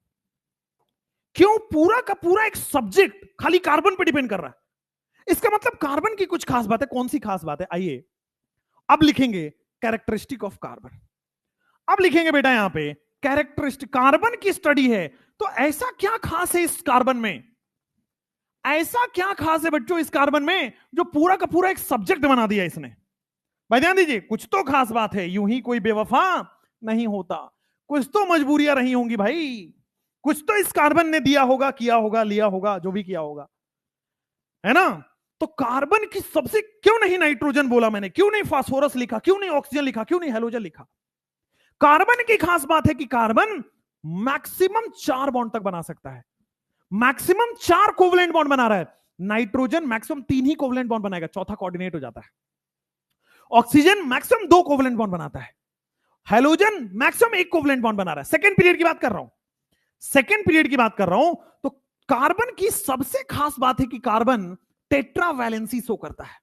क्यों? पूरा का पूरा एक सब्जेक्ट खाली कार्बन पर डिपेंड कर रहा है, इसका मतलब कार्बन की कुछ खास बात है। कौन सी खास बात है? आइए अब लिखेंगे कैरेक्टरिस्टिक ऑफ कार्बन। अब लिखेंगे बेटा यहां पे कैरेक्टरिस्टिक, कार्बन की स्टडी है, तो ऐसा क्या खास है इस कार्बन में? ऐसा क्या खास है बच्चों इस कार्बन में जो पूरा का पूरा एक सब्जेक्ट बना दिया इसने? भाई ध्यान दीजिए, कुछ तो खास बात है, यूं ही कोई बेवफा नहीं होता, कुछ तो मजबूरियां रही होंगी भाई, कुछ तो इस कार्बन ने दिया होगा, किया होगा, लिया होगा, जो भी किया होगा, है ना? तो कार्बन की सबसे, क्यों नहीं नाइट्रोजन बोला मैंने, क्यों नहीं फास्फोरस लिखा, क्यों नहीं ऑक्सीजन लिखा, क्यों नहीं हेलोजन लिखा? कार्बन की खास बात है कि कार्बन मैक्सिमम 4 बॉन्ड तक बना सकता है, मैक्सिमम 4 कोवलेंट बॉन्ड बना रहा है। नाइट्रोजन मैक्सिमम 3 ही कोवलेंट बॉन्ड बनाएगा, चौथा कोऑर्डिनेट हो जाता है। ऑक्सीजन मैक्सिमम 2 कोवलेंट बॉन्ड बनाता है। हेलोजन मैक्सिमम 1 कोवलेंट बॉन्ड बना रहा है। सेकेंड पीरियड की बात कर रहा हूं, सेकेंड पीरियड की बात कर रहा हूं। तो कार्बन की सबसे खास बात है कि कार्बन टेट्रावैलेंसी शो करता है।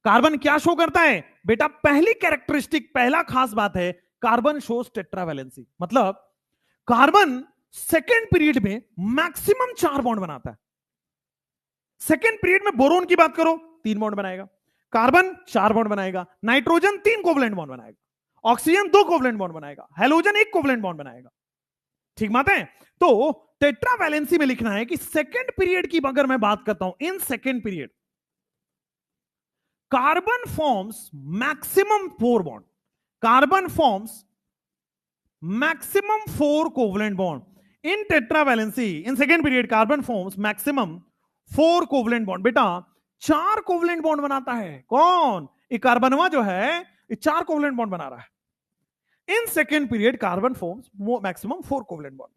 कार्बन क्या शो करता है बेटा? पहली कैरेक्टरिस्टिक, पहला खास बात है कार्बन शोज टेट्रावैलेंसी। मतलब कार्बन सेकेंड पीरियड में मैक्सिमम 4 बॉन्ड बनाता है। सेकेंड पीरियड में बोरोन की बात करो 3 बॉन्ड बनाएगा, कार्बन 4 बॉन्ड बनाएगा, नाइट्रोजन 3 कोवलेंट बॉन्ड बनाएगा, ऑक्सीजन 2 कोवलेंट बॉन्ड बनाएगा, हेलोजन 1 कोवलेंट बॉन्ड बनाएगा। ठीक बात है? तो टेट्रावैलेंसी में लिखना है कि सेकेंड पीरियड की अगर मैं बात करता हूं, in second period carbon forms maximum 4 bond, carbon forms maximum 4 covalent bond in tetravalency. In second period carbon forms maximum 4 covalent bond. बेटा 4 कोवलेंट बॉन्ड बनाता है कौन? ये कार्बनवा जो है ये 4 कोवलेंट बॉन्ड बना रहा है। In second period carbon forms maximum 4 covalent bond.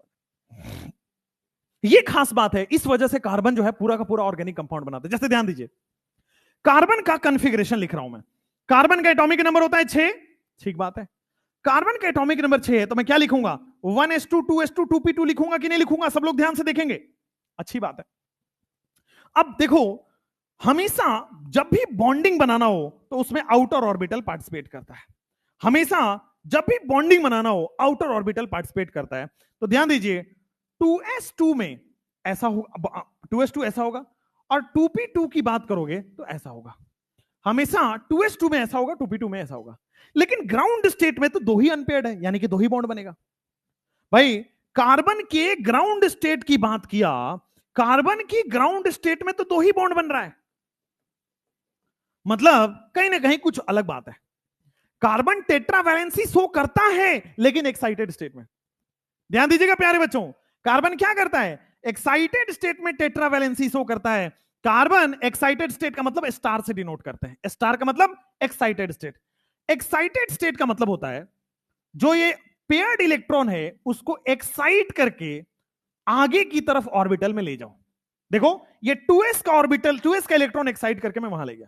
ये खास बात है, इस वजह से कार्बन जो है पूरा का पूरा ऑर्गेनिक कंपाउंड बनाता है। जैसे ध्यान दीजिए, कार्बन का कॉन्फ़िगरेशन लिख रहा हूं मैं। कार्बन का एटॉमिक नंबर होता है 6, ठीक बात है। कार्बन का एटॉमिक नंबर 6 है, तो मैं क्या लिखूंगा? 1s2 2s2 2p2 लिखूंगा कि नहीं लिखूंगा? सब लोग ध्यान से देखेंगे, अच्छी बात है। अब देखो, हमेशा जब भी बॉन्डिंग बनाना हो तो उसमें आउटर ऑर्बिटल पार्टिसिपेट करता है। हमेशा जब भी बॉन्डिंग बनाना हो आउटर ऑर्बिटल पार्टिसिपेट करता है। तो ध्यान दीजिए 2s2 में ऐसा होगा, 2s2 ऐसा होगा, और 2p2 की बात करोगे तो ऐसा होगा। हमेशा 2s2 में ऐसा होगा, 2p2 में ऐसा होगा। लेकिन ग्राउंड स्टेट में तो 2 ही अनपेयर्ड है, यानी कि 2 ही बॉन्ड बनेगा। भाई कार्बन के ग्राउंड स्टेट की बात किया, कार्बन की ग्राउंड स्टेट में तो 2 ही बॉन्ड बन रहा है। मतलब कहीं ना कहीं कुछ अलग बात है। कार्बन टेट्रावैलेंसी शो करता है लेकिन एक्साइटेड स्टेट में। ध्यान दीजिएगा प्यारे बच्चों, कार्बन क्या करता है? एक्साइटेड स्टेट में टेट्रावैलेंसी शो करता है। कार्बन एक्साइटेड स्टेट का मतलब स्टार से डिनोट करते हैं। स्टार का मतलब एक्साइटेड स्टेट। एक्साइटेड स्टेट का मतलब होता है जो ये पेयर्ड इलेक्ट्रॉन है उसको एक्साइट करके आगे की तरफ ऑर्बिटल में ले जाओ। देखो ये 2s का ऑर्बिटल, 2s का इलेक्ट्रॉन एक्साइट करके मैं वहां ले गया।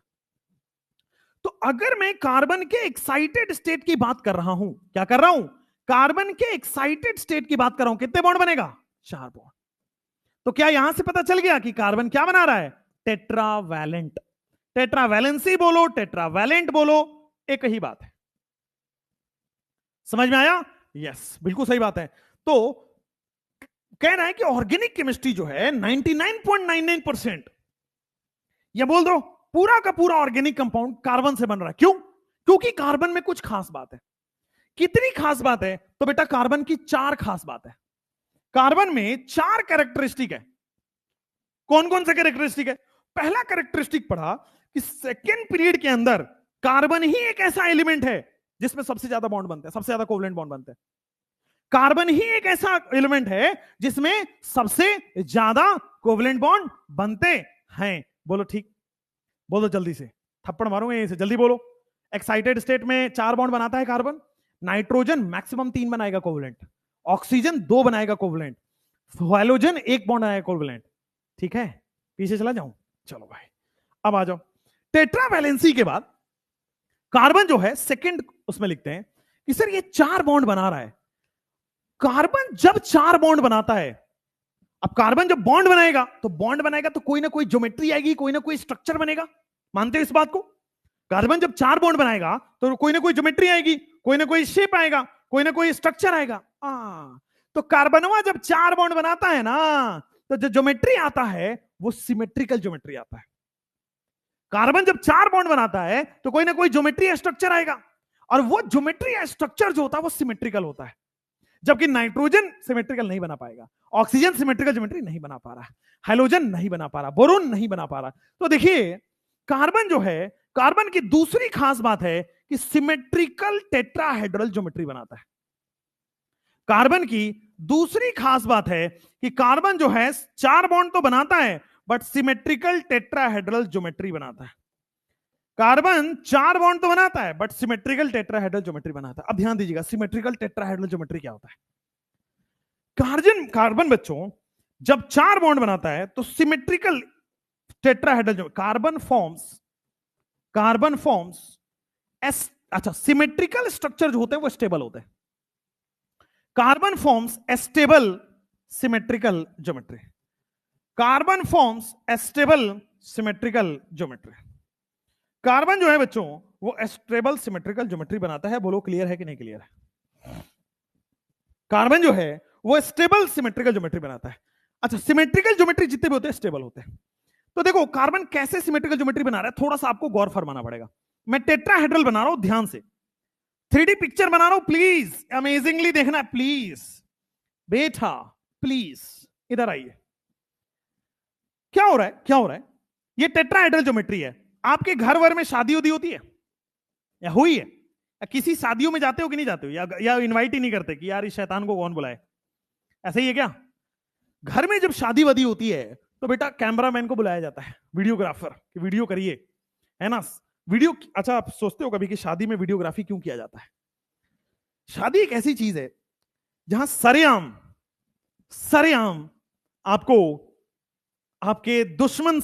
तो अगर मैं कार्बन के एक्साइटेड स्टेट की बात कर रहा हूं, क्या कर रहा हूं? कार्बन के एक्साइटेड स्टेट की बात कर रहा हूं, कितने बॉन्ड बनेगा? 4 बॉन्ड। तो क्या यहां से पता चल गया कि कार्बन क्या बना रहा है? टेट्रावैलेंट। टेट्रावैलेंसी बोलो, टेट्रावैलेंट बोलो, एक ही बात है। समझ में आया? यस, बिल्कुल सही बात है। तो कह रहा है कि ऑर्गेनिक केमिस्ट्री जो है 99.99%, या बोल दो पूरा का पूरा ऑर्गेनिक कंपाउंड कार्बन से बन रहा है। क्यों? क्योंकि कार्बन में कुछ खास बात है। कितनी खास बात है? तो बेटा कार्बन की 4 खास बात है। कार्बन में 4 कैरेक्टरिस्टिक है। कौन कौन से कैरेक्टरिस्टिक है? पहला कैरेक्टरिस्टिक पढ़ा कि सेकेंड पीरियड के अंदर कार्बन ही एक ऐसा एलिमेंट है जिसमें सबसे ज्यादा बॉन्ड बनते हैं, सबसे ज्यादा कोवलेंट बॉन्ड बनते हैं। कार्बन ही एक ऐसा एलिमेंट है जिसमें सबसे ज्यादा कोवलेंट बॉन्ड बनते हैं। बोलो ठीक, बोलो जल्दी से, थप्पड़ मारूंगा यहीं से, जल्दी बोलो। एक्साइटेड स्टेट में 4 बॉन्ड बनाता है कार्बन। नाइट्रोजन मैक्सिमम 3 बनाएगा कोवलेंट, ऑक्सीजन 2 बनाएगा कोवलेंट, हाइड्रोजन 1 बॉन्ड बनाएगा कोवलेंट। ठीक है, पीछे चला जाऊं? चलो भाई, अब आ जाओ। टेट्रावैलेंसी के बाद कार्बन जो है सेकंड उसमें लिखते हैं कि सर ये 4 बॉन्ड बना रहा है। कार्बन जब 4 बॉन्ड बनाता है, अब कार्बन जब बॉन्ड बनाएगा तो कोई ना कोई ज्योमेट्री आएगी, कोई ना कोई स्ट्रक्चर बनेगा। मानते हो इस बात को? कार्बन जब 4 बॉन्ड बनाएगा तो कोई ना कोई ज्योमेट्री आएगी, कोई ना कोई शेप आएगा, कोई ना कोई स्ट्रक्चर आएगा। तो कार्बनवा जब 4 बॉन्ड बनाता है ना, तो जो ज्योमेट्री आता है वो सिमेट्रिकल ज्योमेट्री आता है। कार्बन जब 4 बॉन्ड बनाता है तो कोई ना कोई ज्योमेट्री या स्ट्रक्चर आएगा, और वो ज्योमेट्री या स्ट्रक्चर जो होता है वो सिमेट्रिकल होता है। जबकि नाइट्रोजन सिमेट्रिकल नहीं बना पाएगा, ऑक्सीजन सिमेट्रिकल ज्योमेट्री नहीं बना पा रहा, हाइड्रोजन नहीं बना पा रहा, बोरोन नहीं बना पा रहा। तो देखिए कार्बन जो है, कार्बन की दूसरी खास बात है कि सिमेट्रिकल टेट्राहेड्रल ज्योमेट्री बनाता है। कार्बन की दूसरी खास बात है कि कार्बन जो है 4 बॉन्ड तो बनाता है बट सिमेट्रिकल टेट्राहेड्रल ज्योमेट्री बनाता है। कार्बन 4 बॉन्ड तो बनाता है बट सिमेट्रिकल टेट्राहेड्रल ज्योमेट्री बनाता है। अब ध्यान दीजिएगा, सिमेट्रिकल टेट्राहेड्रल ज्योमेट्री क्या होता है? कार्बन बच्चों जब 4 बॉन्ड बनाता है तो सिमेट्रिकल टेट्राहेड्रल कार्बन फॉर्म्स अच्छा, सिमेट्रिकल स्ट्रक्चर जो होते हैं वो स्टेबल होते हैं। Carbon forms stable symmetrical geometry. Carbon forms stable symmetrical geometry. Carbon जो है बच्चों वो स्टेबल सिमेट्रिकल ज्योमेट्री बनाता है। बोलो क्लियर है कि नहीं क्लियर है? कार्बन जो है वो स्टेबल सिमेट्रिकल ज्योमेट्री बनाता है। अच्छा, सिमेट्रिकल ज्योमेट्री जितने भी होते हैं स्टेबल होते हैं। तो देखो कार्बन कैसे सिमेट्रिकल ज्योमेट्री बना रहा है, थोड़ा सा आपको गौर फरमाना पड़ेगा। मैं टेट्राहेड्रल बना रहा हूं, ध्यान से 3D पिक्चर बना रहा हूं, प्लीज अमेजिंगली देखना, प्लीज बेटा प्लीज इधर आइए। क्या हो रहा है, क्या हो रहा है? ये टेट्राहेड्रल ज्योमेट्री है। आपके घर वर में शादी उदी होती है या हुई है? या किसी शादियों में जाते हो कि नहीं जाते हो, या इनवाइट ही नहीं करते कि यार इस शैतान को कौन बुलाए? ऐसा ही है क्या? घर में जब शादी वादी होती है तो बेटा कैमरामैन को बुलाया जाता है, वीडियोग्राफर कि वीडियो करिए, है ना? वीडियो। अच्छा, आप सोचते हो कभी कि शादी में वीडियोग्राफी क्यों किया जाता है? शादी एक ऐसी चीज है जहां सरेआम आपको आपके दुश्मन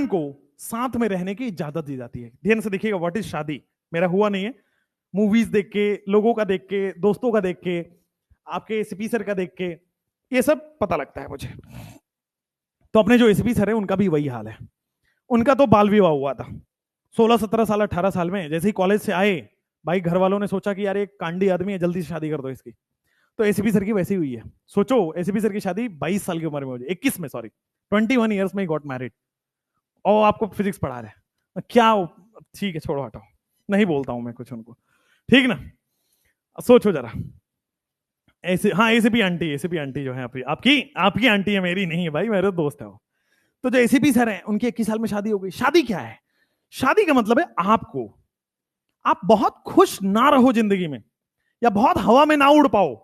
को साथ में रहने की इजाजत दी जाती है। ध्यान से देखिएगा, व्हाट इज शादी। मेरा हुआ नहीं है, मूवीज देख के, लोगों का देख के, दोस्तों का देख के, आपके एसपी सर का देख के ये सब पता लगता है मुझे। तो अपने जो एसपी सर है उनका भी वही हाल है। उनका तो बाल विवाह हुआ था 16, 17 साल, 18 साल में। जैसे ही कॉलेज से आए, भाई घर वालों ने सोचा कि यार एक कांडी आदमी है, जल्दी से शादी कर दो इसकी। तो एसीपी सर की वैसी हुई है। सोचो एसीपी सर की शादी 22 साल की उम्र में हो जाए, 21 में, सॉरी 21 ईयर्स में ही गॉट मैरिड। और आपको फिजिक्स पढ़ा रहे हैं क्या? ठीक है छोड़ो हटाओ, नहीं बोलता हूं मैं कुछ उनको, ठीक ना? सोचो जरा। ऐसे हाँ, एसीपी आंटी जो है आपकी आंटी है, मेरी नहीं है भाई, मेरे दोस्त है वो। तो जो एसीपी सर हैं उनकी 21 साल में शादी हो गई। शादी क्या है? शादी का मतलब है आपको, आप बहुत खुश ना रहो जिंदगी में या बहुत हवा में ना उड़ पाओ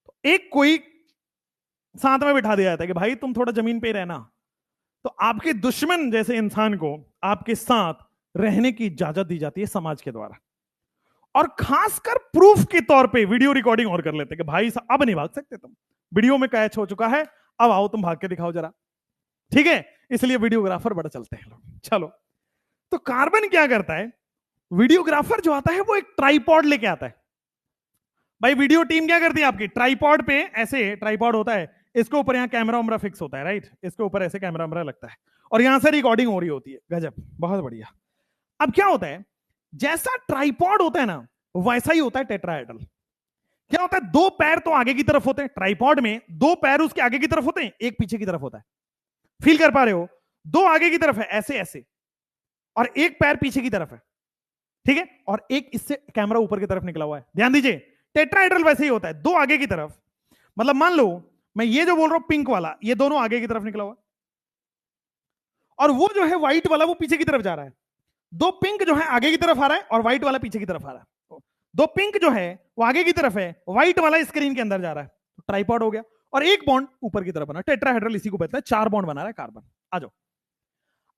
तो एक कोई साथ में बिठा दिया जाता है कि भाई तुम थोड़ा जमीन पे रहना, तो आपके दुश्मन जैसे इंसान को आपके साथ रहने की इजाजत दी जाती है समाज के द्वारा। और खासकर प्रूफ के तौर पे वीडियो रिकॉर्डिंग और कर लेते कि भाई अब नहीं भाग सकते तुम, वीडियो में कैच हो चुका है, अब आओ तुम भाग के दिखाओ जरा, ठीक है, इसलिए वीडियोग्राफर बड़ा चलते हैं लोग। चलो, तो कार्बन क्या करता है, वीडियोग्राफर जो आता है वो एक ट्राइपॉड लेके आता है। भाई वीडियो टीम क्या करती है आपकी, ट्राइपॉड पे ऐसे ट्राइपॉड होता है, इसके ऊपर यहाँ कैमरा वैमरा फिक्स होता है, राइट, इसके ऊपर ऐसे कैमरा वैमरा लगता है और यहां से रिकॉर्डिंग हो रही होती है। गजब, बहुत बढ़िया। अब क्या होता है, जैसा ट्राइपॉड होता है ना वैसा ही होता है टेट्राहेड्रल। क्या होता है, दो पैर तो आगे की तरफ होते हैं ट्राइपॉड में, दो पैर उसके आगे की तरफ होते हैं, एक पीछे की तरफ होता है। फील कर पा रहे हो, दो आगे की तरफ है ऐसे ऐसे और एक पैर पीछे की तरफ है, ठीक है, और एक इससे कैमरा ऊपर की तरफ निकला हुआ है। ध्यान दीजिए, टेट्राहेड्रल वैसे ही होता है, दो आगे की तरफ, मतलब मान लो मैं ये जो बोल रहा हूं पिंक वाला, ये दोनों आगे की तरफ निकला हुआ है और वो जो है व्हाइट वाला वो पीछे की तरफ जा रहा है। दो पिंक जो है आगे की तरफ आ रहा है और व्हाइट वाला पीछे की तरफ आ रहा है। दो पिंक जो है वो आगे की तरफ है, व्हाइट वाला स्क्रीन के अंदर जा रहा है, तो ट्राइपॉड हो गया। और एक बॉन्ड ऊपर की तरफ बना, टेट्राहेड्रल इसी को कहते हैं, चार बॉन्ड बना रहा है कार्बन। आ जाओ,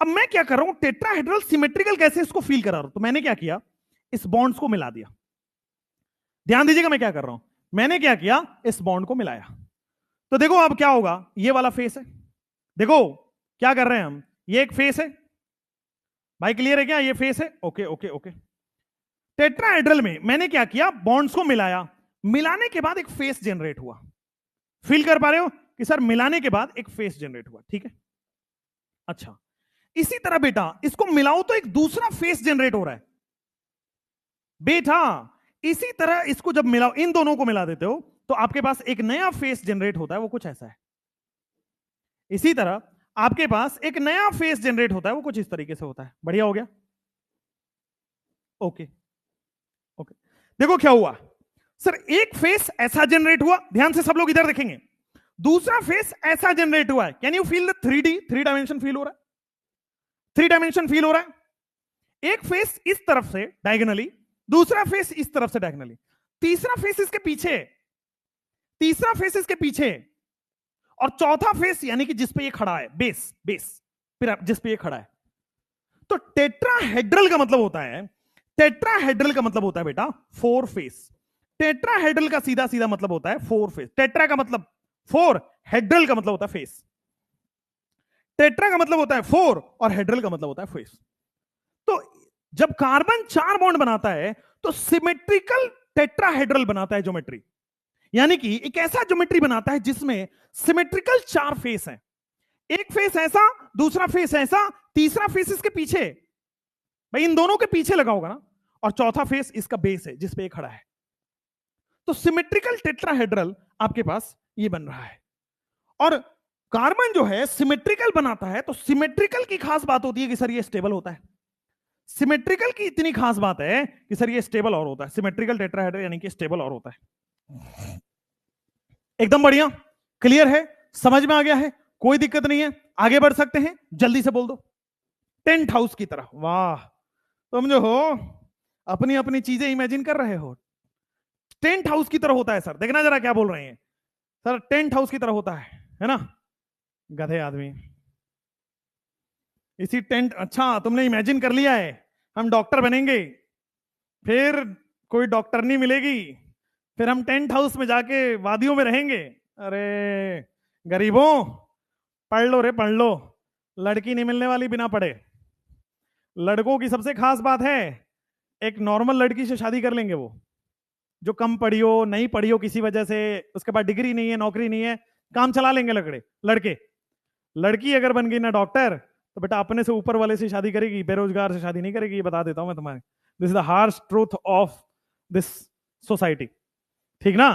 अब मैं क्या कर रहा हूं, टेट्राहेड्रल सिमेट्रिकल कैसे इसको फील करा रहा हूं, तो मैंने क्या किया, इस बॉन्ड्स को मिला दिया। ध्यान दीजिएगा मैं क्या कर रहा हूं, मैंने क्या किया, इस बॉन्ड को मिलाया। तो देखो अब क्या होगा, ये वाला फेस है, देखो क्या कर रहे हैं हम, ये एक फेस है भाई, क्लियर है क्या, ये फेस है, ओके ओके ओके। टेट्राहेड्रल में मैंने क्या किया, बॉन्ड्स को मिलाया, मिलाने के बाद एक फेस जनरेट हुआ। फील कर पा रहे हो कि सर मिलाने के बाद एक फेस जनरेट हुआ, ठीक है। अच्छा, इसी तरह बेटा इसको मिलाओ तो एक दूसरा फेस जनरेट हो रहा है बेटा। इसी तरह इसको जब मिलाओ, इन दोनों को मिला देते हो तो आपके पास एक नया फेस जनरेट होता है, वो कुछ ऐसा है। इसी तरह आपके पास एक नया फेस जनरेट होता है, वो कुछ इस तरीके से होता है। बढ़िया हो गया, ओके ओके। देखो क्या हुआ सर, एक फेस ऐसा जनरेट हुआ, ध्यान से सब लोग इधर देखेंगे, दूसरा फेस ऐसा जनरेट हुआ है। Can you feel the 3D, three dimension feel हो रहा है, थ्री डायमेंशन फील हो रहा है। एक फेस इस तरफ से डायगोनली, दूसरा फेस इस तरफ से डायगोनली, तीसरा फेस इसके पीछे, तीसरा फेस इसके पीछे, और चौथा फेस यानी कि जिस पे ये खड़ा है, बेस बेस फिर जिस पे ये खड़ा है। तो टेट्राहेड्रल का मतलब होता है, टेट्राहेड्रल का मतलब होता है बेटा फोर फेस। टेट्राहेड्रल का सीधा सीधा मतलब होता है फोर फेस। टेट्रा का मतलब फोर, हेड्रल का मतलब होता है फेस। टेट्रा का मतलब होता है फोर और हेड्रल का मतलब होता है फेस। तो जब कार्बन चार बॉन्ड बनाता है तो सिमेट्रिकल टेट्राहेड्रल बनाता है ज्योमेट्री, यानी कि एक ऐसा ज्योमेट्री बनाता है जिसमें सिमेट्रिकल चार फेस हैं। एक फेस ऐसा, दूसरा फेस ऐसा, तीसरा फेस इसके पीछे, भाई इन दोनों के पीछे लगा होगा ना, और चौथा फेस इसका बेस है जिस पे ये खड़ा है। तो सिमेट्रिकल टेट्राहेड्रल आपके पास ये बन रहा है। और कार्बन जो है सिमेट्रिकल बनाता है, तो सिमेट्रिकल की खास बात होती है कि सर ये स्टेबल होता है। सिमेट्रिकल की इतनी खास बात है कि सर ये स्टेबल और होता है, सिमेट्रिकल टेट्राहेड्रल यानी कि स्टेबल और होता है। एकदम बढ़िया, क्लियर है, समझ में आ गया है, कोई दिक्कत नहीं है, आगे बढ़ सकते हैं, जल्दी से बोल दो। टेंट हाउस की तरह, वाह तुम जो हो अपनी अपनी चीजें इमेजिन कर रहे हो। टेंट हाउस की तरह होता है सर, देखना जरा क्या बोल रहे हैं सर, टेंट हाउस की तरह होता है ना, गधे आदमी। इसी टेंट, अच्छा तुमने इमेजिन कर लिया है हम डॉक्टर बनेंगे, फिर कोई डॉक्टर नहीं मिलेगी, फिर हम टेंट हाउस में जाके वादियों में रहेंगे। अरे गरीबों पढ़ लो रे पढ़ लो, लड़की नहीं मिलने वाली बिना पढ़े। लड़कों की सबसे खास बात है, एक नॉर्मल लड़की से शादी कर लेंगे, वो जो कम पढ़ी हो, नहीं पढ़ी हो किसी वजह से, उसके पास डिग्री नहीं है, नौकरी नहीं है, काम चला लेंगे लड़के। लड़की अगर बन गई ना डॉक्टर, तो बेटा अपने से ऊपर वाले से शादी करेगी, बेरोजगार से शादी नहीं करेगी, ये बता देता हूं मैं तुम्हारे। This is the harsh truth of this society, ठीक ना।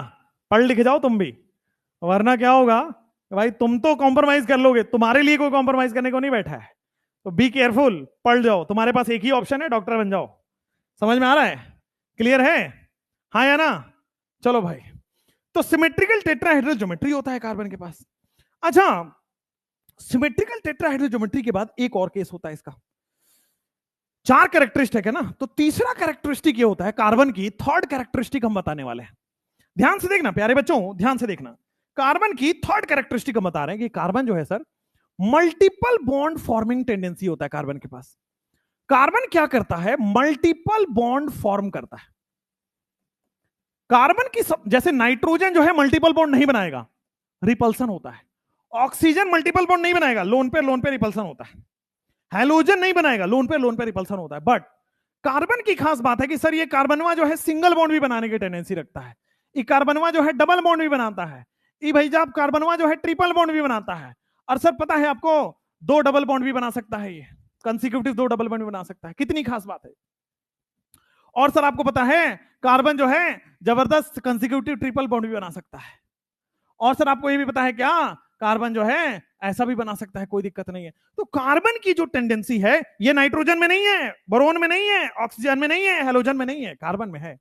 पढ़ लिख जाओ तुम भी, वरना क्या होगा भाई, तुम तो कॉम्प्रोमाइज कर लोगे, तुम्हारे लिए कोई कॉम्प्रोमाइज करने को नहीं बैठा है। तो बी केयरफुल, पढ़ जाओ, तुम्हारे पास एक ही ऑप्शन है, डॉक्टर बन जाओ। समझ में आ रहा है, क्लियर है, हाँ या ना। चलो भाई, तो सिमेट्रिकल टेट्राहेड्रल ज्योमेट्री होता है कार्बन के पास। अच्छा, सिमेट्रिकल टेट्राहेड्रल ज्योमेट्री के बाद एक और केस होता है इसका, 4 कैरेक्टरिस्टिक है ना, तो तीसरा कैरेक्टरिस्टिक ये होता है कार्बन की, थर्ड कैरेक्टरिस्टिक हम बताने वाले हैं। ध्यान से देखना प्यारे बच्चों, ध्यान से देखना। कार्बन की थर्ड कैरेक्टरिस्टिक हम बता रहे हैं कि कार्बन जो है sir, multiple bond forming tendency होता है कार्बन के पास। कार्बन क्या करता है, मल्टीपल बॉन्ड फॉर्म करता है। कार्बन की जैसे नाइट्रोजन जो है मल्टीपल बॉन्ड नहीं बनाएगा, रिपल्सन होता है। ऑक्सीजन मल्टीपल बॉन्ड नहीं बनाएगा, लोन पे रिपल्सन होता है। हैलोजन नहीं बनाएगा, लोन पे रिपल्सन होता है। बट कार्बन की खास बात है कि सर ये कार्बनवा जो है सिंगल बॉन्ड भी बनाने की टेंडेंसी रखता है, ये कार्बनवा जो है डबल बॉन्ड भी बनाता है, ये भाई साहब कार्बनवा जो है ट्रिपल बॉन्ड भी बनाता है। और सर पता है आपको 2 डबल बॉन्ड भी बना सकता है, ये कंसेक्यूटिव 2 डबल बॉन्ड भी बना सकता है। कितनी खास बात है। और सर आपको पता है कार्बन जो है जबरदस्त कंसेक्यूटिव ट्रिपल बॉन्ड भी बना सकता है। और सर आपको ये भी पता है क्या, कार्बन जो है ऐसा भी बना सकता है, कोई दिक्कत नहीं है। तो कार्बन की जो टेंडेंसी है ये नाइट्रोजन में नहीं है, बोरोन में नहीं है, ऑक्सीजन में नहीं है, हैलोजन में नहीं है, कार्बन में है।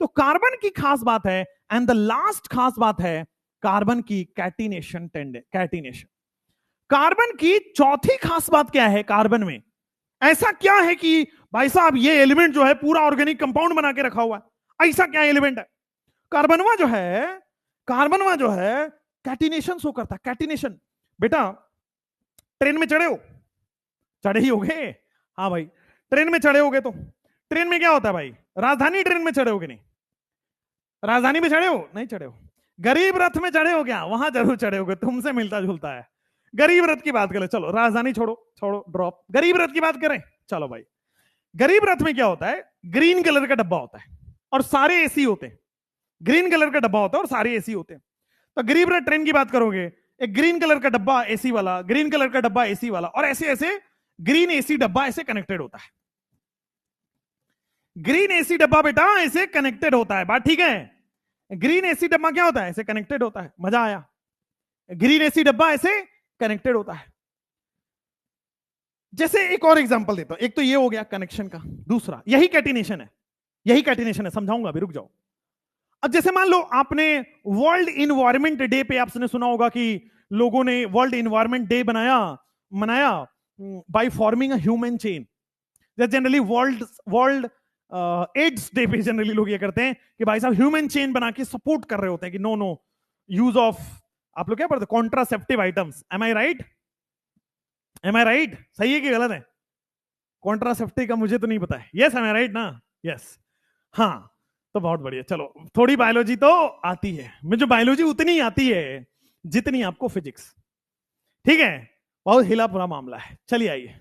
तो कार्बन की खास बात है, एंड द लास्ट खास बात है कार्बन की कैटिनेशन कैटिनेशन। कार्बन की चौथी खास बात क्या है, कार्बन में ऐसा क्या है कि भाई साहब ये एलिमेंट जो है पूरा ऑर्गेनिक कंपाउंड बना के रखा हुआ है, ऐसा क्या एलिमेंट है। कार्बनवा जो है कैटिनेशन शो करता है। कैटिनेशन बेटा, ट्रेन में चढ़े हो, चढ़े ही होगे, हाँ भाई ट्रेन में चढ़े होगे, तो ट्रेन में क्या होता है भाई, राजधानी ट्रेन में चढ़े हो कि नहीं, राजधानी में चढ़े हो, नहीं चढ़े हो। गरीब रथ में चढ़े हो क्या, वहां जरूर चढ़े होगे, तुमसे मिलता जुलता है। गरीब रथ की बात करें, चलो राजधानी छोड़ो ड्रॉप, गरीब रथ की बात करें। चलो भाई, गरीब रथ में क्या होता है, ग्रीन कलर का डब्बा होता है और सारे एसी होते हैं। ग्रीन कलर का डब्बा होता है और सारे एसी होते हैं। तो गरीब रथ ट्रेन की बात करोगे, एक ग्रीन कलर का डब्बा एसी वाला, ग्रीन कलर का डब्बा एसी वाला, और ऐसे ऐसे ग्रीन एसी डब्बा ऐसे कनेक्टेड होता है। ग्रीन एसी डब्बा बेटा ऐसे कनेक्टेड होता है, बात ठीक है। ग्रीन एसी डब्बा क्या होता है, ऐसे कनेक्टेड होता है। मजा आया, ग्रीन एसी डब्बा ऐसे कनेक्टेड होता है। जैसे एक और एग्जांपल देता हूं, एक तो ये हो गया कनेक्शन का, दूसरा यही कैटिनेशन है, समझाऊंगा अभी, रुक जाओ। अब जैसे मान लो आपने वर्ल्ड इन्वायरमेंट डे पे आपने सुना होगा कि लोगों ने वर्ल्ड इन्वायरमेंट डे मनाया by forming a human chain. Generally world AIDS day पे जनरली लोग ये करते हैं कि भाई साहब ह्यूमन चेन बना के सपोर्ट कर रहे होते हैं कि नो यूज ऑफ, आप लोग क्या पढ़ते, कॉन्ट्रासेप्टिव आइटम्स। एम आई राइट, सही है कि गलत है। कॉन्ट्रासेप्टिव का मुझे तो नहीं पता है, यस एम आई राइट ना, यस, हाँ तो बहुत बढ़िया। चलो थोड़ी बायोलॉजी तो आती है, मुझे बायोलॉजी उतनी आती है जितनी आपको फिजिक्स, ठीक है। बहुत हिला पूरा मामला है। चलिए आइए,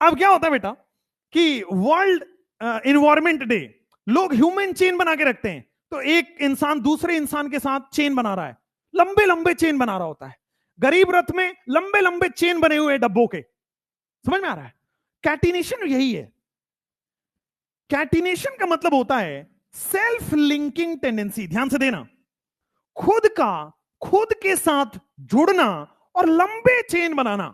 अब क्या होता है बेटा कि वर्ल्ड इन्वायरमेंट डे, लोग ह्यूमन चेन बना के रखते हैं। तो एक इंसान दूसरे इंसान के साथ चेन बना रहा है, लंबे लंबे चेन बना रहा होता है। गरीब रथ में लंबे लंबे चेन बने हुए डब्बों के, समझ में आ रहा है। कैटिनेशन यही है। कैटिनेशन का मतलब होता है सेल्फ लिंकिंग टेंडेंसी। ध्यान से देना, खुद के साथ जुड़ना और लंबे चेन बनाना।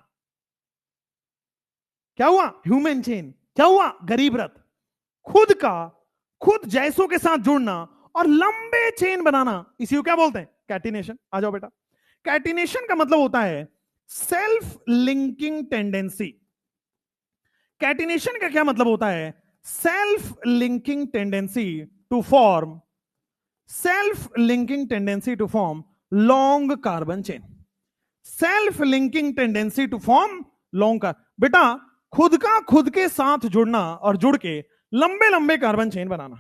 क्या हुआ, ह्यूमन चेन, क्या हुआ, गरीब रथ। खुद जैसों के साथ जुड़ना और लंबे चेन बनाना, इसी को क्या बोलते हैं, कैटिनेशन। आ जाओ बेटा, कैटिनेशन का मतलब होता है सेल्फ लिंकिंग टेंडेंसी। कैटिनेशन का क्या मतलब होता है, self linking tendency to form long carbon chain. Self linking tendency to form long carbon, बेटा खुद के साथ जुड़ना और जुड़ के लंबे लंबे कार्बन चेन बनाना।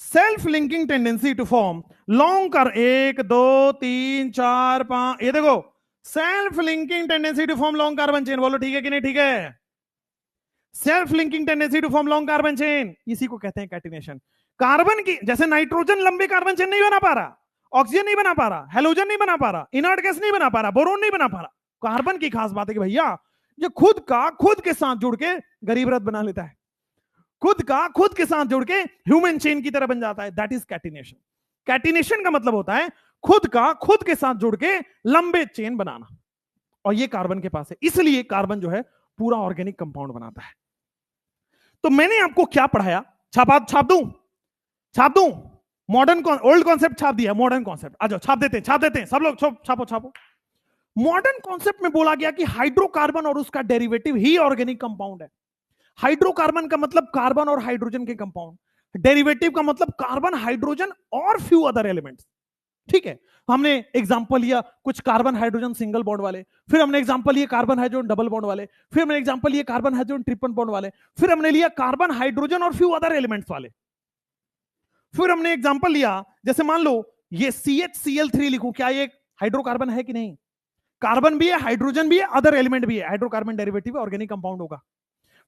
Self linking tendency to form long carbon, 1 2 3 4 5, ये देखो self linking tendency to form long carbon chain. बोलो ठीक है कि नहीं, ठीक है। Self linking tendency to form long carbon chain, इसी को कहते हैं कैटिनेशन। कार्बन की, जैसे नाइट्रोजन लंबे कार्बन चेन नहीं बना पा रहा, ऑक्सीजन नहीं बना पा रहा, हैलोजन नहीं बना पा रहा, इनर्ट गैस नहीं बना पा रहा, बोरोन नहीं बना पा रहा। कार्बन की खास बात है कि भैया ये खुद के साथ जुड़ के गरीब रथ बना लेता है, खुद के साथ जुड़ के ह्यूमन चेन की तरह बन जाता है। That is catenation. कैटिनेशन का मतलब होता है खुद के साथ जुड़ के लंबे चेन बनाना, और ये कार्बन के पास है। इसलिए कार्बन जो है पूरा ऑर्गेनिक कंपाउंड बनाता है। तो मैंने आपको क्या पढ़ाया, छाप दूं, मॉडर्न ओल्ड कॉन्सेप्ट छाप दिया, मॉडर्न कॉन्सेप्ट आ जाओ, छाप देते हैं सब लोग, छापो। मॉडर्न कॉन्सेप्ट में बोला गया कि हाइड्रोकार्बन और उसका डेरिवेटिव ही ऑर्गेनिक कंपाउंड है। हाइड्रोकार्बन का मतलब कार्बन और हाइड्रोजन के कंपाउंड, डेरिवेटिव का मतलब कार्बन, हाइड्रोजन और फ्यू अदर एलिमेंट्स। ठीक है, हमने एग्जांपल लिया कुछ कार्बन हाइड्रोजन सिंगल बॉन्ड वाले, फिर हमने एग्जांपल लिया कार्बन हाइड्रोजन डबल बॉन्ड वाले, फिर हमने एग्जांपल लिया कार्बन हाइड्रोजन ट्रिपल बॉन्ड वाले, फिर हमने लिया कार्बन हाइड्रोजन और फ्यू अदर एलिमेंट्स वाले, फिर हमने एग्जांपल लिया जैसे मान लो ये CHCl3 लिखूं, क्या ये हाइड्रोकार्बन है कि नहीं? कार्बन भी है, हाइड्रोजन भी है, अदर एलिमेंट भी है, हाइड्रोकार्बन डेरिवेटिव ऑर्गेनिक कंपाउंड होगा।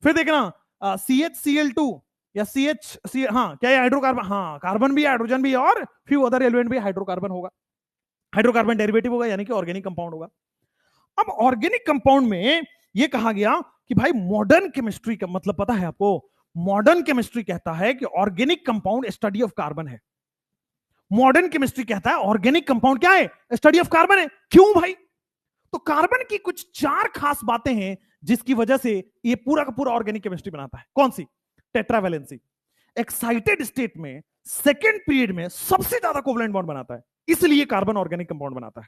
फिर देखना CHCl2 या हाँ क्या है हाइड्रोकार्बन, हाँ कार्बन भी है, हाइड्रोजन भी है और फ्यू अदर एलिमेंट भी, हाइड्रोकार्बन होगा, हाइड्रोकार्बन डेरिवेटिव होगा, यानी कि ऑर्गेनिक कंपाउंड होगा। अब ऑर्गेनिक कंपाउंड में यह कहा गया कि भाई मॉडर्न केमिस्ट्री का मतलब पता है आपको? मॉडर्न केमिस्ट्री कहता है कि organic compound study of carbon है। मॉडर्न केमिस्ट्री कहता है ऑर्गेनिक कंपाउंड क्या है? स्टडी ऑफ कार्बन है। क्यों भाई? तो कार्बन की कुछ 4 खास बातें हैं जिसकी वजह से ये पूरा का पूरा ऑर्गेनिक केमिस्ट्री बनाता है। कौन सी? टेट्रावैलेंसी। एक्साइटेड स्टेट में सेकेंड पीरियड में सबसे ज्यादा कोवलेंट बॉन्ड बनाता है, इसलिए कार्बन ऑर्गेनिक कंपाउंड बनाता है।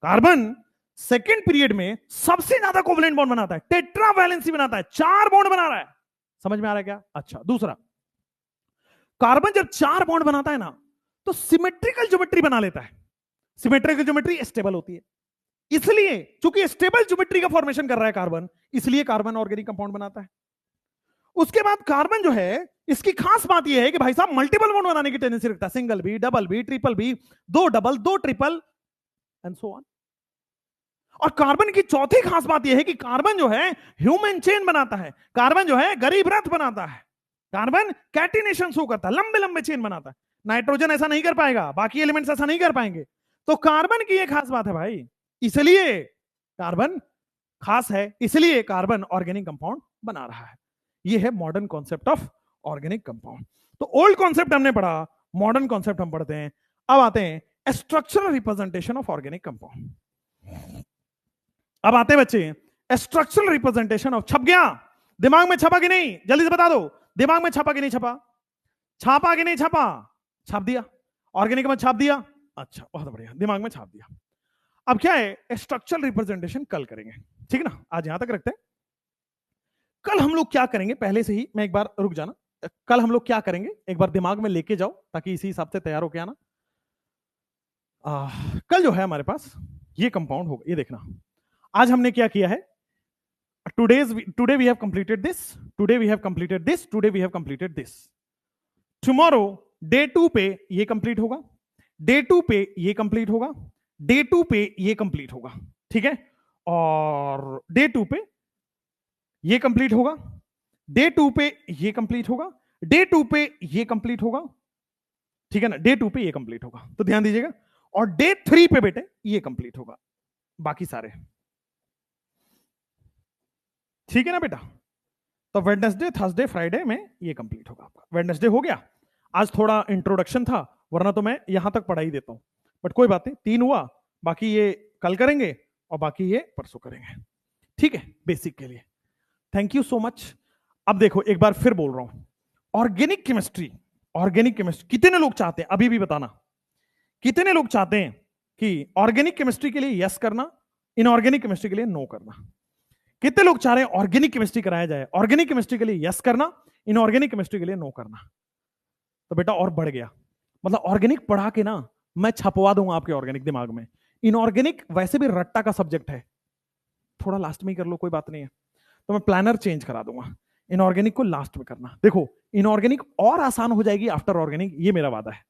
कार्बन सेकेंड पीरियड में सबसे ज्यादा कोवलेंट बॉन्ड बनाता है, टेट्रावैलेंसी बनाता है, 4 बॉन्ड बना रहा है। समझ में आ रहा है क्या? अच्छा, दूसरा, कार्बन जब 4 बॉन्ड बनाता है ना तो सिमेट्रिकल ज्योमेट्री बना लेता है। सिमेट्रिकल ज्योमेट्री स्टेबल होती है, इसलिए चूंकि स्टेबल ज्योमेट्री का फॉर्मेशन कर रहा है कार्बन, इसलिए कार्बन ऑर्गेनिक कंपाउंड बनाता है। उसके बाद कार्बन जो है, इसकी खास बात यह है कि भाई साहब मल्टीपल बॉन्ड बनाने की टेंडेंसी रखता है, सिंगल भी, डबल भी, ट्रिपल भी, 2 double, 2 triple and so on. और कार्बन की चौथी खास बात यह है कि कार्बन जो है ह्यूमन चेन बनाता है, कार्बन जो है गरीब रथ बनाता है, कार्बन कैटिनेशन शो करता है, लंबे लंबे चेन बनाता है। नाइट्रोजन ऐसा नहीं कर पाएगा, बाकी एलिमेंट्स ऐसा नहीं कर पाएंगे। तो कार्बन की यह खास बात है भाई, इसलिए कार्बन खास है, इसलिए कार्बन ऑर्गेनिक कंपाउंड बना रहा है। यह है modern concept of organic compound. तो ओल्ड कॉन्सेप्ट हमने पढ़ा, मॉडर्न कॉन्सेप्ट हम पढ़ते हैं। अब आते हैं structural representation of organic compound. अब आते हैं बच्चे स्ट्रक्चरल रिप्रेजेंटेशन ऑफ, छप गया दिमाग में? छपा कि नहीं? जल्दी से बता दो, दिमाग में छपा कि नहीं छपा? छापा कि नहीं छपा? छाप दिया, ऑर्गेनिक में छाप दिया। अच्छा, बहुत बढ़िया, दिमाग में छाप दिया। अब क्या है, स्ट्रक्चरल रिप्रेजेंटेशन कल करेंगे, ठीक है ना? आज यहां तक रखते हैं। कल हम लोग क्या करेंगे, पहले से ही मैं एक बार रुक जाना, कल हम लोग क्या करेंगे एक बार दिमाग में लेके जाओ ताकि इसी हिसाब से तैयार होके आना। कल जो है हमारे पास ये कंपाउंड होगा, ये देखना। आज हमने क्या किया है, today we have completed this, today we have completed this, today we have completed this. Tomorrow day 2 पे ये कंप्लीट होगा, डे 2 पे ये कंप्लीट होगा, डे 2 पे ये कंप्लीट होगा, ठीक है? और डे 2 पे ये कंप्लीट होगा, डे 2 पे ये कंप्लीट होगा, डे 2 पे ये कंप्लीट होगा, ठीक है ना? डे 2 पे ये कंप्लीट होगा, तो ध्यान दीजिएगा। और डे 3 पे बेटे ये कंप्लीट होगा, बाकी सारे, ठीक है ना बेटा? तो वेडनेसडे, थर्सडे, फ्राइडे में ये कंप्लीट होगा आपका। वेडनेसडे हो गया, आज थोड़ा इंट्रोडक्शन था, वरना तो मैं यहां तक पढ़ा ही देता हूं, बट कोई बात नहीं, 3 हुआ, बाकी ये कल करेंगे और बाकी ये परसों करेंगे, ठीक है? बेसिक के लिए थैंक यू सो मच। अब देखो एक बार फिर बोल रहा हूं, ऑर्गेनिक केमिस्ट्री, ऑर्गेनिक केमिस्ट्री कितने लोग चाहते हैं? अभी भी बताना, कितने लोग चाहते हैं कि ऑर्गेनिक केमिस्ट्री के लिए यस करना, इनऑर्गेनिक केमिस्ट्री के लिए नो करना? कितने लोग चाह रहे हैं ऑर्गेनिक केमिस्ट्री कराया जाए? ऑर्गेनिक केमिस्ट्री के लिए यस करना, इनऑर्गेनिक केमिस्ट्री के लिए नो करना। तो बेटा और बढ़ गया, मतलब ऑर्गेनिक पढ़ा के ना मैं छपवा दूंगा आपके ऑर्गेनिक दिमाग में। इनऑर्गेनिक वैसे भी रट्टा का सब्जेक्ट है, थोड़ा लास्ट में ही कर लो, कोई बात नहीं है, तो मैं प्लानर चेंज करा दूंगा, इनऑर्गेनिक को लास्ट में करना। देखो इनऑर्गेनिक और आसान हो जाएगी आफ्टर ऑर्गेनिक, ये मेरा वादा है।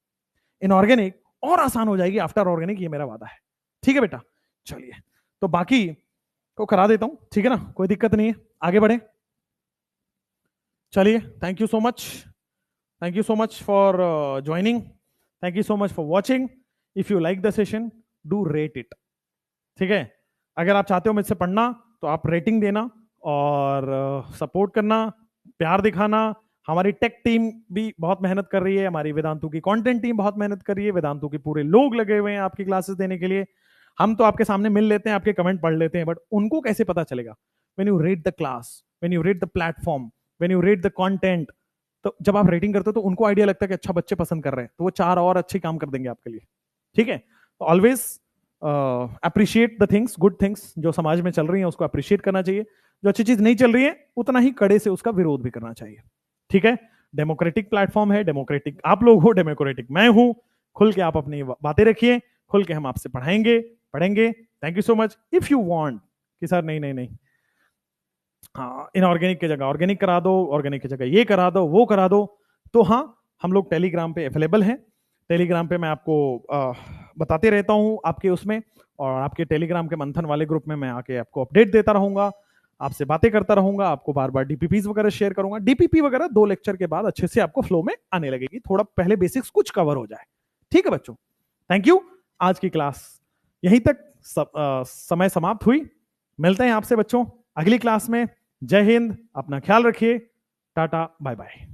इनऑर्गेनिक और आसान हो जाएगी आफ्टर ऑर्गेनिक, ये मेरा वादा है, ठीक है बेटा? चलिए, तो बाकी को करा देता हूं, ठीक है ना? कोई दिक्कत नहीं है, आगे बढ़े। चलिए, thank you so much, thank you so much for joining, thank you so much for watching. If you like the session do rate it, ठीक है? अगर आप चाहते हो मुझसे पढ़ना तो आप रेटिंग देना और सपोर्ट करना, प्यार दिखाना। हमारी टेक टीम भी बहुत मेहनत कर रही है, हमारी वेदांतु की कंटेंट टीम बहुत मेहनत कर रही है, वेदांतु के पूरे लोग लगे हुए हैं आपकी क्लासेस देने के लिए। हम तो आपके सामने मिल लेते हैं, आपके कमेंट पढ़ लेते हैं, बट उनको कैसे पता चलेगा? When you rate the class, when you rate the platform, when you rate the content, तो जब आप रेटिंग करते हो तो उनको आइडिया लगता है कि अच्छा बच्चे पसंद कर रहे हैं, तो वो 4 और अच्छे काम कर देंगे आपके लिए, ठीक है? तो always appreciate the things, good things जो समाज में चल रही हैं उसको अप्रिशिएट करना चाहिए। जो अच्छी चीज नहीं चल रही है उतना ही कड़े से उसका विरोध भी करना चाहिए। ठीक है, डेमोक्रेटिक प्लेटफॉर्म है, डेमोक्रेटिक आप लोग हो, डेमोक्रेटिक मैं हूं। खुल के आप अपनी बातें रखिए, खुल के हम आपसे पढ़ेंगे। Thank you so much. If you want कि सर नहीं नहीं नहीं, हाँ इनऑर्गेनिक की जगह ऑर्गेनिक करा दो, ऑर्गेनिक की जगह ये करा दो वो करा दो, तो हाँ हम लोग टेलीग्राम पे अवेलेबल हैं। टेलीग्राम पे मैं आपको बताते रहता हूँ आपके उसमें, और आपके टेलीग्राम के मंथन वाले ग्रुप में मैं आके आपको अपडेट देता रहूंगा, आपसे बातें करता रहूंगा, आपको बार बार डीपीपीज वगैरह शेयर करूंगा। डीपीपी वगैरह 2 लेक्चर के बाद अच्छे से आपको फ्लो में आने लगेगी, थोड़ा पहले बेसिक्स कुछ कवर हो जाए। ठीक है बच्चों, थैंक यू। आज की क्लास यहीं तक समय समाप्त हुई। मिलते हैं आपसे बच्चों अगली क्लास में। जय हिंद, अपना ख्याल रखिए, टाटा बाय बाय।